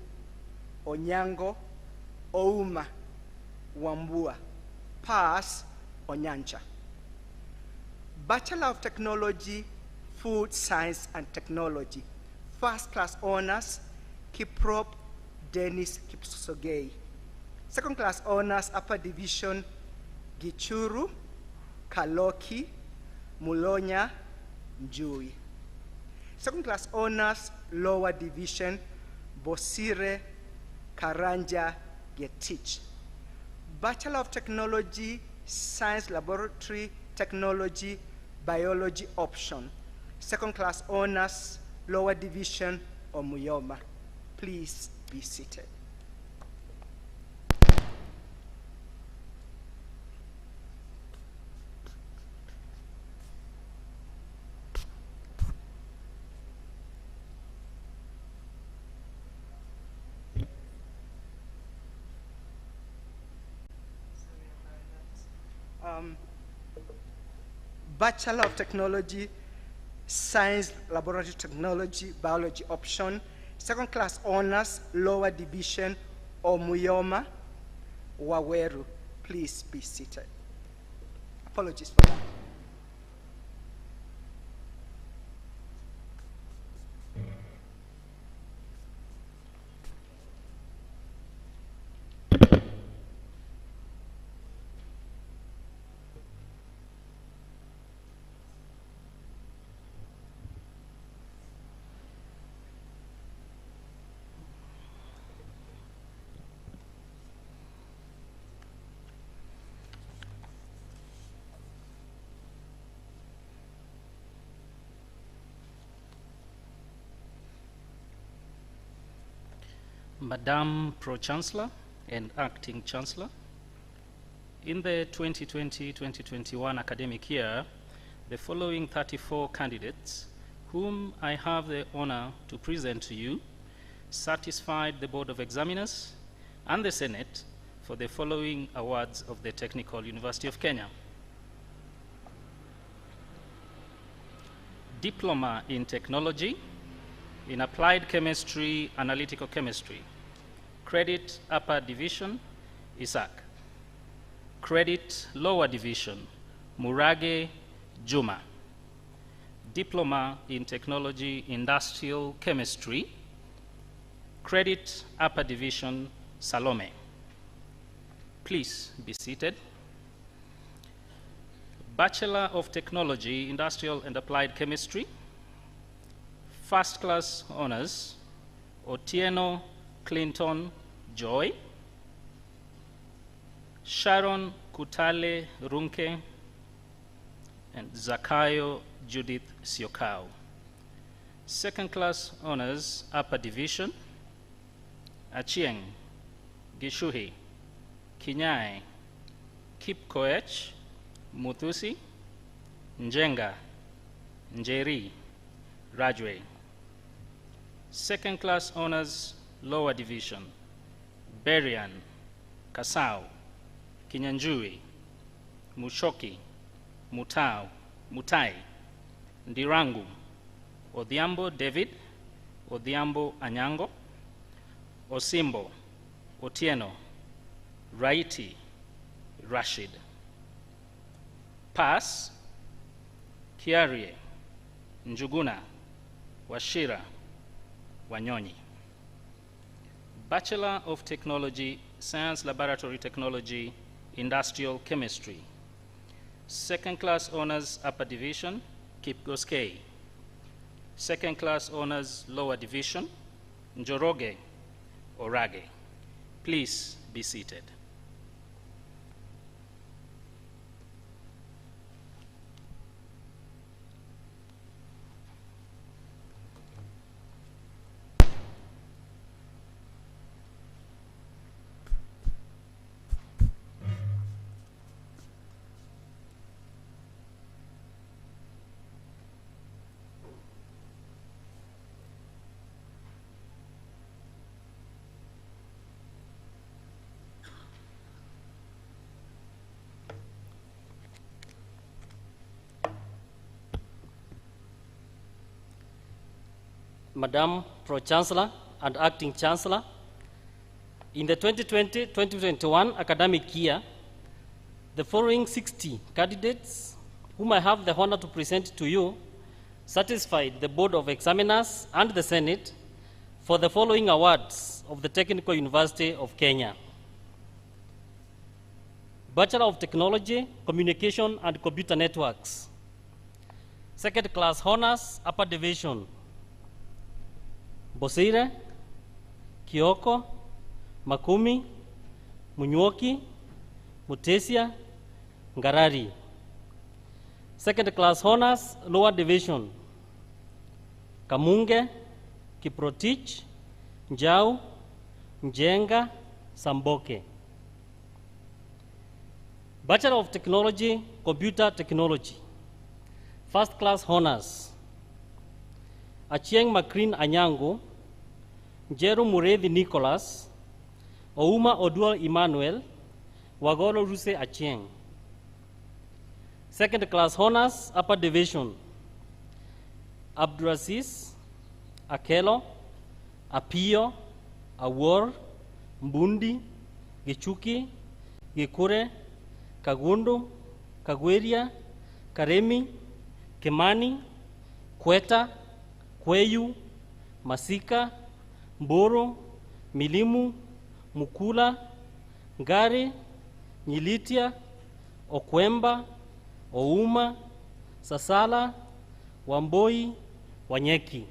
Onyango, Ouma, Wambua. Pass, Onyancha. Bachelor of Technology, Food Science and Technology. First class honors, Kiprop Dennis Kipsogei. Second class honors, Upper Division, Gichuru, Kaloki, Mulonya, Njui. Second class honors, Lower Division, Bosire, Karanja, Getich. Bachelor of Technology, Science Laboratory Technology, Biology option. Second class honors, Lower Division, Omuyoma. Please be seated. Bachelor of Technology, Science, Laboratory Technology, Biology option. Second class honors, Lower Division, Omuyoma, Waweru. Please be seated. Apologies for that. Madam Pro-Chancellor and Acting Chancellor, in the 2020-2021 academic year, the following 34 candidates, whom I have the honor to present to you, satisfied the Board of Examiners and the Senate for the following awards of the Technical University of Kenya. Diploma in Technology, in Applied Chemistry, Analytical Chemistry. Credit Upper Division, Isaac. Credit Lower Division, Murage Juma. Diploma in Technology, Industrial Chemistry. Credit Upper Division, Salome. Please be seated. Bachelor of Technology, Industrial and Applied Chemistry. First class honors, Otieno Clinton Joy, Sharon Kutale Runke, and Zakayo Judith Siokao. Second class honors, Upper Division, Achieng, Gishuhi, Kinyai, Kipkoech, Muthusi, Njenga, Njeri, Rajwe. Second class honors, Lower Division, Berian, Kasau, Kinyanjui, Mushoki, Mutau, Mutai, Ndirangu, Odhiambo David, Odhiambo Anyango, Osimbo, Otieno, Raiti, Rashid. Pass, Kiarie, Njuguna, Washira, Wanyonyi. Bachelor of Technology, Science Laboratory Technology, Industrial Chemistry. Second class honors, Upper Division, Kipgoskei. Second class honors, Lower Division, Njoroge, Orage. Please be seated. Madam Pro-Chancellor and Acting Chancellor, in the 2020-2021 academic year, the following 60 candidates, whom I have the honor to present to you, satisfied the Board of Examiners and the Senate for the following awards of the Technical University of Kenya. Bachelor of Technology, Communication and Computer Networks. Second class honors, Upper Division, Bosire, Kioko, Makumi, Munywoki, Mutesia, Ngarari. Second class honors, Lower Division, Kamunge, Kiprotich, Njau, Njenga, Samboke. Bachelor of Technology, Computer Technology. First class honors, Achieng Macrin Anyango, Jeru Murethi Nicholas, Ouma Odual Emmanuel, Wagolo Ruse Achieng. Second class honors, Upper Division, Abduraziz, Akelo, Apio, Awor, Mbundi, Gichuki, Gikure, Kagundu, Kagweria, Karemi, Kemani, Kweta, Kweyu, Masika, Mboro, Milimu, Mukula, Ngare, Nyilitia, Okwemba, Ouma, Sasala, Wamboi, Wanyeki.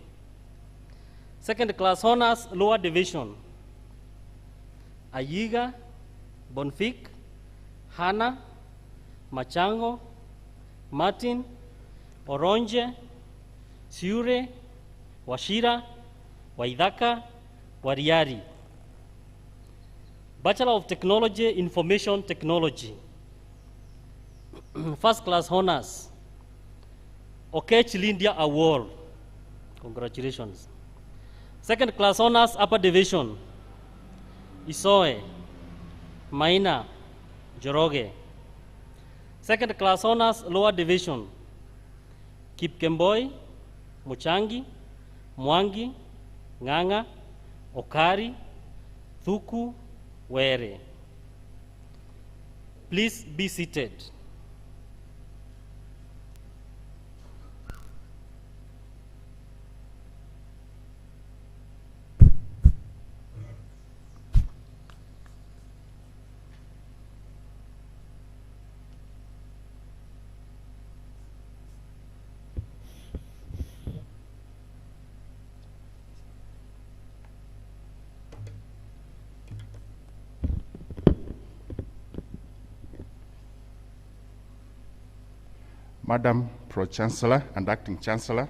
Second class honors, Lower Division, Ayiga, Bonfik, Hana, Machango, Martin, Oronje, Siure, Washira, Waidaka, Wariari. Bachelor of Technology, Information Technology. First class honors, Okech Lindia Award. Congratulations. Second class honors, Upper Division, Isoe, Maina, Joroge. Second class honors, Lower Division, Kipkemboi, Muchangi, Mwangi, Nganga, Okari, Thuku, Were. Please be seated. Madam Pro-Chancellor and Acting Chancellor,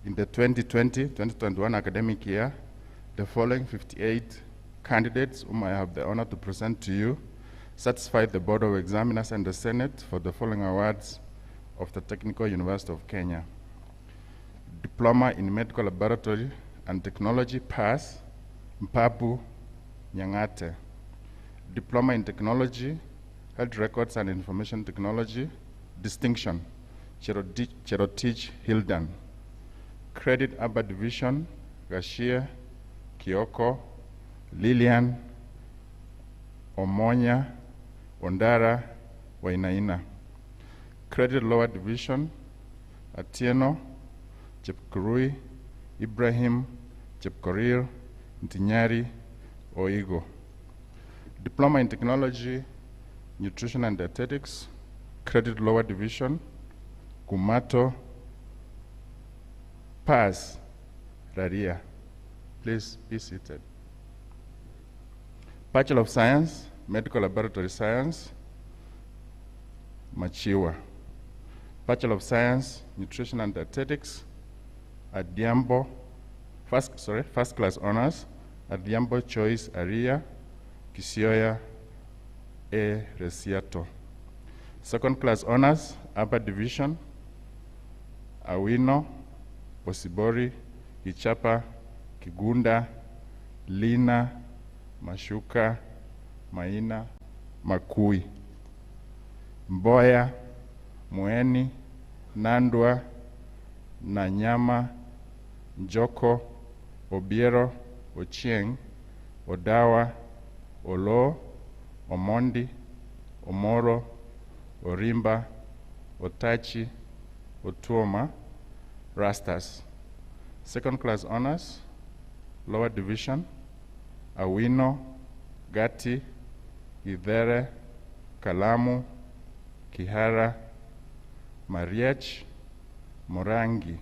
in the 2020-2021 academic year, the following 58 candidates whom I have the honor to present to you satisfied the Board of Examiners and the Senate for the following awards of the Technical University of Kenya. Diploma in Medical Laboratory and Technology, PASS, Mpapu Nyangate. Diploma in Technology, Health Records and Information Technology, Distinction, Cherotich Hildan. Credit Upper Division, Gashia, Kioko, Lilian, Omonya, Ondara, Wainaina. Credit Lower Division, Atieno, Chepkurui, Ibrahim, Chepkorir, Ntinyari, Oigo. Diploma in Technology, Nutrition and Dietetics, Credit Lower Division, Kumato, PASS, Raria. Please be seated. Bachelor of Science, Medical Laboratory Science, Machiwa. Bachelor of Science, Nutrition and Dietetics, Adiambo, first class honors, Adiambo Choice Aria, Kisioya E. Resiato. Second class honors, Upper Division, Awino, Posibori, Ichapa, Kigunda, Lina, Mashuka, Maina, Makui. Mboya, Mueni, Nandwa, Nanyama, Njoko, Obiero, Ochieng, Odawa, Olo, Omondi, Omoro, Orimba, Otachi, Otuoma, Rastas. Second class honors, Lower Division, Awino, Gati, Githere, Kalamu, Kihara, Mariech, Morangi,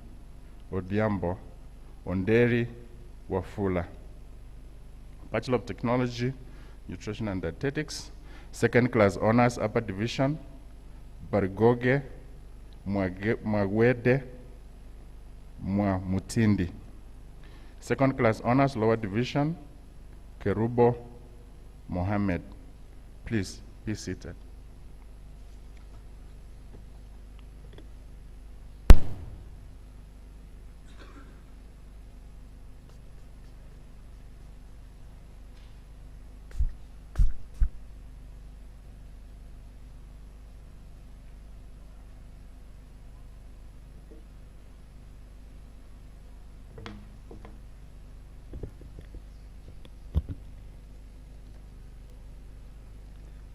Odiambo, Onderi, Wafula. Bachelor of Technology, Nutrition and Dietetics, second class honors, Upper Division, Bargoge, Mwagwede, Mutindi. Second class honors, Lower Division, Kerubo, Mohammed. Please be seated.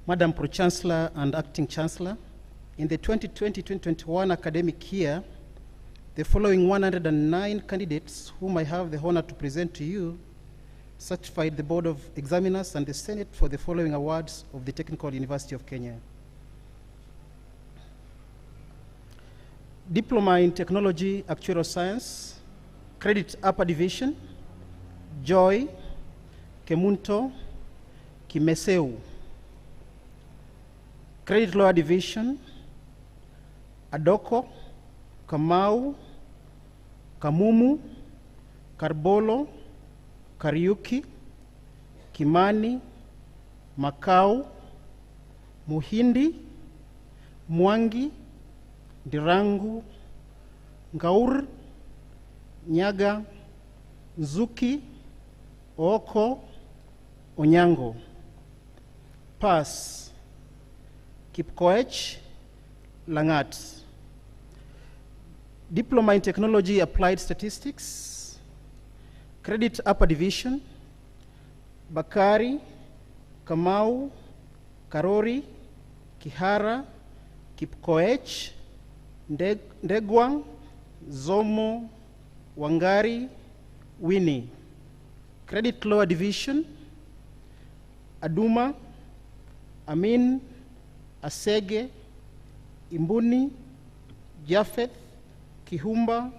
Madam Pro-Chancellor and Acting Chancellor, in the 2020-2021 academic year, the following 109 candidates whom I have the honor to present to you certified the Board of Examiners and the Senate for the following awards of the Technical University of Kenya. Diploma in Technology, Actuarial Science, Credit Upper Division, Joy, Kemunto, Kimeseu. Credit Lower Division, Adoko, Kamau, Kamumu, Karbolo, Kariuki, Kimani, Makau, Muhindi, Mwangi, Dirangu, Ngaur, Nyaga, Nzuki, Oko, Onyango. Pass. Kipkoech, Langat. Diploma in Technology, Applied Statistics, Credit Upper Division, Bakari, Kamau, Karori, Kihara, Kipkoech, Ndegwang, Zomo, Wangari, Winnie. Credit Lower Division, Aduma, Amin, Asege, Imbuni, Jafeth, Kihumba,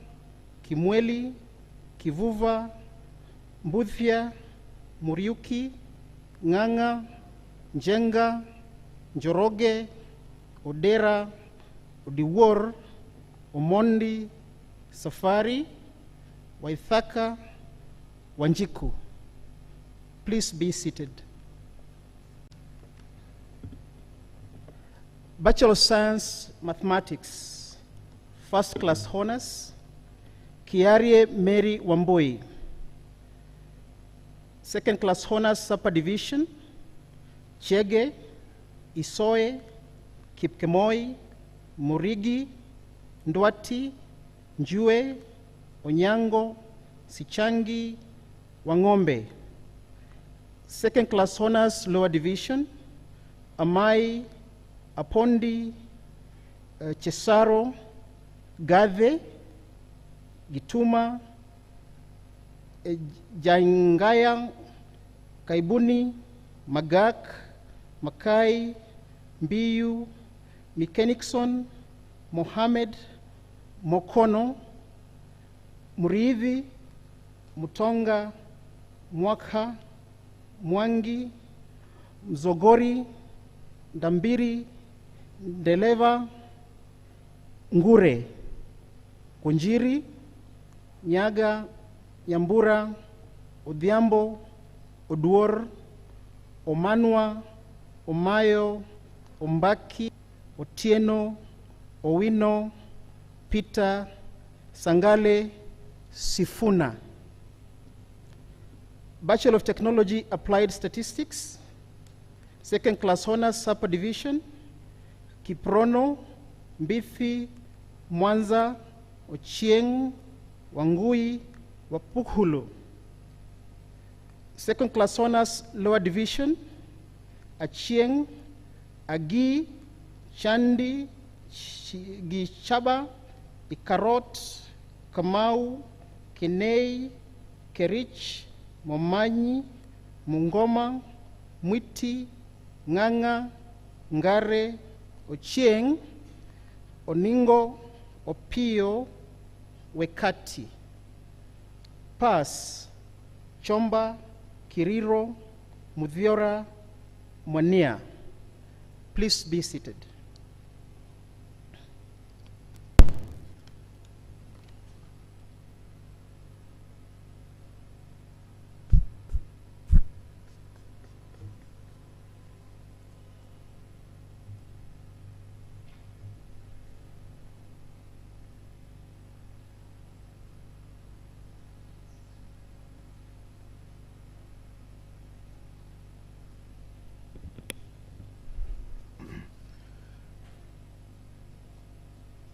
Kimweli, Kivuva, Mbuthia, Muriuki, Nganga, Njenga, Njoroge, Odera, Odiwuor, Omondi, Safari, Waithaka, Wanjiku. Please be seated. Bachelor of Science, Mathematics, First Class Honors, Kiarie Mary Wamboi. Second Class Honors, Upper Division, Chege, Isoe, Kipkemoi, Murigi, Ndwati, Njue, Onyango, Sichangi, Wangombe. Second Class Honors, Lower Division, Amai, Apondi, Chesaro, Gave, Gituma, Jaingaya, Kaibuni, Magak, Makai, Mbiyu, Mikenikson, Mohamed, Mokono, Murithi, Mutonga, Mwakha, Mwangi, Mzogori, Ndambiri, Ndeleva, Ngure, Kunjiri, Nyaga, Nyambura, Odhiambo, Oduor, Omanwa, Omayo, Ombaki, Otieno, Owino, Peter, Sangale, Sifuna. Bachelor of Technology, Applied Statistics, Second Class Honors, Upper Division, Kiprono, Mbithi, Mwanza, Ochieng, Wangui, Wapukhulu. Second Class Honors, Lower Division, Achieng, Agi, Chandi, Gichaba, Ikarot, Kamau, Kinei, Kerich, Momanyi, Mungoma, Mwiti, Nganga, Ngare, Ochieng, Oningo, Opio, Wekati. Pass, Chomba, Kiriro, Mudhiora, Mwania. Please be seated.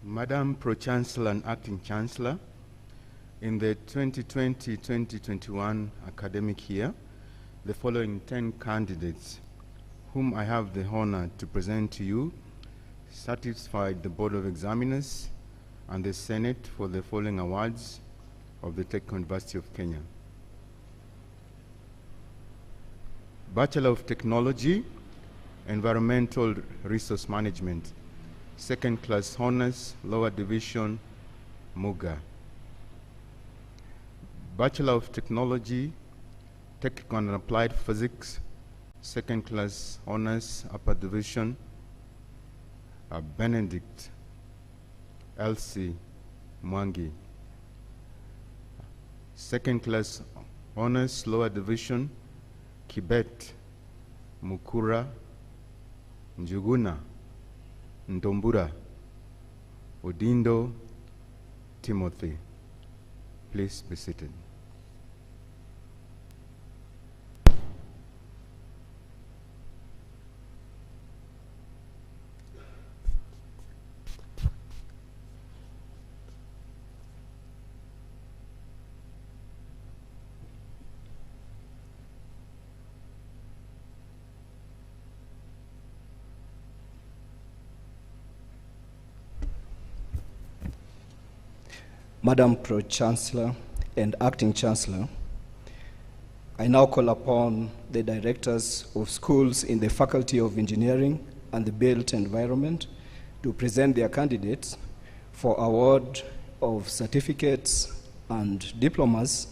Madam Pro-Chancellor and Acting Chancellor, in the 2020-2021 academic year, the following 10 candidates, whom I have the honor to present to you, satisfied the Board of Examiners and the Senate for the following awards of the Technical University of Kenya. Bachelor of Technology, Environmental Resource Management, Second Class Honors, Lower Division, Muga. Bachelor of Technology, Technical and Applied Physics, Second Class Honors, Upper Division, Benedict Elsie Mwangi. Second Class Honors, Lower Division, Kibet Mukura Njuguna Ndombura Odindo Timothy. Please be seated. Madam Pro-Chancellor and Acting Chancellor, I now call upon the directors of schools in the Faculty of Engineering and the Built Environment to present their candidates for award of certificates and diplomas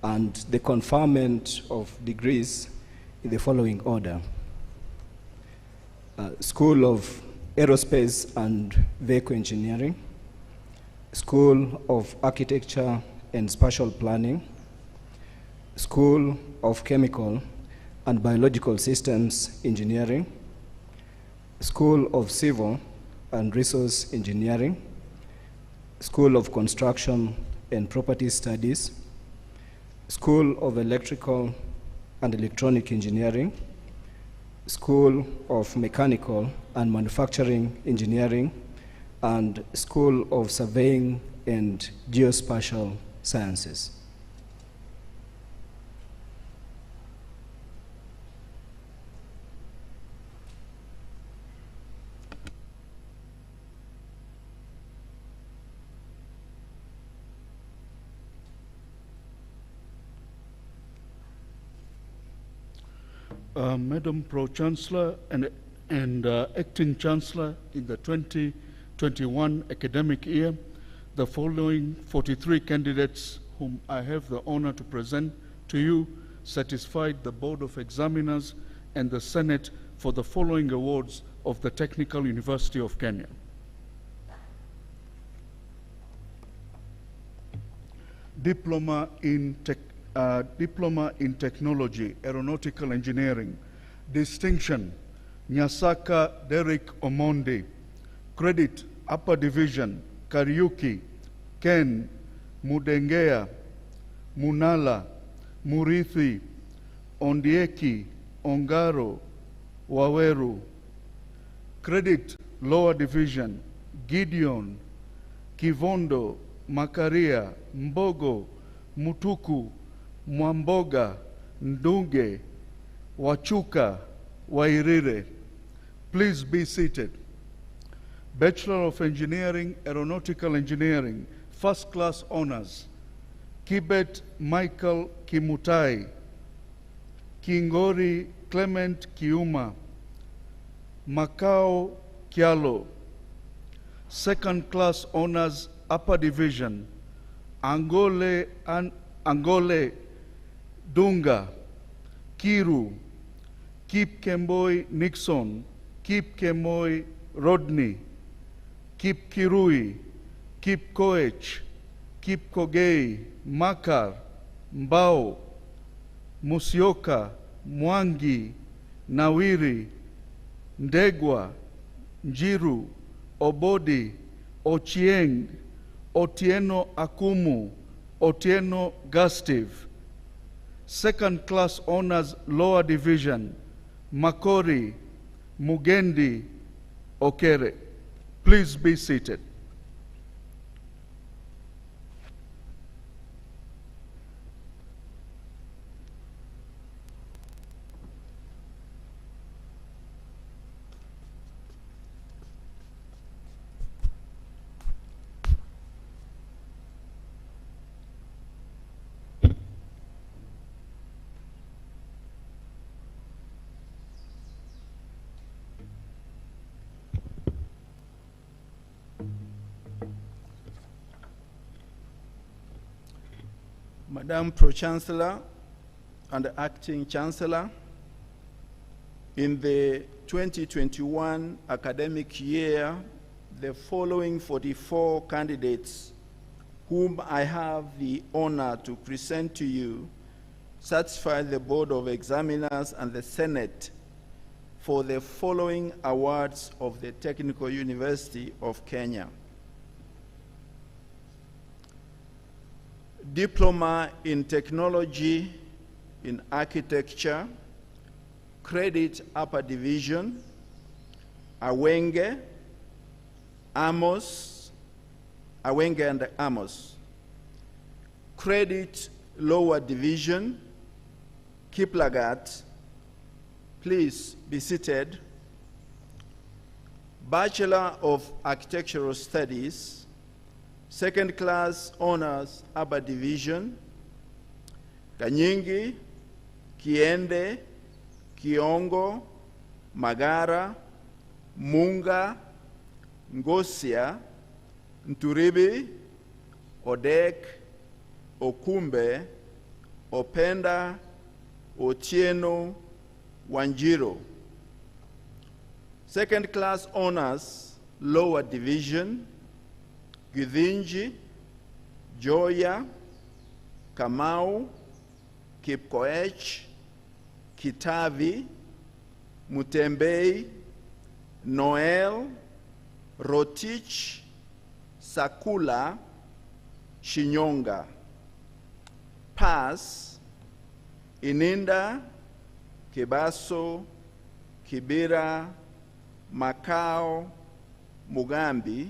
and the conferment of degrees in the following order. School of Aerospace and Vehicle Engineering, School of Architecture and Spatial Planning, School of Chemical and Biological Systems Engineering, School of Civil and Resource Engineering, School of Construction and Property Studies, School of Electrical and Electronic Engineering, School of Mechanical and Manufacturing Engineering, and School of Surveying and Geospatial Sciences. Madam Pro-Chancellor and Acting Chancellor, in the 2021 academic year, the following 43 candidates whom I have the honor to present to you satisfied the Board of Examiners and the Senate for the following awards of the Technical University of Kenya. Diploma in Technology, Aeronautical Engineering. Distinction, Nyasaka Derek Omondi. Credit, Upper Division, Kariuki, Ken, Mudengea, Munala, Murithi, Ondieki, Ongaro, Waweru. Credit, Lower Division, Gideon, Kivondo, Makaria, Mbogo, Mutuku, Mwamboga, Ndunge, Wachuka, Wairire. Please be seated. Bachelor of Engineering, Aeronautical Engineering, First Class Honors. Kibet Michael Kimutai. Kingori Clement Kiuma. Macau Kialo. Second Class Honors, Upper Division. Angole Dunga, Kiru, Kip Kemboi Nixon, Kip Kemboi Rodney, Kip Kirui, Kip Koech, Kip Kogei, Makar, Mbao, Musioka, Mwangi, Nawiri, Ndegwa, Njiru, Obodi, Ochieng, Otieno Akumu, Otieno Gustive. Second Class Honors, Lower Division, Makori, Mugendi, Okere. Please be seated. Madam Pro-Chancellor and Acting Chancellor, in the 2021 academic year, the following 44 candidates whom I have the honor to present to you satisfy the Board of Examiners and the Senate for the following awards of the Technical University of Kenya. Diploma in Technology in Architecture, Credit Upper Division, Awenge, Amos, Awenge and Amos. Credit Lower Division, Kiplagat. Please be seated. Bachelor of Architectural Studies, Second Class Honors, Upper Division, Kanyingi, Kiende, Kiongo, Magara, Munga, Ngosia, Nturibi, Odek, Okumbe, Openda, Otieno, Wanjiro. Second class honors, lower division, Githinji, Joya, Kamau, Kipkoech, Kitavi, Mutembei, Noel, Rotich, Sakula, Shinyonga. Pass, Ininda, Kebaso, Kibira, Macau, Mugambi,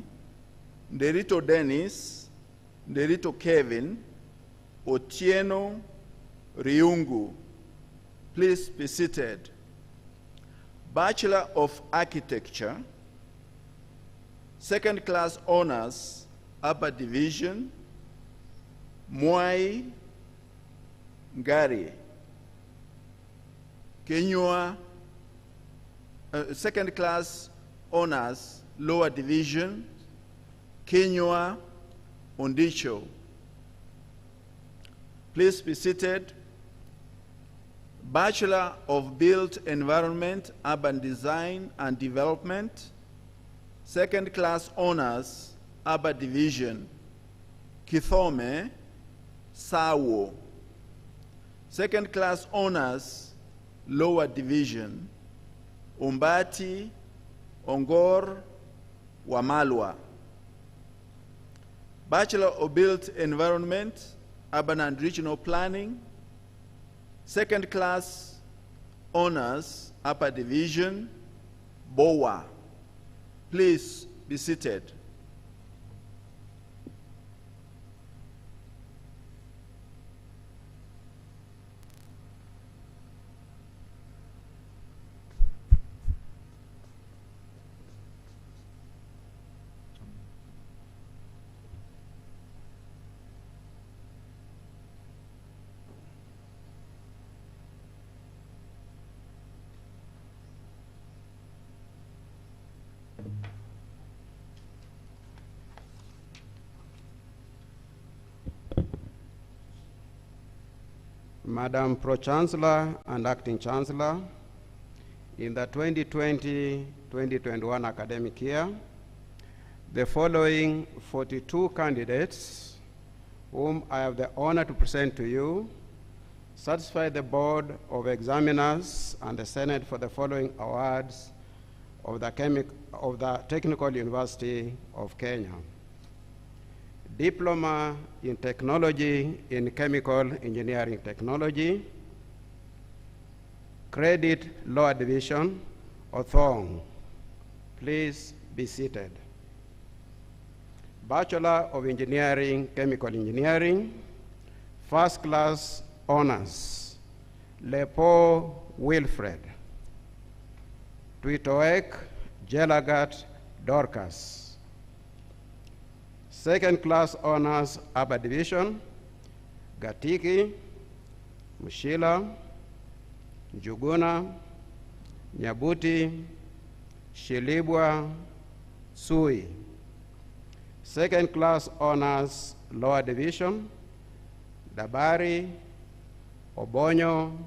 Nderito Dennis, Nderito Kevin, Otieno, Riungu. Please be seated. Bachelor of Architecture, second class honors, upper division, Mwai Ngari. Kenywa, second class honors, lower division, Kenywa Ondicho. Please be seated. Bachelor of Built Environment, Urban Design and Development, second class honors, upper division, Kithome Sawo. Second class honors, lower division, Umbati Ongor Wamalwa. Bachelor of Built Environment, Urban and Regional Planning, second class honors, upper division, BOA. Please be seated. Madam Pro-Chancellor and Acting Chancellor, in the 2020-2021 academic year, the following 42 candidates, whom I have the honor to present to you, satisfy the Board of Examiners and the Senate for the following awards of the Technical University of Kenya. Diploma in Technology in Chemical Engineering Technology, Credit Lower Division, Othong. Please be seated. Bachelor of Engineering, Chemical Engineering, first class honors, Lepo Wilfred, Twitoek Jelagat Dorcas. Second class honors, upper division, Gatiki, Mushila, Njuguna, Nyabuti, Shilibwa, Sui. Second class honors, lower division, Dabari, Obonyo,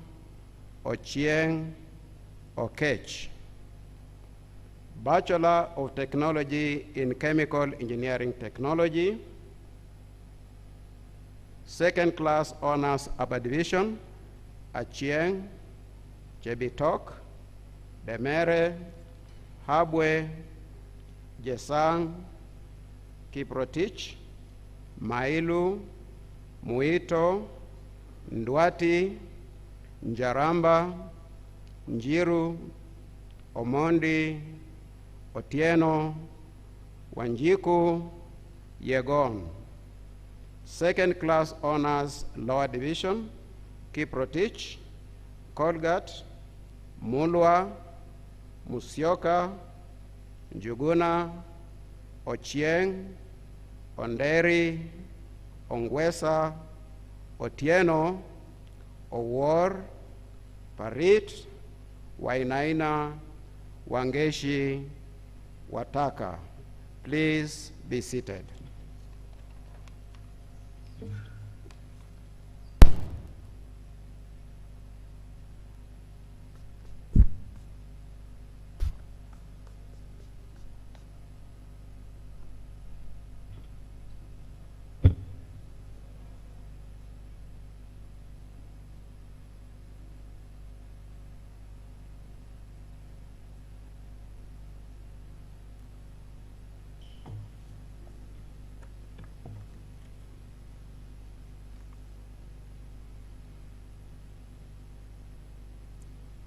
Ochieng, Okech. Bachelor of Technology in Chemical Engineering Technology, second class honors, upper division, Achieng, Chebitok, Demere, Habwe, Jesang, Kiprotich, Mailu, Muito, Ndwati, Njaramba, Njiru, Omondi, Otieno, Wanjiku, Yegon. Second class honors, lower division, Kiprotich, Colgat, Mulwa, Musyoka, Njuguna, Ochieng, Onderi, Ongwesa, Otieno, Owor, Parit, Wainaina, Wangeshi, Wataka. Please be seated.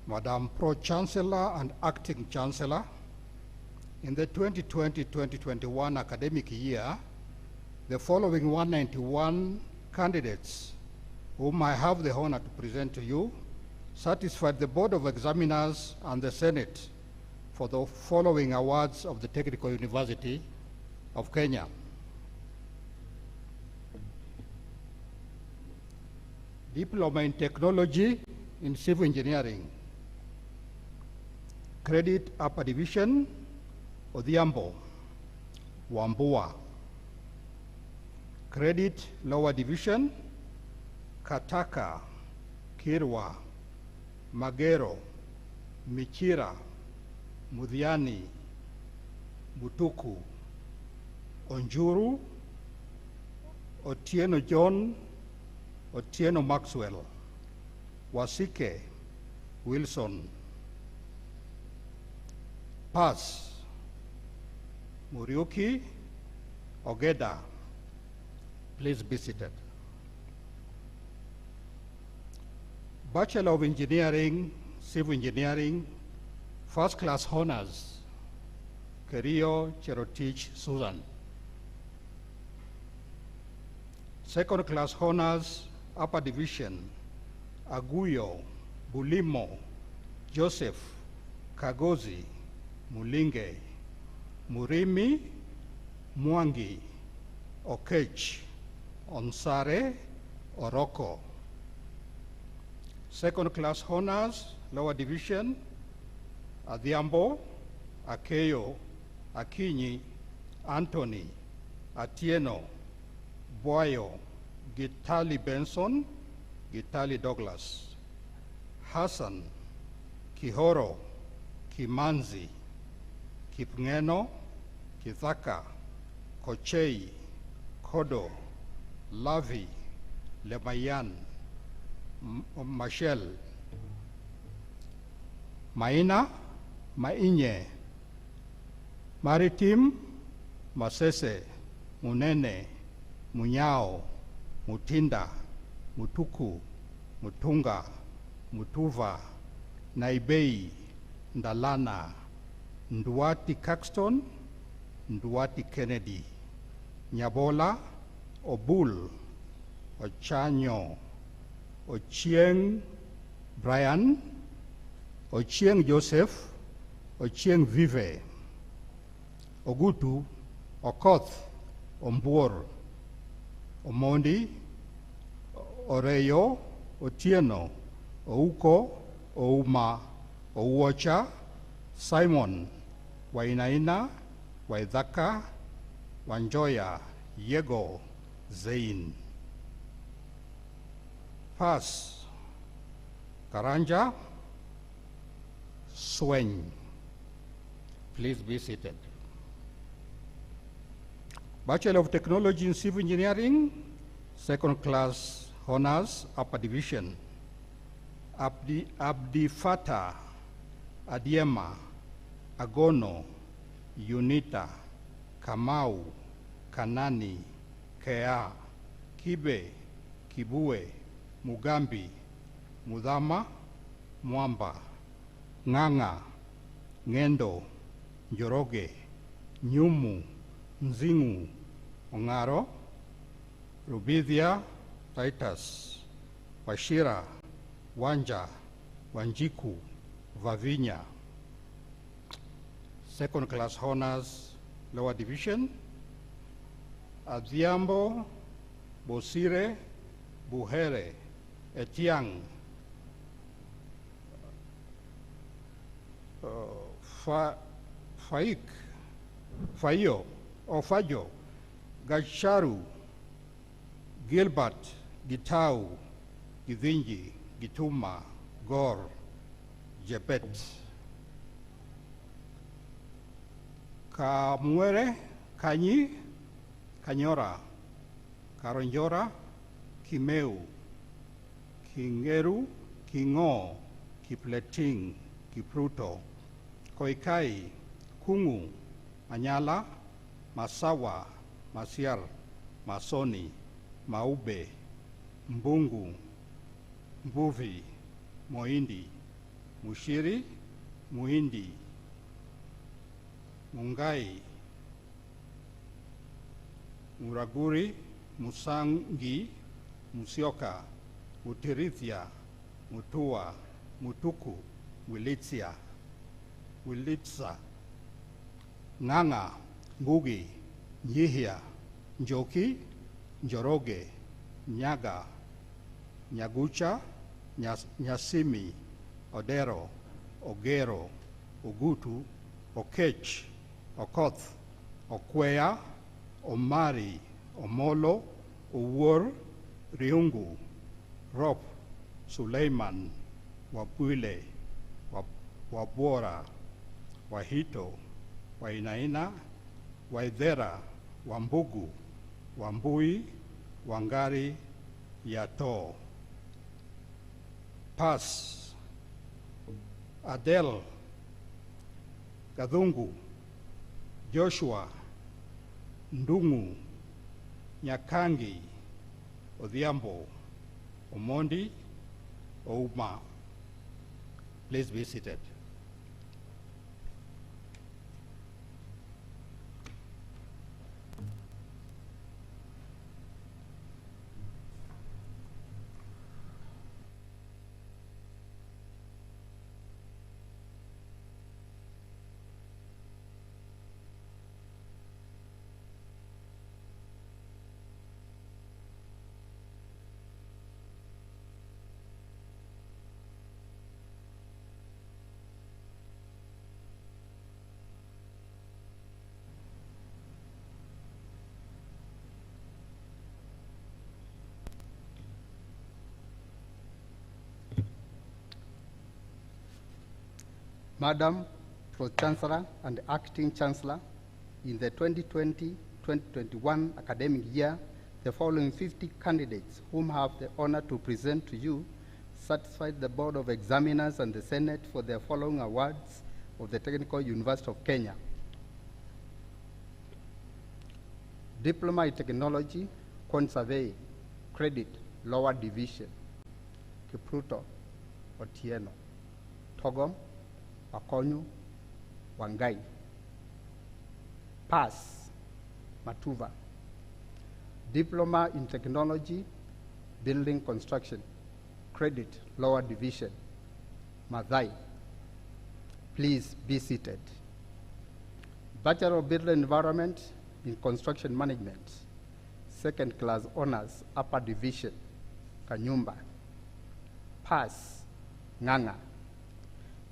Madam Pro-Chancellor and Acting Chancellor, in the 2020-2021 academic year, the following 191 candidates whom I have the honor to present to you satisfied the Board of Examiners and the Senate for the following awards of the Technical University of Kenya. Diploma in Technology in Civil Engineering. Credit Upper Division, Odhiambo, Wambua. Credit Lower Division, Kataka, Kirwa, Magero, Michira, Mudhiani, Mutuku, Onjuru, Otieno John, Otieno Maxwell, Wasike, Wilson. Pass, Muriuki, Ogeda. Please be seated. Bachelor of Engineering, Civil Engineering, First Class Honors, Kerio Cherotich Susan. Second Class Honors, Upper Division, Aguyo, Bulimo, Joseph, Kagozi, Mulinge, Murimi, Mwangi, Okech, Onsare, Oroko. Second Class Honors, Lower Division, Adhiambo, Akeyo, Akinyi, Anthony, Atieno, Boyo, Gitali Benson, Gitali Douglas, Hassan, Kihoro, Kimanzi, Kipngeno, Kithaka, Kochei, Kodo, Lavi, Lemayan, Machel, Maina, Mainye, Maritim, Masese, Munene, Munyao, Mutinda, Mutuku, Mutunga, Mutuva, Naibei, Ndalana, Nduati Caxton, Nduati Kennedy, Nyabola, Obul, Ochanyo, Ochieng Brian, Ochieng Joseph, Ochieng Vive, Ogutu, Okoth, Ombor, Omondi, Oreyo, Otieno, Ouko, Ouma, Ouocha, Simon, Wainaina, Waithaka, Wanjoya, Yego, Zain. Pass, Karanja, Sweng. Please be seated. Bachelor of Technology in Civil Engineering, Second Class Honors, Upper Division. Abdi Fatah, Adiema, Agono, Unita, Kamau, Kanani, Kea, Kibe, Kibue, Mugambi, Mudama, Mwamba, Nganga, Ngendo, Njoroge, Nyumu, Nzingu, Ongaro, Rubidhia, Titus, Washira, Wanja, Wanjiku, Vavinya. Second Class Honors, Lower Division, Adhiambo, Bosire, Buhere, Etiang, Fayo, Gacharu, Gilbert, Gitau, Githinji, Gituma, Gor, Jebet. Kamuere, Kanyi, Kanyora, Karonjora, Kimeu, Kingeru, Kingo, Kipleting, Kipruto, Koikai, Kungu, Anyala, Masawa, Masiar, Masoni, Maube, Mbungu, Mbuvi, Moindi, Mushiri, Muhindi, Mungai, Muraguri, Musangi, Musioka, Mutirithia, Mutua, Mutuku, Wilitsia, Wilitsa, Nganga, Ngugi, Nyihia, Njoki, Njoroge, Nyaga, Nyagucha, Nyasimi, Odero, Ogero, Ogutu, Okech, Okoth, Okwea, Omari, Omolo, Owur, Riungu, Rop, Suleiman, Wabwile, Wabora, Wahito, Wainaina, Waidhera, Wambugu, Wambui, Wangari, Yato. Pas, Adel, Gadungu, Joshua, Ndungu, Nyakangi, Odhiambo, Omondi, Ouma. Please be seated. Madam Pro-Chancellor and Acting Chancellor, in the 2020-2021 academic year, the following 50 candidates whom I have the honor to present to you satisfied the Board of Examiners and the Senate for their following awards of the Technical University of Kenya. Diploma in Technology, Quant Survey, Credit, Lower Division, Kipruto, Otieno, Togom, Wakonyu, Wangai. Pass, Matuva. Diploma in Technology, Building Construction, Credit, Lower Division, Madhai. Please be seated. Bachelor of Building Environment in Construction Management, Second Class Honors, Upper Division, Kanyumba. Pass, Nganga.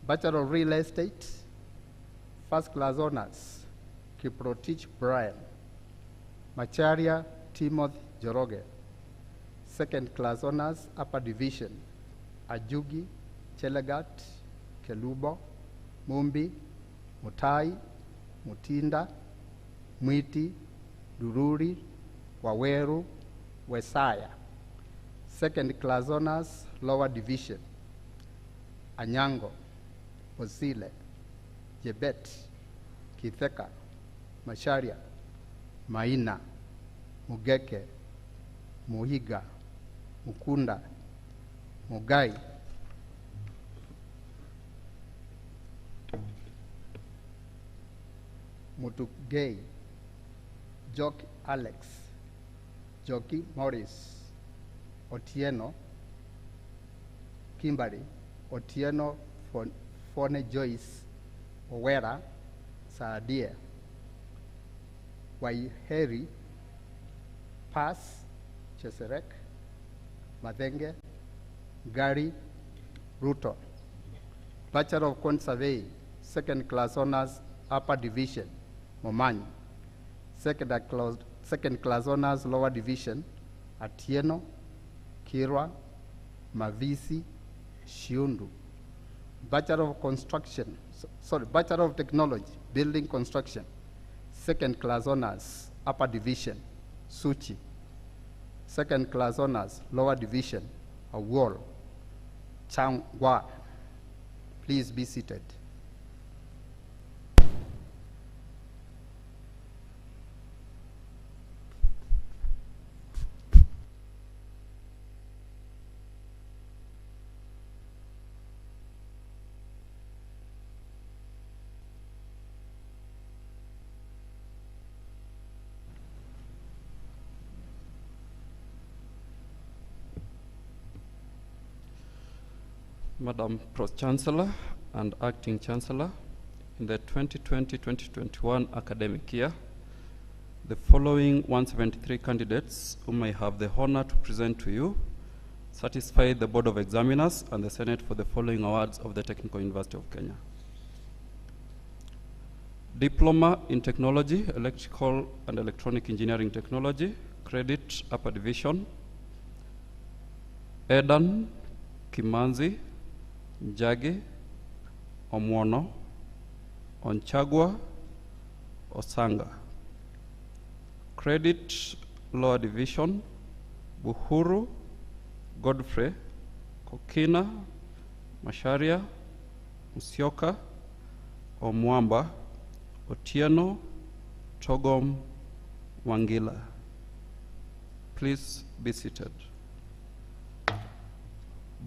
Bachelor of Real Estate, First Class Honors, Kiprotich Brian. Macharia Timothy Joroge. Second Class Honors, Upper Division, Ajugi, Chelagat, Kelubo, Mumbi, Mutai, Mutinda, Mwiti, Dururi, Waweru, Wesaya. Second Class Honors, Lower Division, Anyango, Ozile, Jebet, Kitheka, Masharia, Maina, Mugeke, Muhiga, Mukunda, Mugai. Mutugei, Jock Alex, Joki Morris, Otieno, Kimbari, Otieno Fone Joyce, Owera, Saadia, Waiheri, Pass, Cheserek, Madenge, Gary, Ruto. Bachelor of Quant Survey, Second Class Honors, Upper Division, Momanyi. Second Class Honors, Lower Division, Atieno, Kirwa, Mavisi, Shiundu. Bachelor of Technology, Building Construction, Second Class Honors, Upper Division, Suchi. Second Class Honors, Lower Division, Awol, Changwa. Please be seated. Madam Pro-Chancellor and Acting Chancellor, in the 2020-2021 academic year, the following 173 candidates whom I have the honor to present to you satisfy the Board of Examiners and the Senate for the following awards of the Technical University of Kenya. Diploma in Technology, Electrical and Electronic Engineering Technology, Credit Upper Division, Edan Kimanzi, Njagi, Omwono, Onchagwa, Osanga. Credit Lower Division, Buhuru, Godfrey, Kokina, Masharia, Musyoka, Omwamba, Otieno, Togom, Wangila. Please be seated.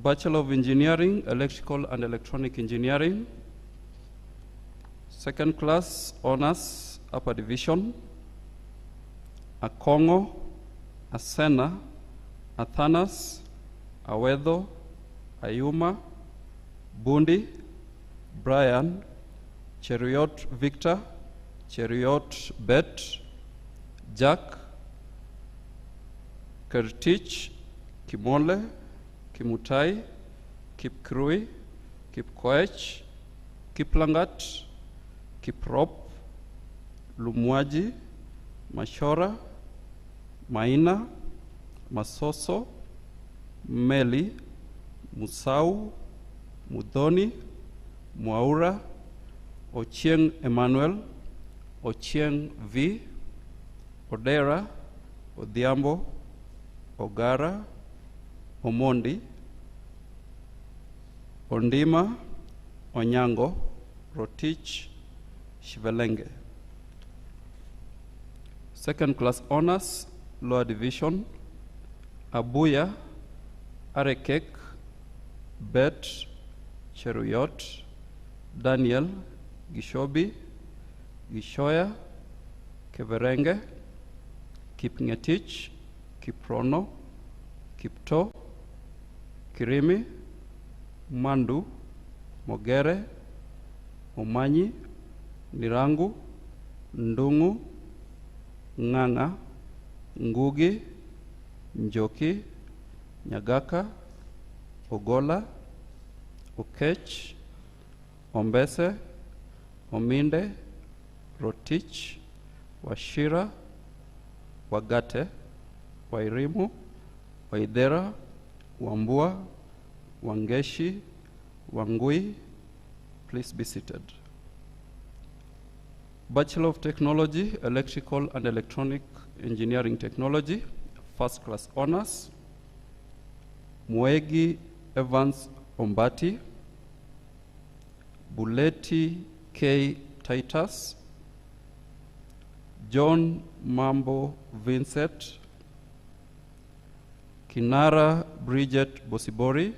Bachelor of Engineering, Electrical and Electronic Engineering, second class honors, upper division, Akongo, Asena, Athanas, Awedo, Ayuma, Bundi, Brian, Cheriot Victor, Cheriot Bet, Jack, Kertich, Kimole, Kimutai, Kipkrui, Kipkoech, Kiplangat, Kiprop, Lumwaji, Mashora, Maina, Masoso, Meli, Musau, Mudhoni, Mwaura, Ochieng Emmanuel, Ochieng V, Odera, Odhiambo, Ogara, Omondi, Ondima, Onyango, Rotich, Shivelenge. Second class honors, lower division, Abuya, Arekek, Bet, Cheruyot, Daniel, Gishobi, Gishoya, Keverenge, Kipngetich, Kiprono, Kipto, Kirimi, Mandu, Mogere, Omanyi, Nirangu, Ndungu, Nganga, Ngugi, Njoki, Nyagaka, Ogola, Okech, Ombese, Ominde, Rotich, Washira, Wagate, Wairimu, Waidera, Wambua, Wangeshi, Wangui. Please be seated. Bachelor of Technology, Electrical and Electronic Engineering Technology, first class honors, Mwegi Evans Ombati, Buleti K. Titus, John Mambo Vincent, Kinara Bridget Bosibori,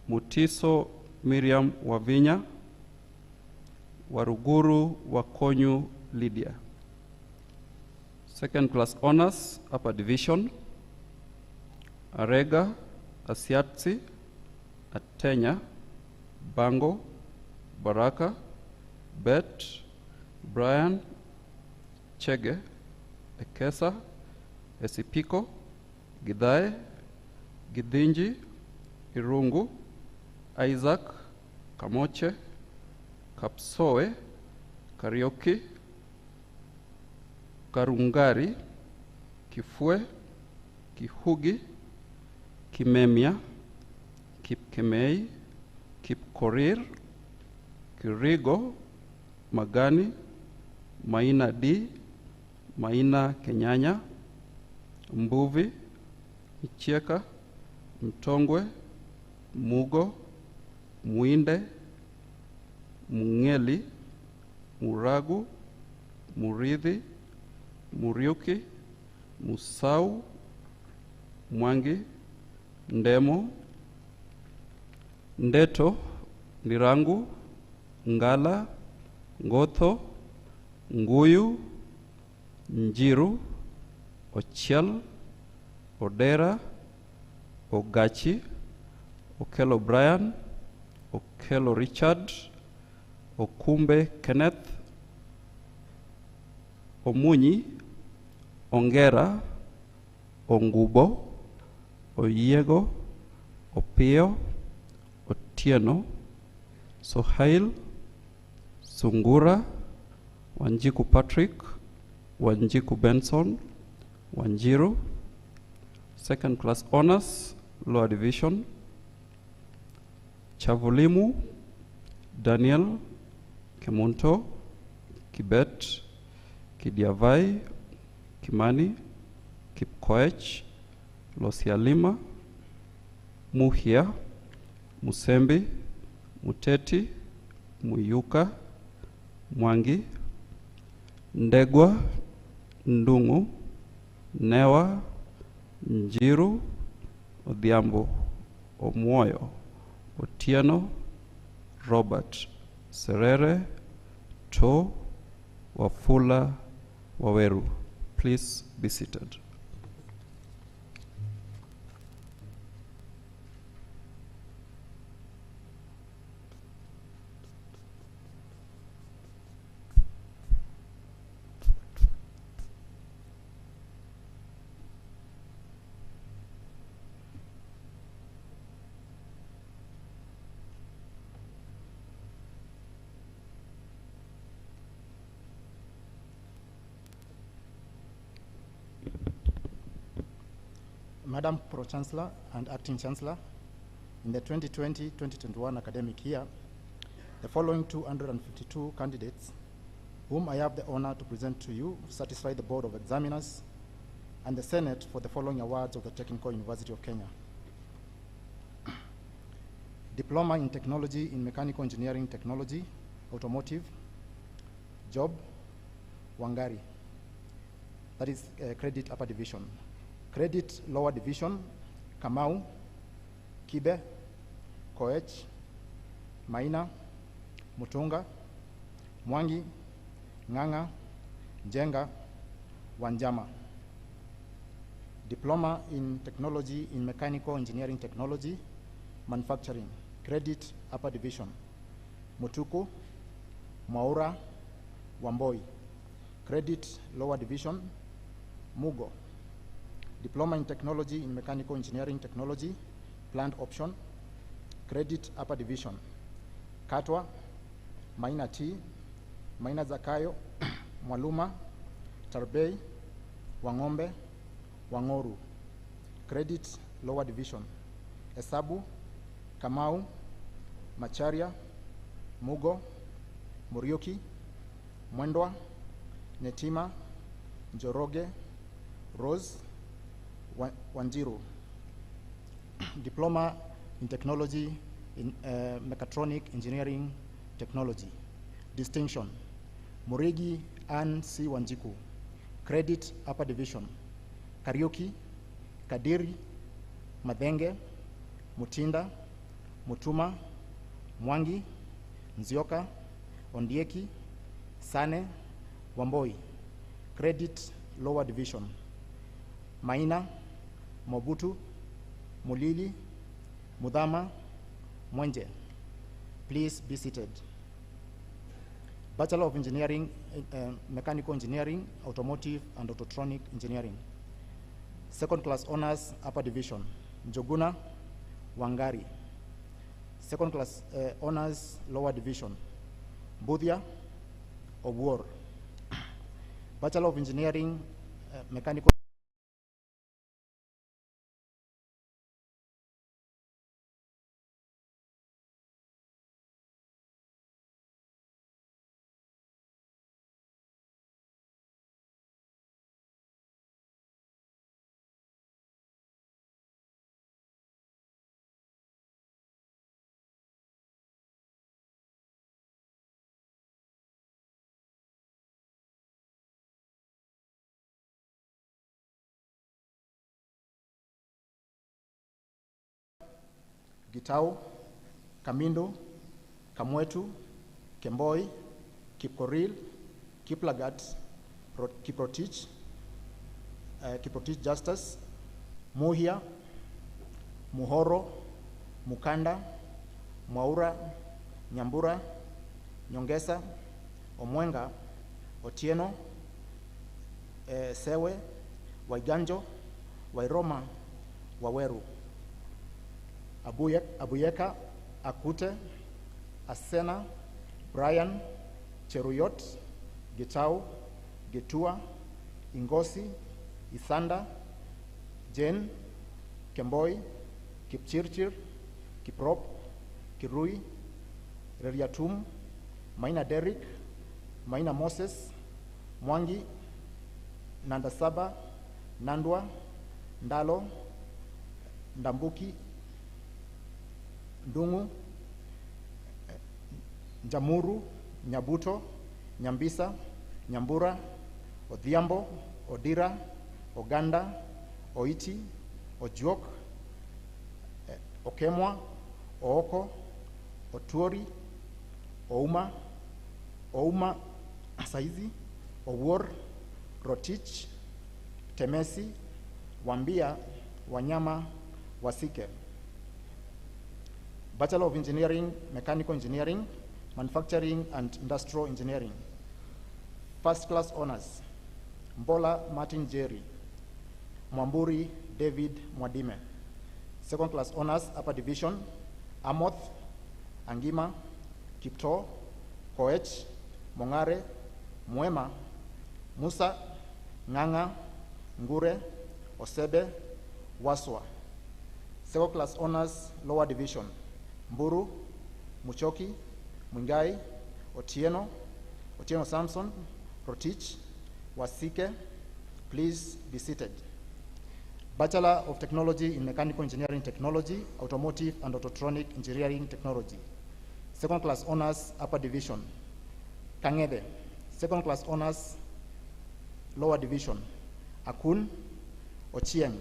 Mutiso Miriam Wavinya, Waruguru Wakonyu Lydia. Second class honors, upper division, Arega Asiatsi, Atenya, Bango, Baraka, Bet, Brian, Chege, Ekesa, Esipiko, Gidae, Gidinji, Irungu, Isaac, Kamoche, Kapsoe, Karioki, Karungari, Kifue, Kihugi, Kimemia, Kipkemei, Kipkorir, Kirigo, Magani, Maina D, Maina Kenyanya, Mbuvi, Icheka, Mtongwe, Mugo, Mwinde, Mungeli, Muragu, Muridhi, Muriuki, Musau, Mwangi, Ndemo, Ndeto, Nirangu, Ngala, Ngotho, Nguyu, Njiru, Ochiel, Odera, Ogachi, Okello Brian, Okello Richard, Okumbe Kenneth, Omunyi, Ongera, Ongubo, Oyego, Opio, Otieno, Sohail, Sungura, Wanjiku Patrick, Wanjiku Benson, Wanjiru. Second class honors, lower division, Chavulimu, Daniel, Kemunto, Kibet, Kidiavai, Kimani, Kipkoech, Losialima, Muhia, Musembi, Muteti, Muyuka, Mwangi, Ndegwa, Ndungu, Newa, Njiru, Odhiambo, Omwoyo, Otieno, Robert, Serere, To, Wafula, Waweru. Please be seated. Madam Pro-Chancellor and Acting Chancellor, in the 2020-2021 academic year, the following 252 candidates, whom I have the honor to present to you, satisfy the Board of Examiners and the Senate for the following awards of the Technical University of Kenya. Diploma in Technology in Mechanical Engineering Technology, Automotive, Job, Wangari. That is credit upper division. Credit lower division, Kamau, Kibe, Koech, Maina, Mutunga, Mwangi, Nganga, Njenga, Wanjama. Diploma in Technology in Mechanical Engineering Technology, Manufacturing, Credit upper division, Mutuku, Maura, Wamboi. Credit lower division, Mugo. Diploma in Technology in Mechanical Engineering Technology, Planned Option, Credit upper division, Katwa, Maina T, Maina Zakayo, Mwaluma, Tarbei, Wangombe, Wangoru. Credit lower division, Esabu, Kamau, Macharia, Mugo, Muriuki, Mwendwa, Netima, Njoroge, Rose, Wanjiru. Diploma in Technology in Mechatronic Engineering Technology. Distinction, Murigi Ann C. Wanjiku. Credit upper division, Kariuki, Kadiri, Madenge, Mutinda, Mutuma, Mwangi, Nzioka, Ondieki, Sane, Wamboi. Credit lower division, Maina, Mobutu, Mulili, Mudama, Mwenje. Please be seated. Bachelor of Engineering, Mechanical Engineering, Automotive and Autotronic Engineering. Second class honors, upper division, Njoguna, Wangari. Second class honors, lower division, Budhia, Obwor. Bachelor of Engineering, Mechanical Gitau, Kamindo, Kamwetu, Kemboi, Kipkoril, Kiplagat, Kiprotich, Kiprotich Justice, Muhia, Muhoro, Mukanda, Mwaura, Nyambura, Nyongesa, Omwenga, Otieno, Sewe, Waiganjo, Wairoma, Waweru, Abuyeka, Akute, Asena, Brian, Cheruyot, Gitau, Getua, Ingosi, Isanda, Jen, Kemboi, Kipchirchir, Kiprop, Kirui, Reriatum, Maina Derrick, Maina Moses, Mwangi, Nandasaba, Nandwa, Ndalo, Ndambuki, Ndungu, Njamuru, Nyabuto, Nyambisa, Nyambura, Odhiambo, Odira, Oganda, Oiti, Ojuok, Okemwa, Ooko, Otuori, Ouma, Saizi, Owuor, Rotich, Temesi, Wambia, Wanyama, Wasike. Bachelor of Engineering, Mechanical Engineering, Manufacturing and Industrial Engineering. First class honors, Mbola Martin Jerry, Mwamburi David Mwadime. Second class honors, upper division, Amoth, Angima, Kipto, Koech, Mongare, Mwema, Musa, Nganga, Ngure, Osebe, Waswa. Second class honors, lower division, Mburu, Muchoki, Mwingai, Otieno Samson, Rotich, Wasike. Please be seated. Bachelor of Technology in Mechanical Engineering Technology, Automotive and Autotronic Engineering Technology. Second class honors, upper division, Kangede. Second class honors, lower division, Akun, Ochieng,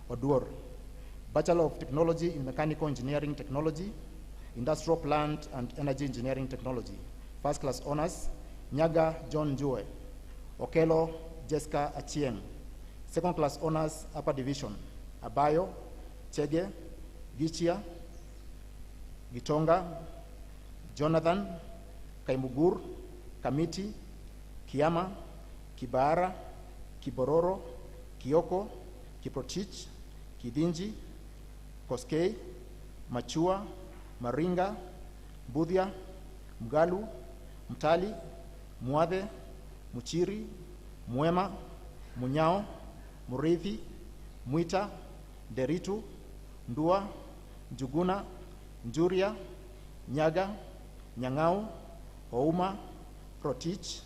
Oduor. Bachelor of Technology in Mechanical Engineering Technology, Industrial Plant and Energy Engineering Technology. First class honors, Nyaga John Jue, Okelo Jessica Achieng. Second class honors, upper division, Abayo, Chege, Gichia, Gitonga, Jonathan, Kaimugur, Kamiti, Kiama, Kibara, Kibororo, Kioko, Kiprotich, Kidinji, Koskei, Machua, Maringa, Budhia, Mgalu, Mtali, Muadhe, Muchiri, Mwema, Munyao, Murithi, Mwita, Deritu, Ndua, Njuguna, Njuria, Nyaga, Nyang'au, Ouma, Rotich,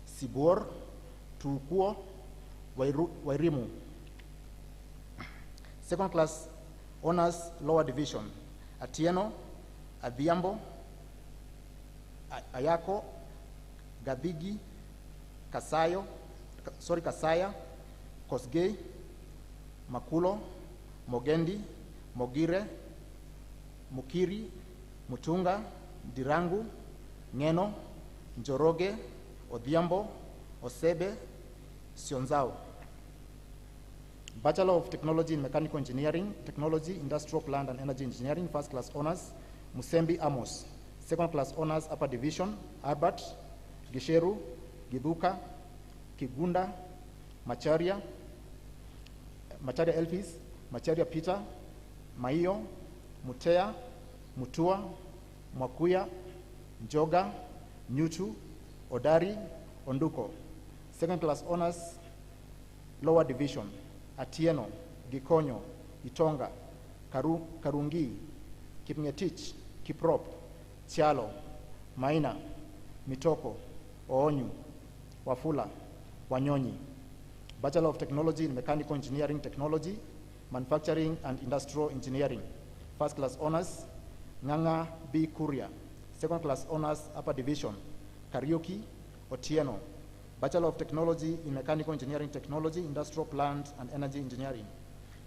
Sibor, Tukuo, Wairimu. Second class honors, lower division, Atieno, Adhiambo, Ayako, Gadhigi, Kasaya, Kosgei, Makulo, Mogendi, Mogire, Mukiri, Mutunga, Dirangu, Ngeno, Njoroge, Odhiambo, Osebe, Sionzao. Bachelor of Technology in Mechanical Engineering, Technology, Industrial Plant and Energy Engineering, first class honors, Musembi Amos. Second class honors, upper division, Albert, Gisheru, Giduka, Kigunda, Macharia Elvis, Macharia Peter, Maio, Mutea, Mutua, Mwakuya, Njoga, Nyutu, Odari, Onduko. Second class honors, lower division, Atieno, Gikonyo, Itonga, Karungi, Kipngetich, Kiprop, Chialo, Maina, Mitoko, Oonyu, Wafula, Wanyonyi. Bachelor of Technology in Mechanical Engineering Technology, Manufacturing and Industrial Engineering. First class honors, Nganga B. Kuria. Second class honors, upper division, Kariuki, Otieno. Bachelor of Technology in Mechanical Engineering Technology, Industrial Plant and Energy Engineering.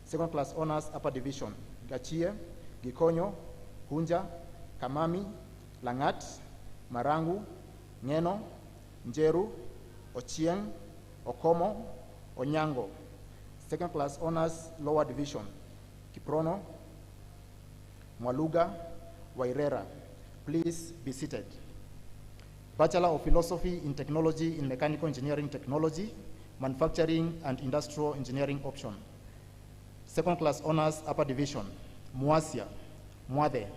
Second class honors, upper division, Gachie, Gikonyo, Hunja, Kamami, Langat, Marangu, Ngeno, Njeru, Ochieng, Okomo, Onyango. Second class honors, lower division, Kiprono, Mwaluga Wairera. Please be seated. Bachelor of Philosophy in Technology in Mechanical Engineering Technology, Manufacturing and Industrial Engineering option. Second class honors upper division, Muasia, Mwade,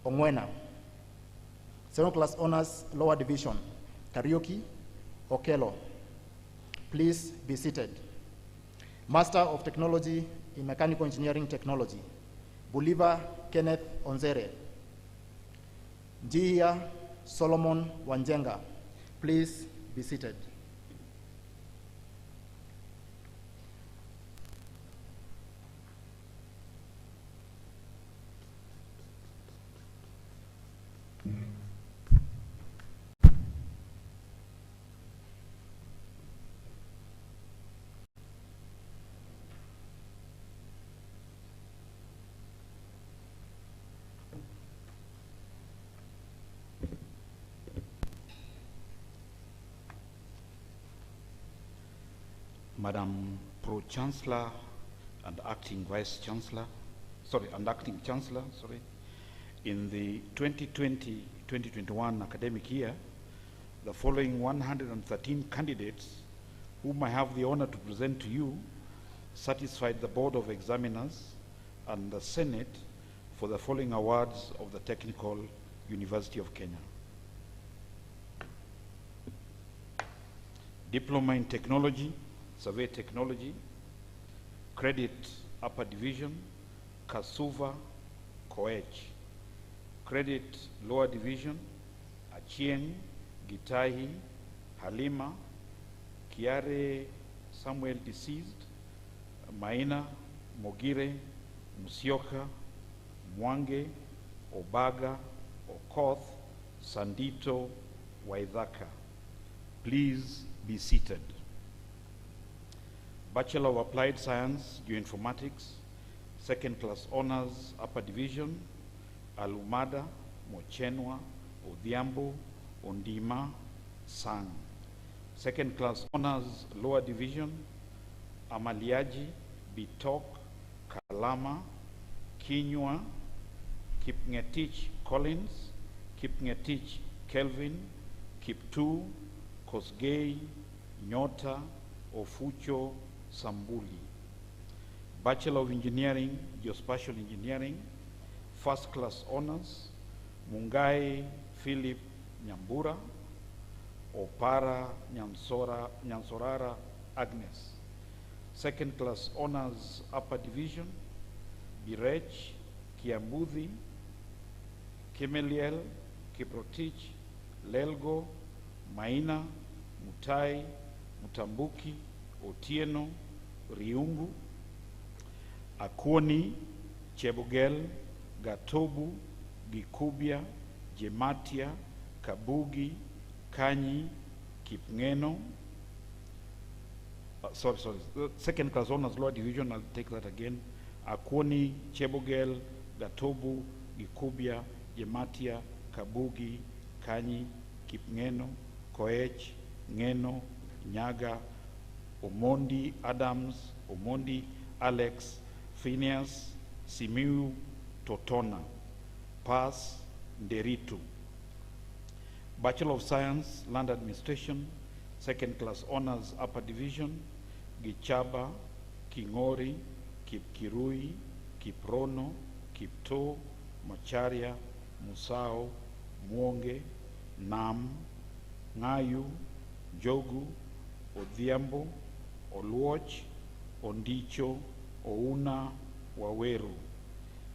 Ongwena. Second class honors lower division, Karaoke, Okelo. Please be seated. Master of Technology in Mechanical Engineering Technology, Buliva Kenneth Onzere. Njia Solomon Wanjenga. Please be seated. Madam Pro-Chancellor and Acting Vice-Chancellor, and Acting Chancellor, in the 2020-2021 academic year, the following 113 candidates whom I have the honor to present to you satisfied the Board of Examiners and the Senate for the following awards of the Technical University of Kenya. Diploma in Technology, Survey Technology, Credit Upper Division, Kasuva, Koech. Credit Lower Division, Achieng, Gitahi, Halima, Kiare, Samuel deceased, Maina, Mogire, Musyoka, Mwange, Obaga, Okoth, Sandito, Waithaka. Please be seated. Bachelor of Applied Science, Geoinformatics, second class honors, upper division, Alumada, Mochenwa, Odhiambo, Ondima, Sang. Second class honors, lower division, Amaliaji, Bitok, Kalama, Kinywa, Kipngetich Collins, Kipngetich Kelvin, Kiptu, Kosgei, Nyota, Ofucho, Sambuli. Bachelor of Engineering, Geospatial Engineering, first class honors, Mungai Philip Nyambura, Opara Nyansorara Agnes. Second class honors, upper division, Birech Kiambuthi, Kimeliel, Kiprotich, Lelgo, Maina, Mutai, Mutambuki, Otieno, Riungu, Akoni, Chebogel, Gatobu, Gikubia, Jematia, Kabugi, Kanyi, Kipngeno. Second class honors lower division, I'll take that again. Akoni, Chebogel, Gatobu, Gikubia, Jematia, Kabugi, Kanyi, Kipngeno, Koech, Ngeno, Nyaga, Omondi Adams, Omondi Alex, Phineas, Simiu, Totona. Pass, Nderitu. Bachelor of Science, Land Administration, second class honors, upper division, Gichaba, Kingori, Kipkirui, Kiprono, Kipto, Macharia, Musao, Mwonge, Nam, Ngayu, Jogu, Odhiambo, Oluoch, Ondicho, Ouna, Waweru.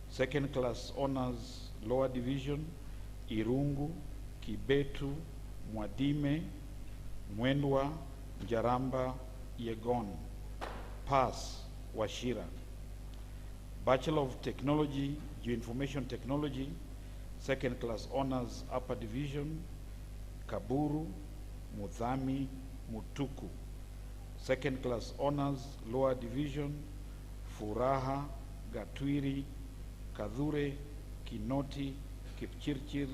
Second class honors, lower division, Irungu, Kibetu, Mwadime, Mwendwa, Njaramba, Yegon. Pass, Washira. Bachelor of Technology, Geoinformation Technology, second class honors, upper division, Kaburu, Muthami, Mutuku. Second class honors, lower division, Furaha, Gatwiri, Kadhure, Kinoti, Kipchirchir,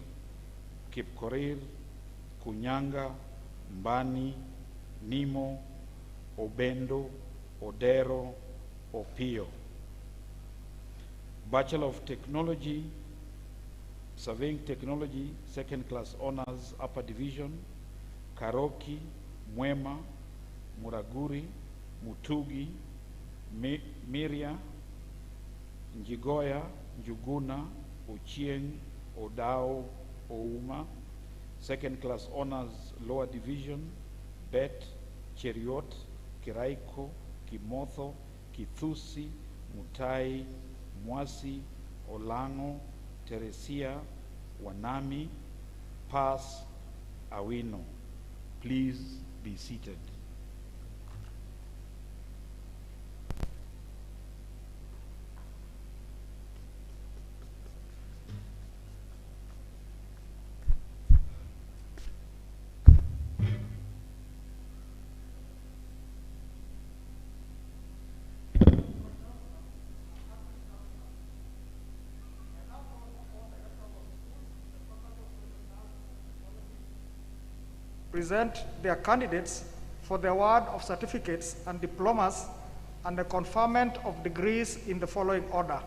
Kipkorir, Kunyanga, Mbani, Nimo, Obendo, Odero, Opio. Bachelor of Technology, Surveying Technology, second class honors, upper division, Karoki, Mwema, Muraguri, Mutugi, Miria, Njigoya, Njuguna, Ochieng, Odao, Ouma, second class honors, lower division, Bet, Cheriot, Kiraiko, Kimotho, Kithusi, Mutai, Mwasi, Olango, Teresia, Wanami, Pass, Awino. Please be seated. Present their candidates for the award of certificates and diplomas and the conferment of degrees in the following order: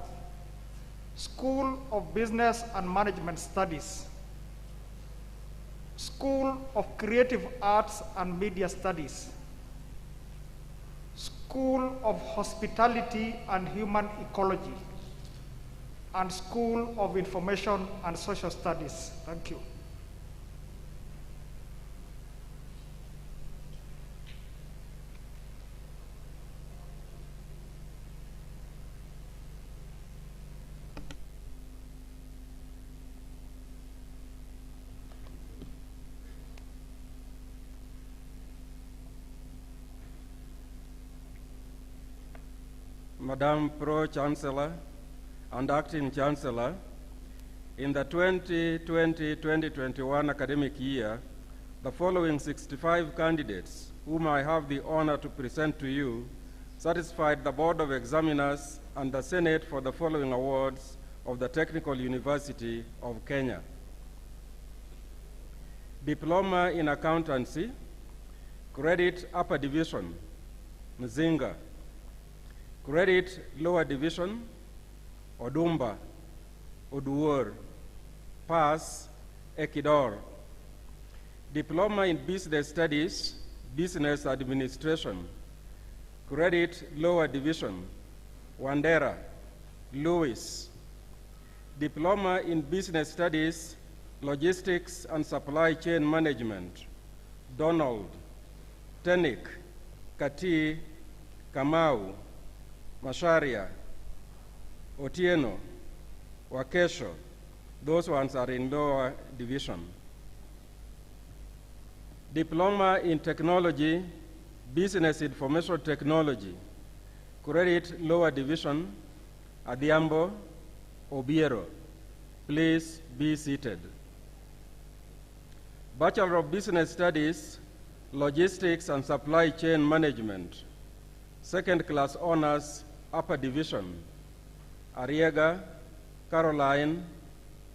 School of Business and Management Studies, School of Creative Arts and Media Studies, School of Hospitality and Human Ecology, and School of Information and Social Studies. Thank you. Madam Pro-Chancellor and Acting Chancellor, in the 2020-2021 academic year, the following 65 candidates, whom I have the honor to present to you, satisfied the Board of Examiners and the Senate for the following awards of the Technical University of Kenya: Diploma in Accountancy, Credit Upper Division, Nzinga; Credit Lower Division, Odumba, Oduor, Pass, Ekidor; Diploma in Business Studies, Business Administration, Credit Lower Division, Wandera, Lewis; Diploma in Business Studies, Logistics and Supply Chain Management, Donald, Tenik, Kati, Kamau, Masharia, Otieno, Wakesho. Those ones are in lower division. Diploma in Technology, Business Information Technology, Credit Lower Division, Adhiambo, Obiero. Please be seated. Bachelor of Business Studies, Logistics and Supply Chain Management, second class honors, upper division, Ariega, Caroline,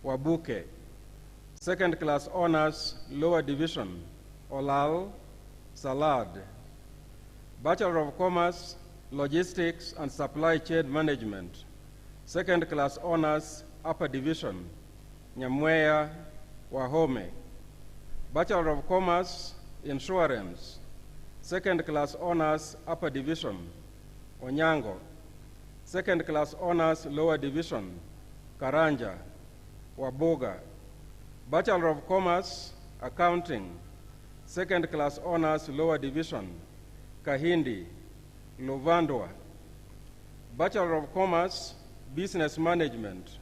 Wabuke; second class honors, lower division, Olal, Salad; Bachelor of Commerce, Logistics and Supply Chain Management, second class honors, upper division, Nyamweya, Wahome; Bachelor of Commerce, Insurance, second class honors, upper division, Onyango; second class honors, lower division, Karanja, Waboga; Bachelor of Commerce, Accounting, second class honors, lower division, Kahindi, Lovandwa; Bachelor of Commerce, Business Management,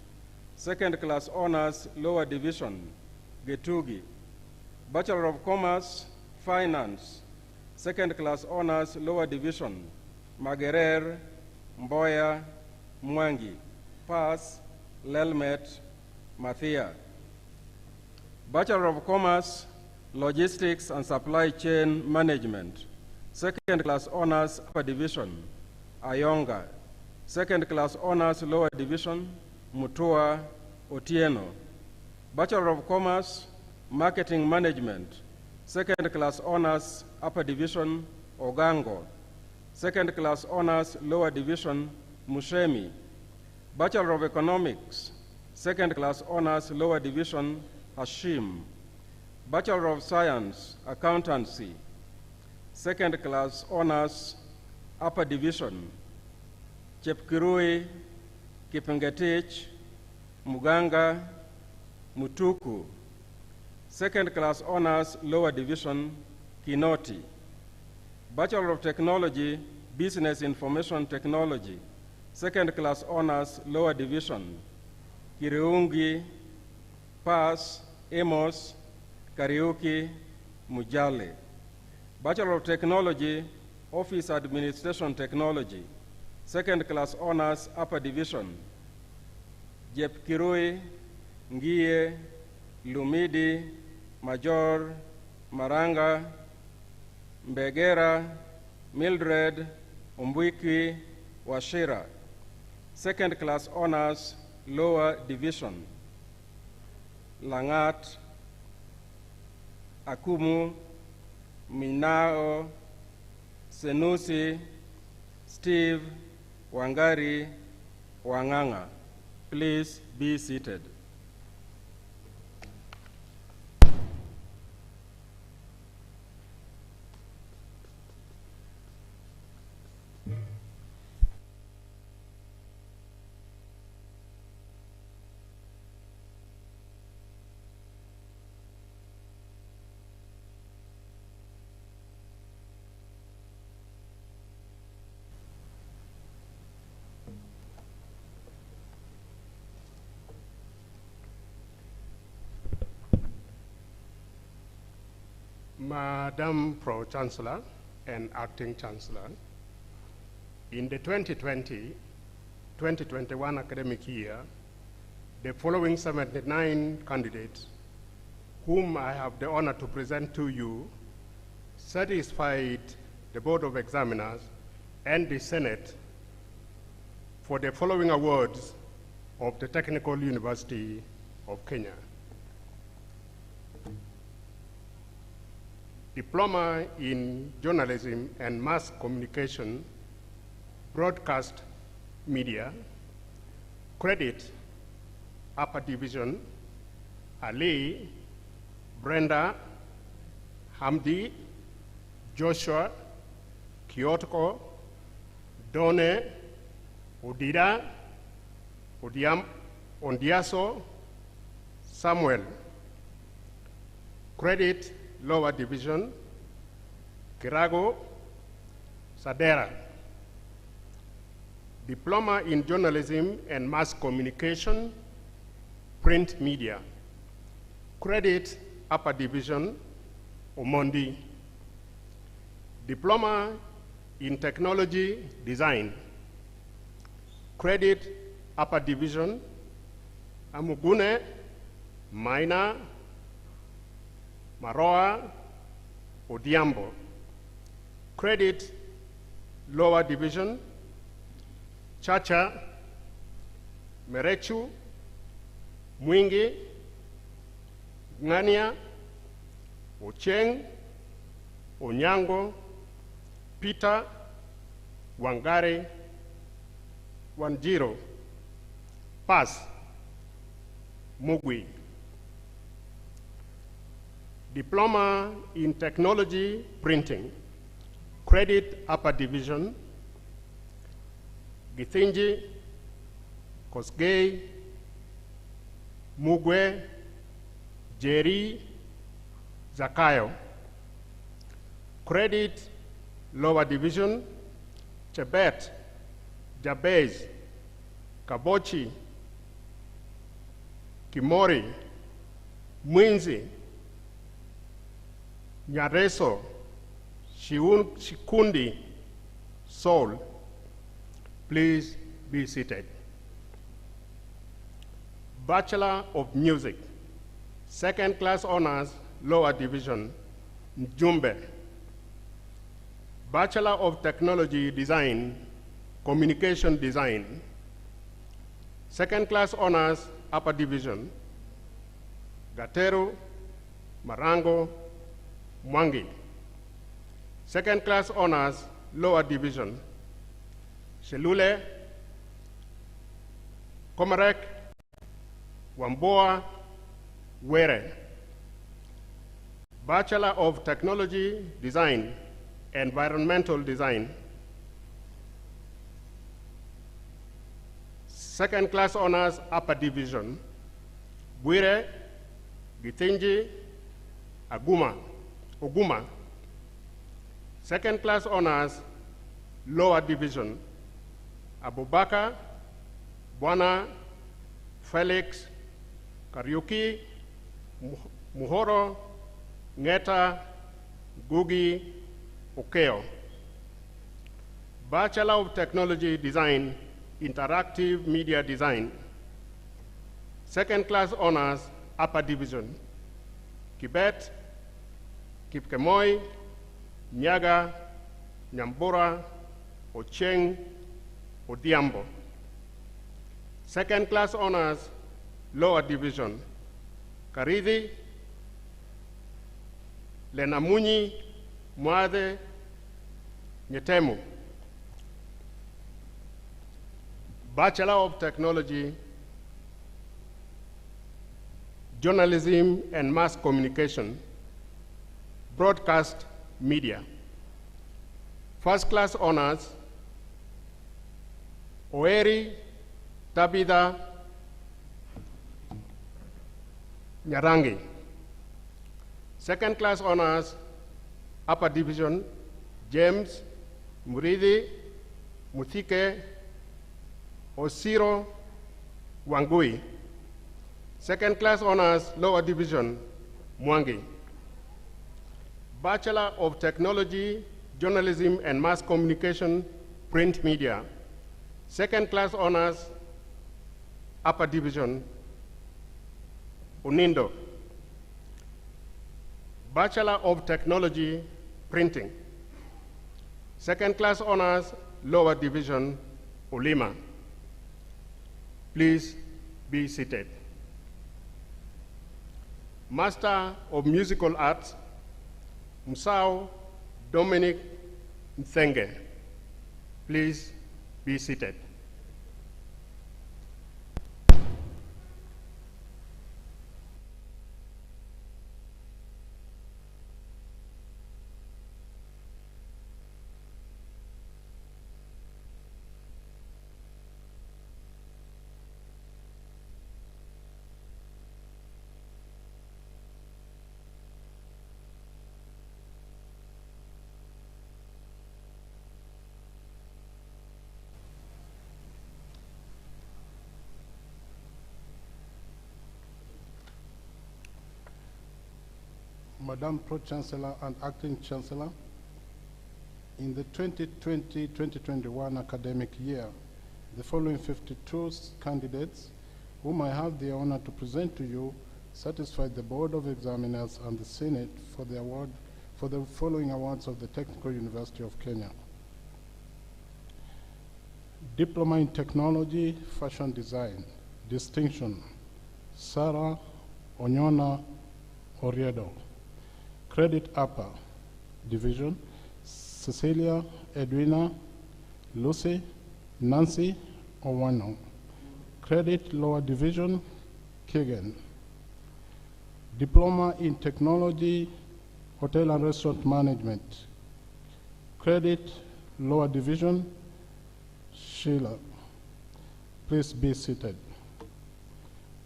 second class honors, lower division, Getugi; Bachelor of Commerce, Finance, second class honors, lower division, Magerer, Mboya, Mwangi; Pass, Lelmet, Mathia; Bachelor of Commerce, Logistics and Supply Chain Management, second class honors, upper division, Ayonga; second class honors, lower division, Mutua, Otieno; Bachelor of Commerce, Marketing Management, second class honors, upper division, Ogango; second class honors, lower division, Mushemi; Bachelor of Economics, second class honors, lower division, Hashim. Bachelor of Science, Accountancy, second class honors, upper division, Chepkirui, Kipengetich, Muganga, Mutuku. Second class honors, lower division, Kinoti. Bachelor of Technology, Business Information Technology. Second class honors, lower division, Kiriungi, Pass, Amos, Kariuki, Mujale. Bachelor of Technology, Office Administration Technology. Second class honors, upper division, Jep Kirui, Ngie, Lumidi, Major, Maranga, Mbegera, Mildred, Umbwiki, Washira. Second class honors, lower division, Langat, Akumu, Minao, Senusi, Steve, Wangari, Wanganga. Please be seated. Madam Pro-Chancellor and Acting Chancellor, in the 2020-2021 academic year, the following 79 candidates, whom I have the honor to present to you, satisfied the Board of Examiners and the Senate for the following awards of the Technical University of Kenya. Diploma in Journalism and Mass Communication, Broadcast Media, Credit, Upper Division, Ali, Brenda, Hamdi, Joshua, Kyotoko, Done, Udida, Ondiaso, Samuel. Credit, Lower Division, Kirago, Sadera. Diploma in Journalism and Mass Communication, Print Media. Credit, Upper Division, Omondi. Diploma in Technology Design. Credit, Upper Division, Amugune, Maina, Maroa, Odiambo. Credit, Lower Division, Chacha, Merechu, Mwingi, Ngania, Ocheng, Onyango, Peter, Wangari, Wanjiro. Pass, Mugwi. Diploma in Technology Printing, Credit, Upper Division, Githinji, Kosgei, Mugwe, Jerry, Zakayo. Credit, Lower Division, Chebet, Jabez, Kabochi, Kimori, Mwinzi, Nyareso, Shikundi, Saul. Please be seated. Bachelor of Music, second class honors, lower division, Njumbe. Bachelor of Technology Design, Communication Design, second class honors, upper division, Gateru, Marango, Mwangi. Second class honors, lower division, Shelule, Komarek Wamboa Were, Bachelor of Technology Design, Environmental Design. Second class honors, Upper Division, Bwire Gitinji Oguma. Second class honors, Lower Division, Abubakar Bwana Felix Kariuki Muhoro Ngeta Gugi Okeo. Bachelor of Technology Design, Interactive Media Design. Second class honors, Upper Division, Kibet, Kipkemoi, Nyaga, Nyambura, Ocheng, Odiambo. Second class honors, Lower Division, Karidi, Lenamuni, Mwade, Nyetemu. Bachelor of Technology, Journalism and Mass Communication, Broadcast Media. First class honors, Oeri Tabitha Nyarangi. Second class honors, Upper Division, James Muridi Muthike Osiro Wangui. Second class honors, Lower Division, Mwangi. Bachelor of Technology, Journalism and Mass Communication, Print Media. Second class honors, Upper Division, Unindo. Bachelor of Technology, Printing. Second class honors, Lower Division, Ulima. Please be seated. Master of Musical Arts, Musao Dominic Nthenge. Please be seated. Madam Pro-Chancellor and Acting Chancellor, in the 2020-2021 academic year, the following 52 candidates, whom I have the honor to present to you, satisfied the Board of Examiners and the Senate for the following awards of the Technical University of Kenya. Diploma in Technology, Fashion Design, Distinction, Sarah Onyona Oriedo. Credit Upper Division, Cecilia Edwina Lucy Nancy Owano. Credit Lower Division, Keegan. Diploma in Technology, Hotel and Restaurant Management. Credit Lower Division, Sheila. Please be seated.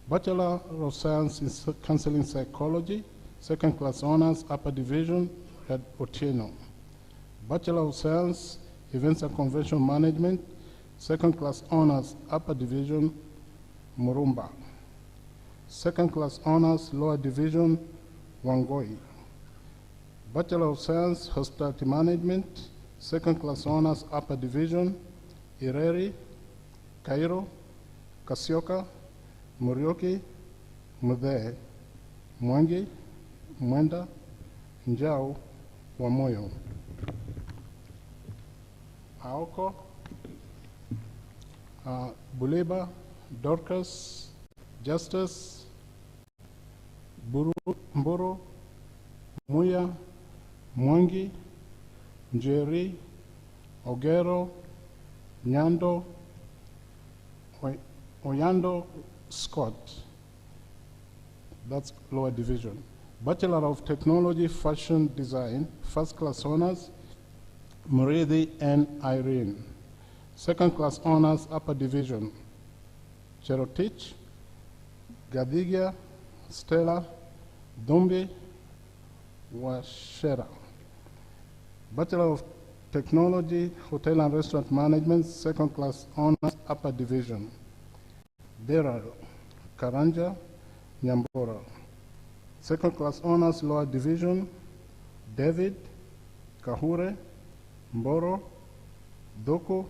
Bachelor of Science in Counseling Psychology, Second Class Honors, Upper Division, at Otieno. Bachelor of Science, Events and Convention Management, Second Class Honors, Upper Division, Murumba. Second Class Honors, Lower Division, Wangoi. Bachelor of Science, Hospitality Management, Second Class Honors, Upper Division, Ireri, Cairo, Kasioka, Murioki, Mudhe, Mwangi, Mwenda, Njau, Wamoyo. Aoko, Buleba, Dorcas, Justice, Mburu, Muya, Mwangi, Njeri, Ogero, Nyando, Oyando Scott, that's lower division. Bachelor of Technology, Fashion Design, first class honors, Muridi and Irene. Second class honors, upper division, Cherotich, Gadigia, Stella, Dombe, Washera. Bachelor of Technology, Hotel and Restaurant Management, second class honors, upper division, Beral, Karanja, Nyambora. Second class honors, lower division, David, Kahure, Mboro, Doko,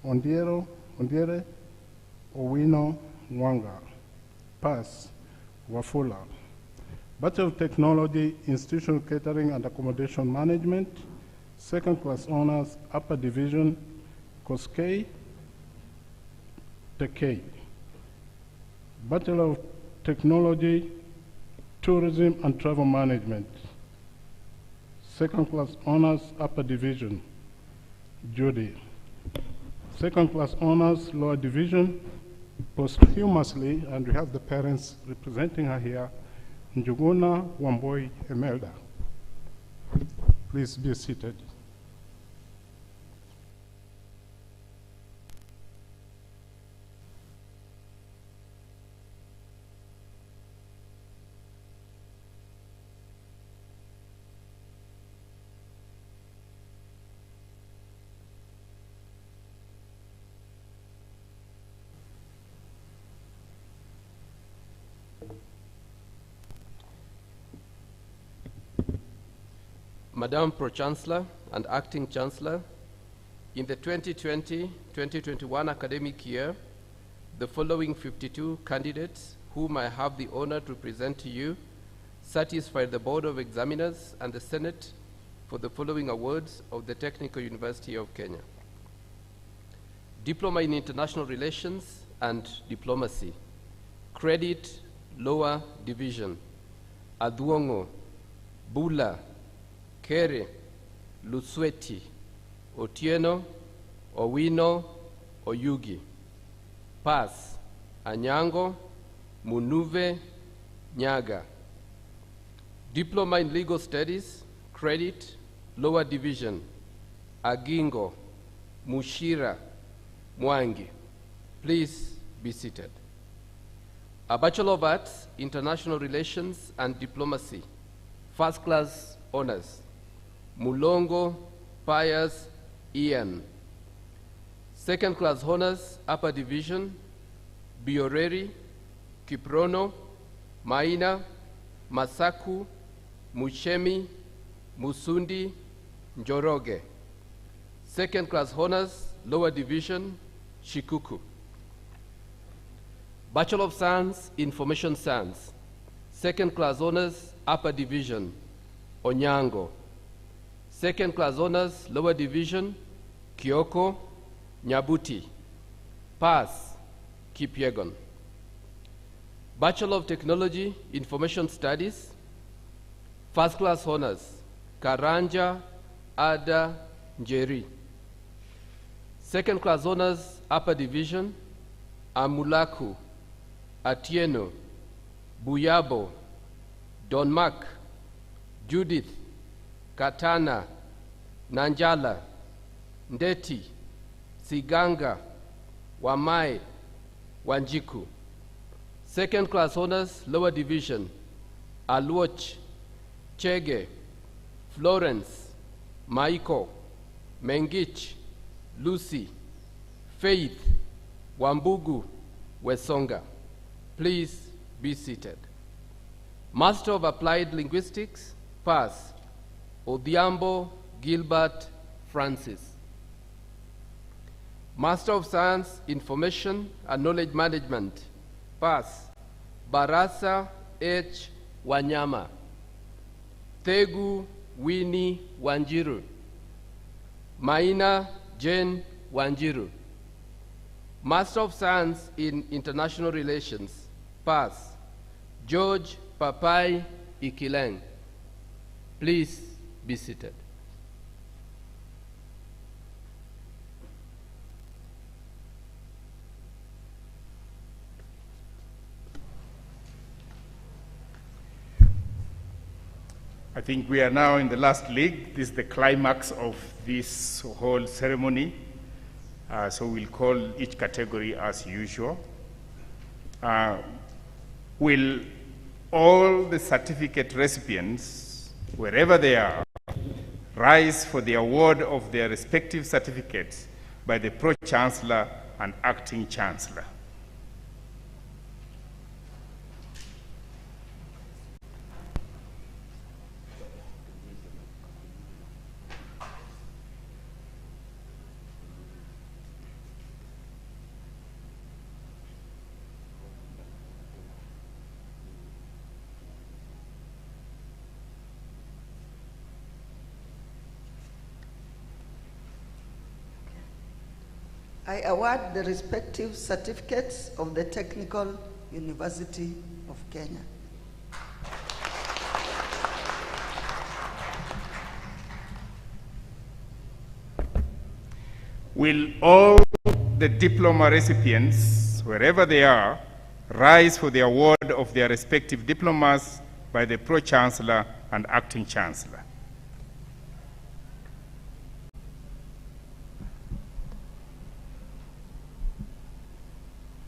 Ondiere, Owino, Wanga. Pass, Wafula. Bachelor of Technology, Institutional Catering and Accommodation Management, second class honors, upper division, Koskei, Tekei. Bachelor of Technology, Tourism and Travel Management, second class honors, upper division, Judy. Second class honors, lower division, posthumously, and we have the parents representing her here, Njuguna Wamboi Emelda. Please be seated. Madam Pro-Chancellor and Acting Chancellor, in the 2020-2021 academic year, the following 52 candidates, whom I have the honor to present to you, satisfied the Board of Examiners and the Senate for the following awards of the Technical University of Kenya. Diploma in International Relations and Diplomacy, Credit, Lower Division, Adwongo, Bula, Kere, Lusweti, Otieno, Owino, Oyugi. Pass, Anyango, Munuve, Nyaga. Diploma in Legal Studies, Credit, Lower Division, Agingo, Mushira, Mwangi. Please be seated. A Bachelor of Arts, International Relations and Diplomacy, first class honors, Mulongo, Pius, Ian. Second class honors, upper division, Bioreri, Kiprono, Maina, Masaku, Mushemi, Musundi, Njoroge. Second class honors, lower division, Shikuku. Bachelor of Science, Information Science. Second class honors, upper division, Onyango. Second class honors, lower division, Kyoko, Nyabuti. Pass, Kipyegon. Bachelor of Technology, Information Studies. First class honors, Karanja, Ada, Njeri. Second class honors, upper division, Amulaku, Atieno, Buyabo, Donmak, Judith, Katana, Nanjala, Ndeti, Siganga, Wamai, Wanjiku. Second class honors, lower division, Aluoch, Chege, Florence, Maiko, Mengich, Lucy, Faith, Wambugu, Wesonga. Please be seated. Master of Applied Linguistics, pass, Odhiambo Gilbert Francis. Master of Science, Information and Knowledge Management, pass, Barasa H. Wanyama. Thegu Winnie Wanjiru. Maina Jane Wanjiru. Master of Science in International Relations, pass, George Papai Ikileng. Please be seated. I think we are now in the last leg. This is the climax of this whole ceremony. So we'll call each category as usual. Will all the certificate recipients, wherever they are, rise for the award of their respective certificates by the Pro-Chancellor and Acting Chancellor. I award the respective certificates of the Technical University of Kenya. Will all the diploma recipients, wherever they are, rise for the award of their respective diplomas by the Pro-Chancellor and Acting Chancellor?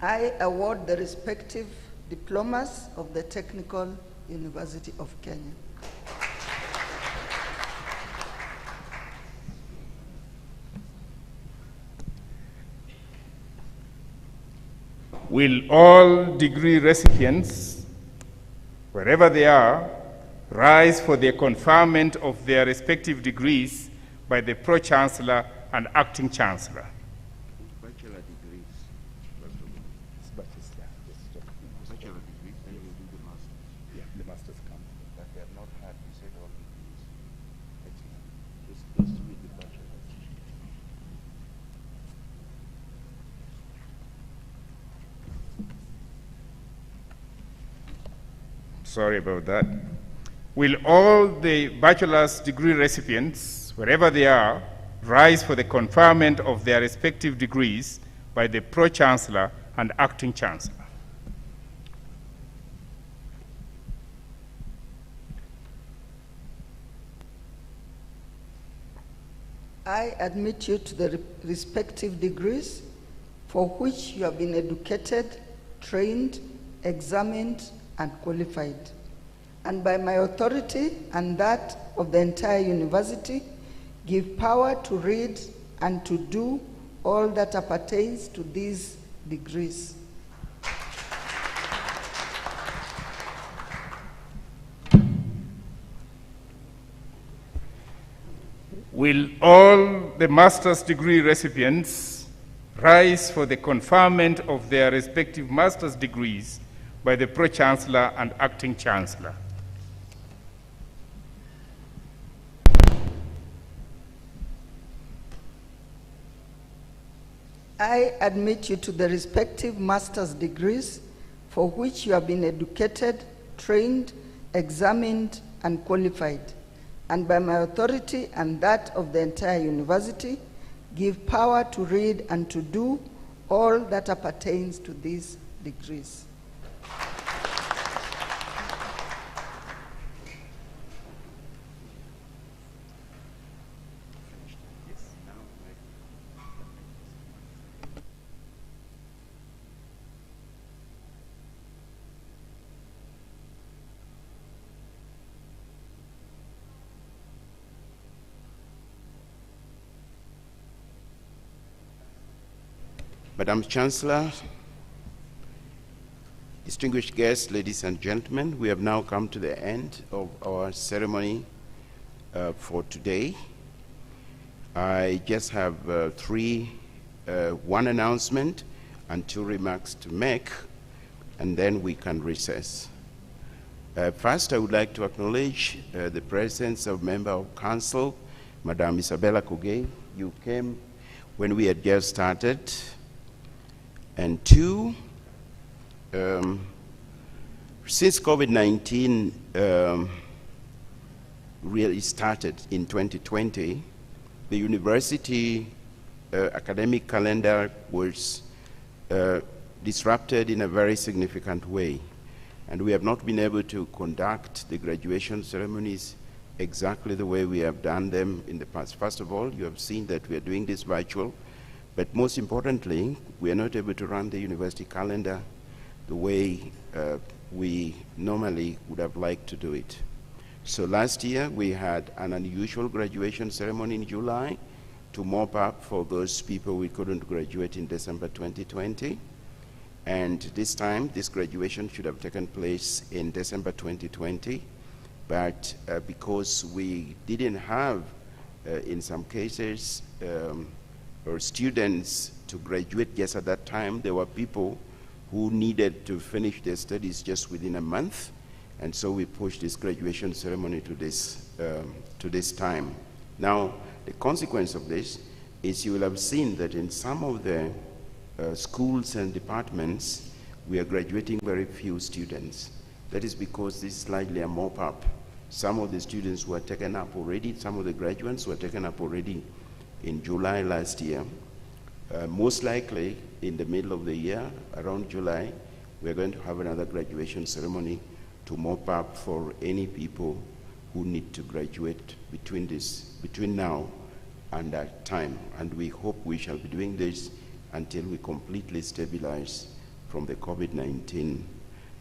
I award the respective diplomas of the Technical University of Kenya. Will all degree recipients, wherever they are, rise for the conferment of their respective degrees by the Pro-Chancellor and Acting Chancellor? Bachelor degrees. Bachelor degrees, then we do the master's. Yeah, the master's come. But we have not had, we said all degrees. Let's do it the bachelor. Sorry about that. Will all the bachelor's degree recipients, wherever they are, rise for the conferment of their respective degrees by the Pro-Chancellor and Acting Chancellor? I admit you to the respective degrees for which you have been educated, trained, examined, and qualified. And by my authority and that of the entire university, give power to read and to do all that appertains to these degrees. Will all the master's degree recipients rise for the conferment of their respective master's degrees by the Pro-Chancellor and Acting Chancellor? I admit you to the respective master's degrees for which you have been educated, trained, examined, and qualified. And by my authority and that of the entire university, give power to read and to do all that appertains to these degrees. Madam Chancellor, distinguished guests, ladies and gentlemen, we have now come to the end of our ceremony for today. I just have one announcement and 2 remarks to make, and then we can recess. First, I would like to acknowledge the presence of Member of Council, Madam Isabella Kugei. You came when we had just started. And 2, since COVID-19 really started in 2020, the university academic calendar was disrupted in a very significant way. And we have not been able to conduct the graduation ceremonies exactly the way we have done them in the past. First of all, you have seen that we are doing this virtual, but most importantly, we are not able to run the university calendar the way we normally would have liked to do it. So last year, we had an unusual graduation ceremony in July to mop up for those people we couldn't graduate in December 2020. And this time, this graduation should have taken place in December 2020. But because we didn't have, in some cases, or students to graduate just at that time, there were people who needed to finish their studies just within a month. And so we pushed this graduation ceremony to this time. Now, the consequence of this is you will have seen that in some of the schools and departments, we are graduating very few students. That is because this is slightly a mop-up. Some of the students were taken up already, some of the graduates were taken up already in July last year. Most likely, in the middle of the year, around July, we're going to have another graduation ceremony to mop up for any people who need to graduate between now and that time. And we hope we shall be doing this until we completely stabilize from the COVID-19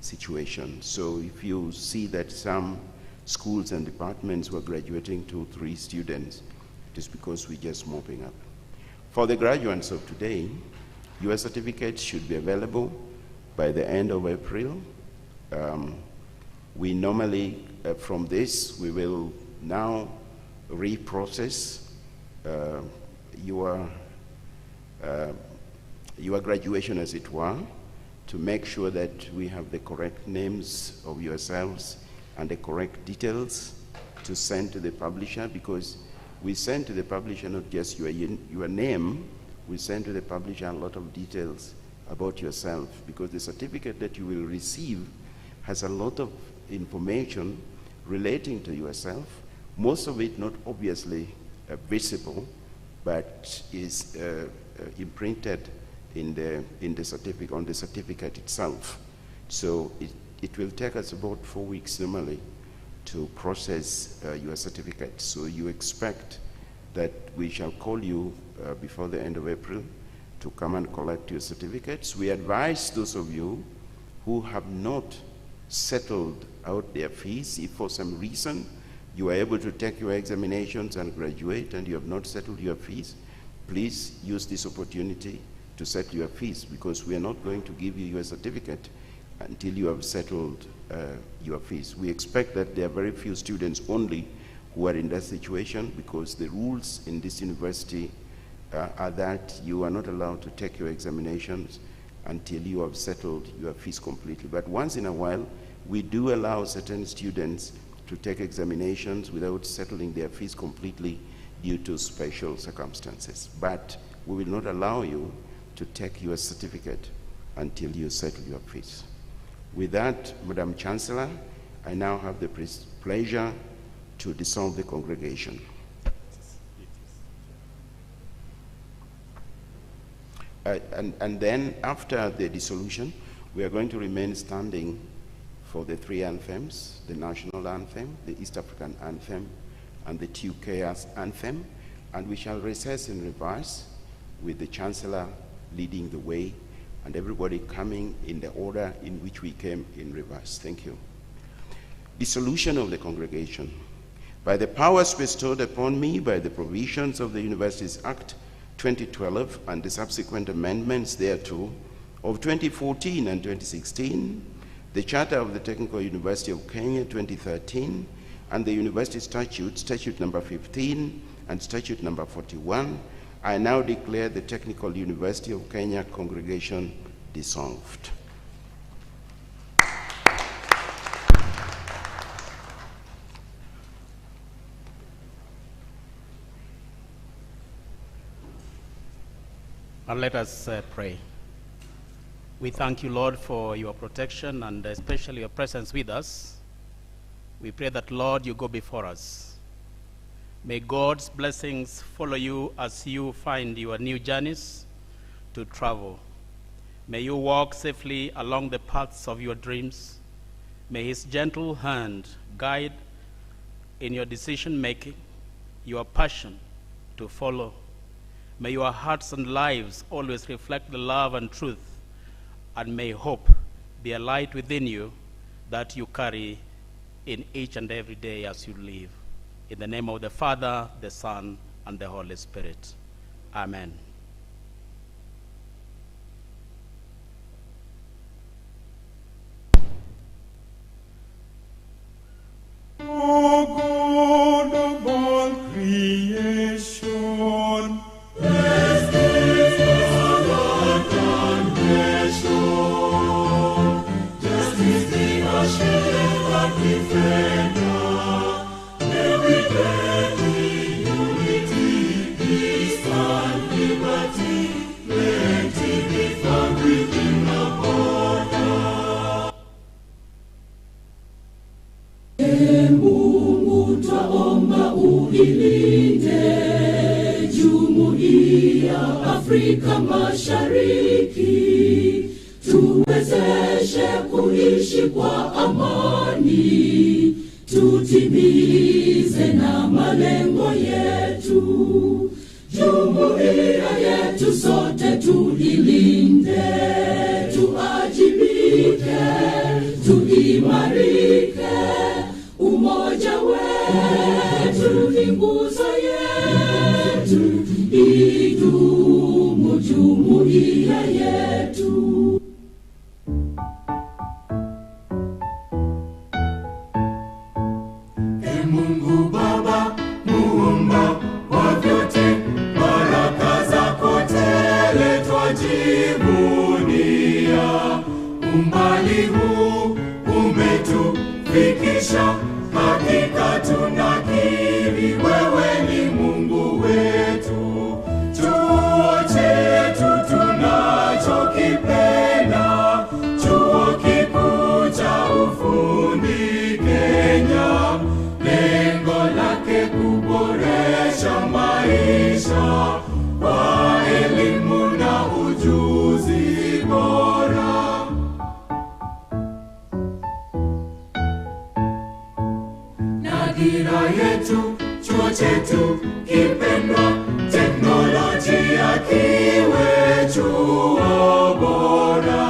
situation. So if you see that some schools and departments were graduating 2-3 students, it is because we're just mopping up. For the graduates of today, your certificates should be available by the end of April. We normally, from this, we will now reprocess your graduation, as it were, to make sure that we have the correct names of yourselves and the correct details to send to the publisher, because we send to the publisher not just your name, we send to the publisher a lot of details about yourself, because the certificate that you will receive has a lot of information relating to yourself, most of it not obviously visible, but is imprinted in the certificate, on the certificate itself. So it will take us about 4 weeks normally to process your certificate. So you expect that we shall call you before the end of April to come and collect your certificates. We advise those of you who have not settled out their fees, if for some reason you are able to take your examinations and graduate and you have not settled your fees, please use this opportunity to settle your fees, because we are not going to give you your certificate until you have settled your fees. We expect that there are very few students only who are in that situation, because the rules in this university are that you are not allowed to take your examinations until you have settled your fees completely. But once in a while, we do allow certain students to take examinations without settling their fees completely due to special circumstances. But we will not allow you to take your certificate until you settle your fees. With that, Madam Chancellor, I now have the pleasure to dissolve the congregation. And then after the dissolution, we are going to remain standing for the 3 anthems, the national anthem, the East African anthem, and the 2 Chaos anthem, and we shall recess in reverse with the Chancellor leading the way and everybody coming in the order in which we came in reverse. Thank you. Dissolution of the congregation. By the powers bestowed upon me by the provisions of the Universities Act 2012 and the subsequent amendments thereto of 2014 and 2016, the Charter of the Technical University of Kenya 2013, and the University Statute, Statute number 15 and Statute number 41, I now declare the Technical University of Kenya congregation dissolved. And let us pray. We thank you, Lord, for your protection and especially your presence with us. We pray that, Lord, you go before us. May God's blessings follow you as you find your new journeys to travel. May you walk safely along the paths of your dreams. May his gentle hand guide in your decision making, your passion to follow. May your hearts and lives always reflect the love and truth, and may hope be a light within you that you carry in each and every day as you live. In the name of the Father, the Son, and the Holy Spirit. Amen. O God of all creation, blessed is the nation. Justice be our shield and defender. May we live in unity, peace and liberty. Plenty be found within our border. Mungu twaomba uilinde Jumuiya Afrika Mashariki, tuwezeshe kuishi kwa amani, tutimize na malengo yetu. Jumuiya yetu sote tuilinde, tuajibike, tuimarike. Umoja wetu ni nguzo yetu, idumu jumuiya yetu. E Mungu Baba, muumba wa vyote, baraka zako tele twajivunia. Umbali huu umetufikisha, hakika tunakiri wewe ni Mungu wetu. Chuo chetu tunachokipenda, chuo kikuu cha ufundi Kenya, lengo lake kuboresha maisha kwa elimu na ujuzi bora. Dira yetu, chuo chetu kipendwa, teknolojia kiwe chuo bora.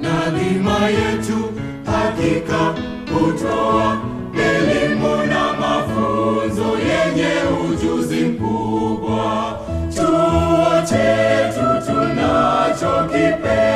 Na dhima yetu hakika kutoa elimu na mafunzo yenye ujuzi mkubwa. Chuo chetu tunachokipenda